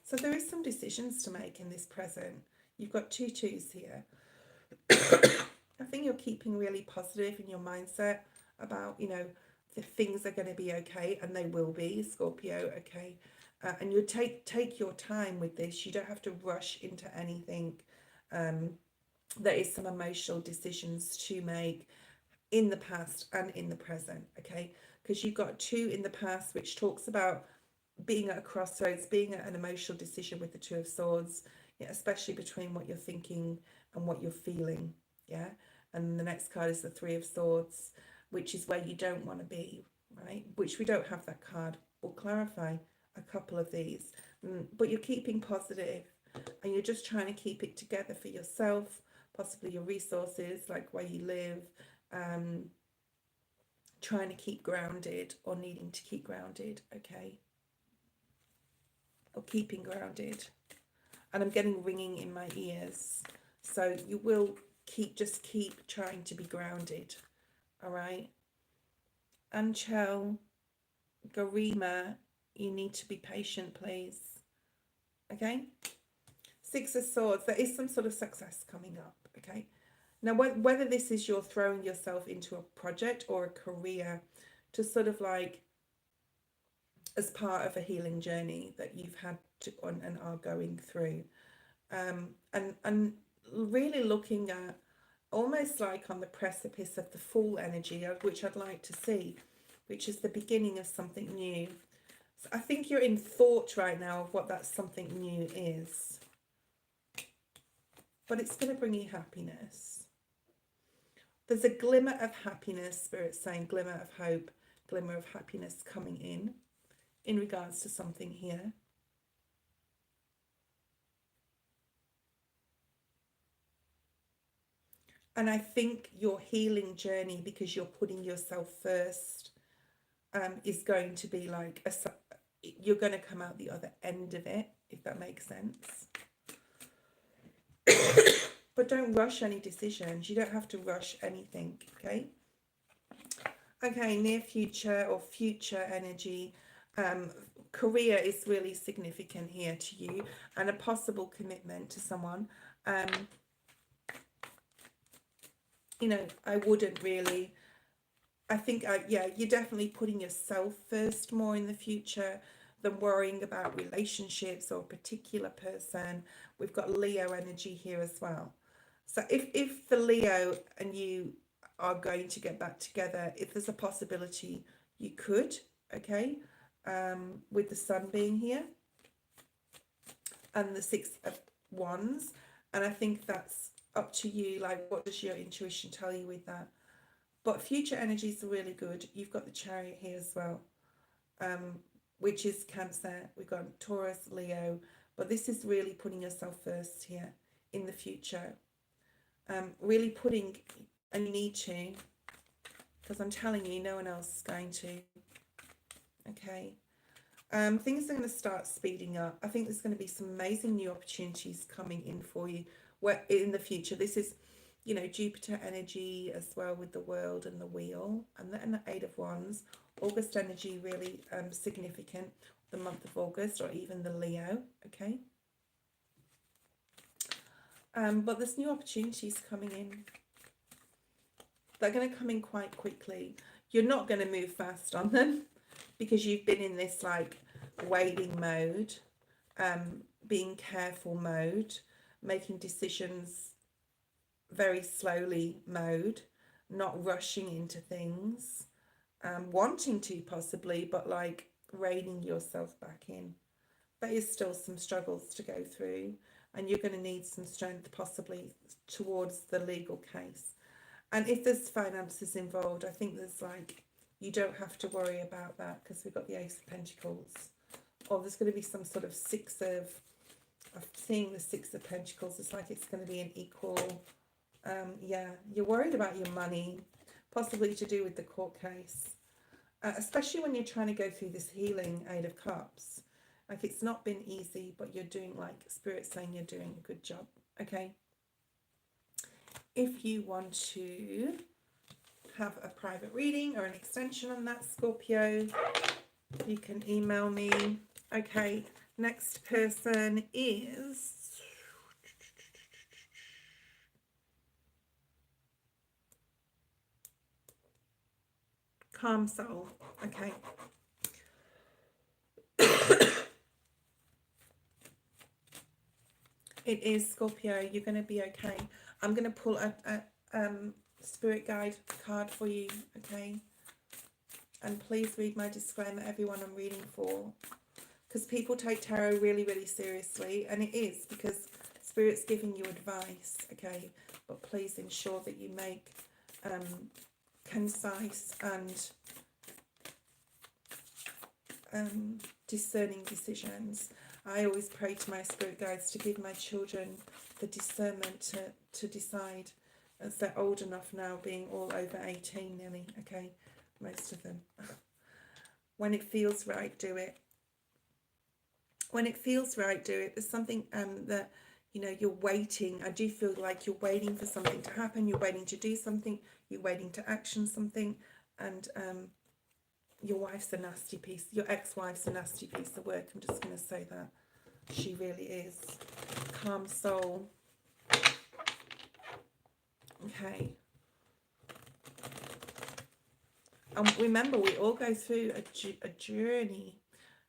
So there is some decisions to make in this present. You've got 2 twos here. I think you're keeping really positive in your mindset about, you know, the things are going to be okay, and they will be, Scorpio, okay? And you take your time with this. You don't have to rush into anything. There is some emotional decisions to make in the past and in the present, okay? Because you've got 2 in the past, which talks about being at a crossroads, being at an emotional decision with the 2 of Swords, yeah, especially between what you're thinking and what you're feeling, yeah? And the next card is the 3 of Swords, which is where you don't want to be, right? Which we don't have that card. We'll clarify a couple of these. But you're keeping positive, and you're just trying to keep it together for yourself, possibly your resources, like where you live, trying to keep grounded or needing to keep grounded, okay? Or keeping grounded. And I'm getting ringing in my ears. So you will just keep trying to be grounded, all right? Anchel, Garima, you need to be patient, please. Okay? 6 of Swords, there is some sort of success coming up, okay? Now, whether this is you're throwing yourself into a project or a career to sort of like as part of a healing journey that you've had to and are going through, and really looking at almost like on the precipice of the full energy, which I'd like to see, which is the beginning of something new. So I think you're in thought right now of what that something new is, but it's going to bring you happiness. There's a glimmer of happiness, Spirit saying glimmer of hope, glimmer of happiness coming in regards to something here. And I think your healing journey, because you're putting yourself first, is going to be like, you're going to come out the other end of it, if that makes sense. But don't rush any decisions. You don't have to rush anything, okay? Okay, near future or future energy. Career is really significant here to you, and a possible commitment to someone. You know, I wouldn't really, I think, yeah, you're definitely putting yourself first more in the future than worrying about relationships or a particular person. We've got Leo energy here as well. So if the Leo and you are going to get back together, if there's a possibility you could, okay, with the Sun being here and the 6 of Wands, and I think that's up to you, like what does your intuition tell you with that? But future energies are really good. You've got the Chariot here as well, which is Cancer. We've got Taurus, Leo, but this is really putting yourself first here in the future. Really putting, and you need to, because I'm telling you, no one else is going to. Okay. Things are going to start speeding up. I think there's going to be some amazing new opportunities coming in for you where in the future. This is, you know, Jupiter energy as well with the World and the Wheel, and then the 8 of Wands. August energy really significant, the month of August, or even the Leo, okay? But there's new opportunities coming in. They're going to come in quite quickly. You're not going to move fast on them because you've been in this like waiting mode, being careful mode, making decisions very slowly mode, not rushing into things, wanting to possibly, but like reining yourself back in. There is still some struggles to go through, and you're going to need some strength possibly towards the legal case. And if there's finances involved, I think there's like, you don't have to worry about that because we've got the Ace of Pentacles. Or there's going to be some sort of I'm seeing the Six of Pentacles. It's like it's going to be an equal, yeah, you're worried about your money, possibly to do with the court case. Especially when you're trying to go through this healing, Eight of Cups. Like, it's not been easy, but you're doing, like, Spirit saying you're doing a good job, okay? If you want to have a private reading or an extension on that, Scorpio, you can email me. Okay, next person is Calm Soul, okay. It is, Scorpio, you're going to be okay. I'm going to pull a spirit guide card for you, okay? And please read my disclaimer, everyone I'm reading for. Because people take tarot really, really seriously. And it is, because Spirit's giving you advice, okay? But please ensure that you make concise and discerning decisions. I always pray to my spirit guides to give my children the discernment to decide, as they're old enough now, being all over 18 nearly, okay, most of them. When it feels right, do it. When it feels right, do it. There's something that, you know, you're waiting. I do feel like you're waiting for something to happen. You're waiting to do something. You're waiting to action something. And your wife's a nasty piece. Your ex-wife's a nasty piece of work. I'm just going to say that. She really is. Calm Soul. Okay. And remember, we all go through a journey.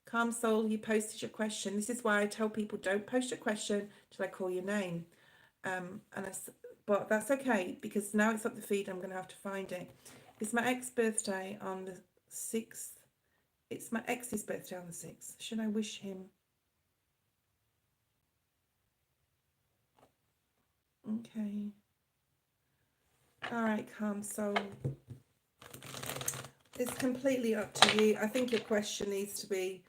Calm Soul, you posted your question. This is why I tell people, don't post your question till I call your name. But that's okay, because now it's up the feed. I'm going to have to find it. It's my ex's birthday on the 6th. It's my ex's birthday on the 6th. Should I wish him? Okay. All right, Calm Soul. It's completely up to you. I think your question needs to be,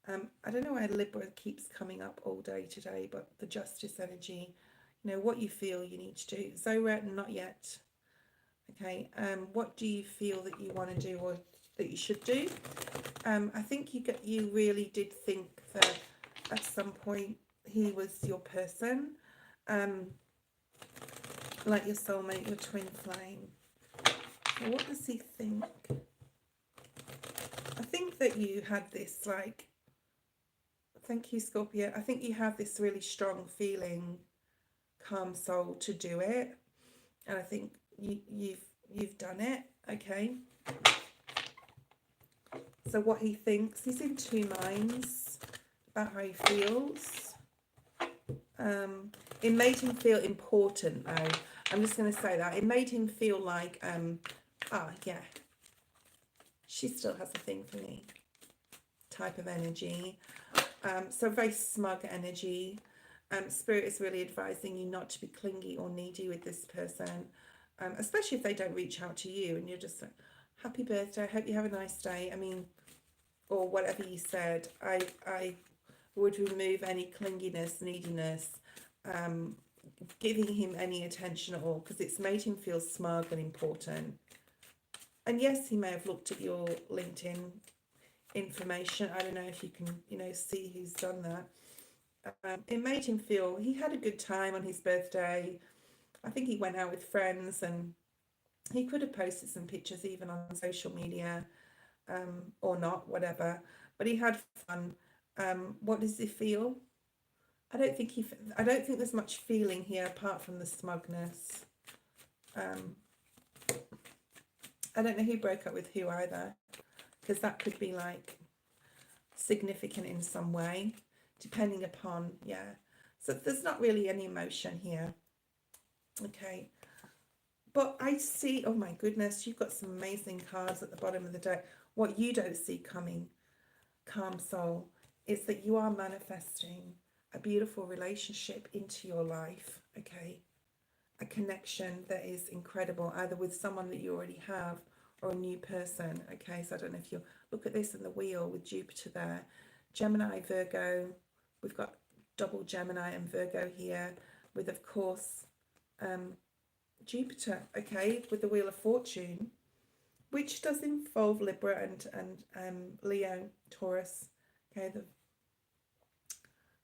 I don't know why Libra keeps coming up all day today, but the Justice energy, you know, what you feel you need to do. Zora, not yet. Okay, what do you feel that you want to do or that you should do? I think you really did think that at some point he was your person, like your soulmate, your twin flame. So what does he think? I think that you had this, like, thank you, Scorpio. I think you have this really strong feeling, Calm Soul, to do it, and I think you've done it. Okay. So what he thinks, he's in two minds about how he feels. It made him feel important, though. I'm just going to say that. It made him feel like, yeah, she still has a thing for me type of energy. So very smug energy. Spirit is really advising you not to be clingy or needy with this person, especially if they don't reach out to you and you're just like, happy birthday, I hope you have a nice day. I mean, or whatever you said. I would remove any clinginess, neediness, giving him any attention at all, because it's made him feel smug and important. And yes, he may have looked at your LinkedIn information. I don't know if you can, you know, see who's done that. It made him feel he had a good time on his birthday. I think he went out with friends, and he could have posted some pictures even on social media, or not, whatever. But he had fun. What does he feel? I don't think there's much feeling here apart from the smugness. I don't know who broke up with who either, because that could be like significant in some way, depending upon, yeah. So there's not really any emotion here. Okay. But I see, oh my goodness, you've got some amazing cards at the bottom of the deck. What you don't see coming, calm soul, is that you are manifesting a beautiful relationship into your life. Okay. A connection that is incredible, either with someone that you already have or a new person. Okay, so I don't know if you look at this in the wheel with Jupiter there, Gemini, Virgo. We've got double Gemini and Virgo here, with of course Jupiter. Okay, with the Wheel of Fortune, which does involve Libra and Leo, Taurus. Okay, the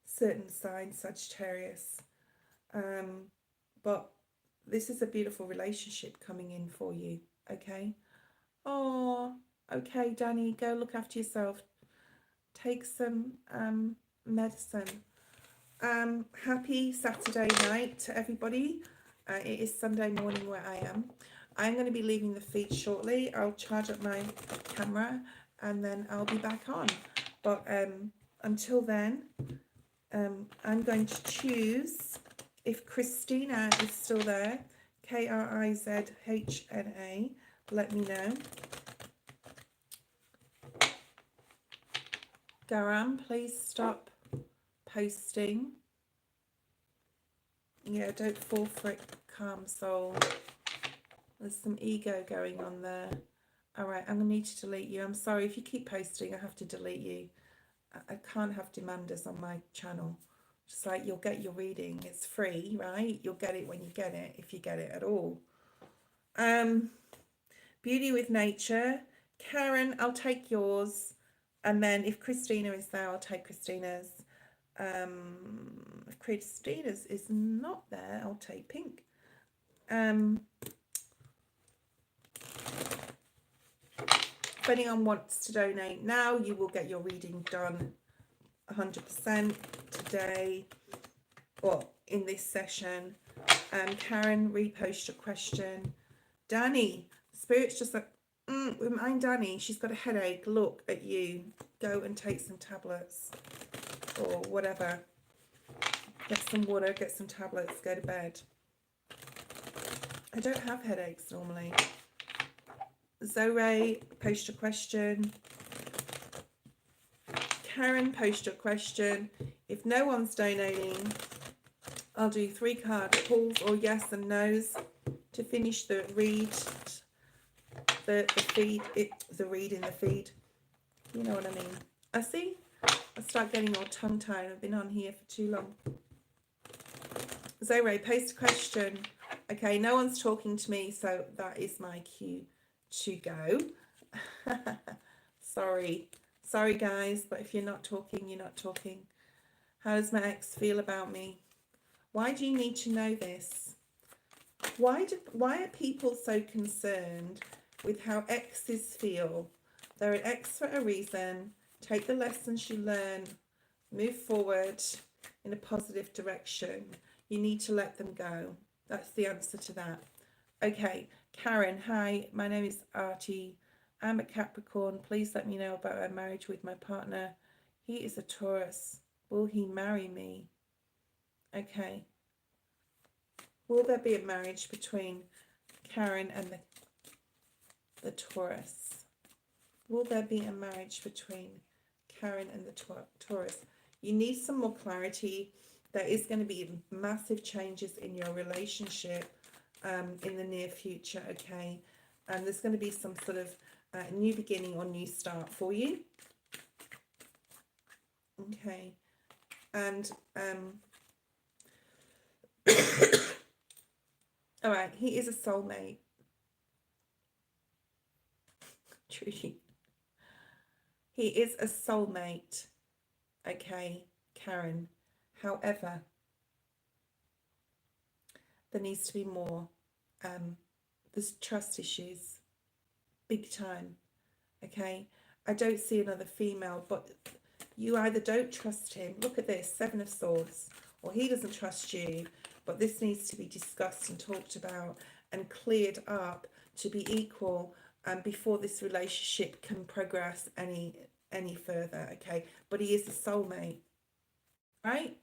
certain signs, Sagittarius. But this is a beautiful relationship coming in for you. Okay. Oh, okay, Danny, go look after yourself. Take some medicine. Happy Saturday night to everybody. It is Sunday morning where I am. I'm going to be leaving the feed shortly. I'll charge up my camera and then I'll be back on. But until then, I'm going to choose, if Christina is still there, Krizhna, let me know. Garam, please stop posting. Yeah, don't fall for it, calm soul. There's some ego going on there. All right, I'm going to need to delete you. I'm sorry, if you keep posting, I have to delete you. I can't have demanders on my channel. Just like, you'll get your reading. It's free, right? You'll get it when you get it, if you get it at all. Beauty with Nature. Karen, I'll take yours. And then if Christina is there, I'll take Christina's. If Christina's is not there, I'll take Pink. If anyone wants to donate now, you will get your reading done 100% today or in this session. Karen, repost your question. Danny, Spirit's just like, remind Danny, she's got a headache. Look at you. Go and take some tablets or whatever. Get some water, get some tablets, go to bed. I don't have headaches normally. Zoe, post your question. Karen, post your question. If no one's donating, I'll do 3 card pulls or yes and no's to finish the read, the feed, the read in the feed. You know what I mean. I see. I start getting all tongue-tied. I've been on here for too long. Zoe, post a question. Okay, no one's talking to me, so that is my cue to go. Sorry guys, but if you're not talking, you're not talking. How does my ex feel about me? Why do you need to know this? Why are people so concerned with how exes feel? They're an ex for a reason. Take the lessons you learn, move forward in a positive direction. You need to let them go. That's the answer to that. Okay, Karen, hi, my name is Artie. I'm a Capricorn. Please let me know about my marriage with my partner. He is a Taurus. Will he marry me? Okay. Will there be a marriage between Karen and the Taurus? Will there be a marriage between Karen and the Taurus? You need some more clarity. There is going to be massive changes in your relationship in the near future, okay? And there's going to be some sort of new beginning or new start for you. Okay. And all right, he is a soulmate. Truly. He is a soulmate. Okay, Karen. However, there needs to be more. There's trust issues. Big time. Okay. I don't see another female, but you either don't trust him. Look at this, 7 of Swords. Or he doesn't trust you. But this needs to be discussed and talked about and cleared up to be equal before this relationship can progress any further. Okay. But he is a soulmate. Right?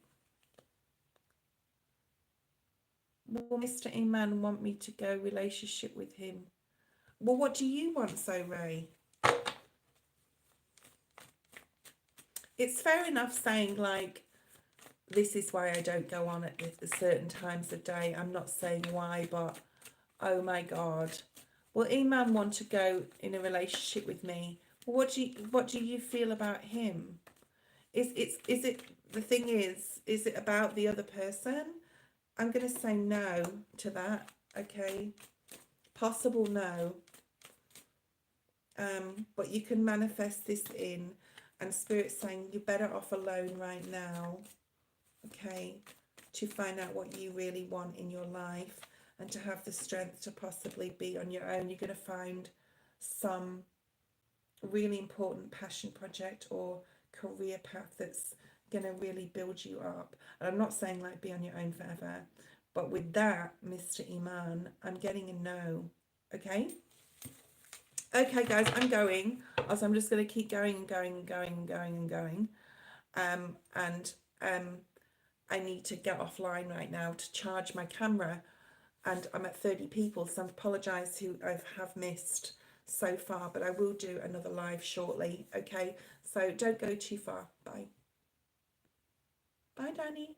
Will Mr. Iman want me to go relationship with him? Well, what do you want, so Ray? It's fair enough saying like, this is why I don't go on at certain times of day. I'm not saying why, but oh my God. Will Iman want to go in a relationship with me? What do you feel about him? Is it the thing is it about the other person? I'm gonna say no to that. Okay. Possible no. But you can manifest this in, and Spirit's saying you're better off alone right now, okay, to find out what you really want in your life and to have the strength to possibly be on your own. You're going to find some really important passion project or career path that's going to really build you up. And I'm not saying like be on your own forever, but with that, Mr. Iman, I'm getting a no, okay? Okay, guys, I'm going. Also, I'm just going to keep going and going and going and going and going. And I need to get offline right now to charge my camera. And I'm at 30 people, so I apologise who I have missed so far. But I will do another live shortly, okay? So don't go too far. Bye. Bye, Danny.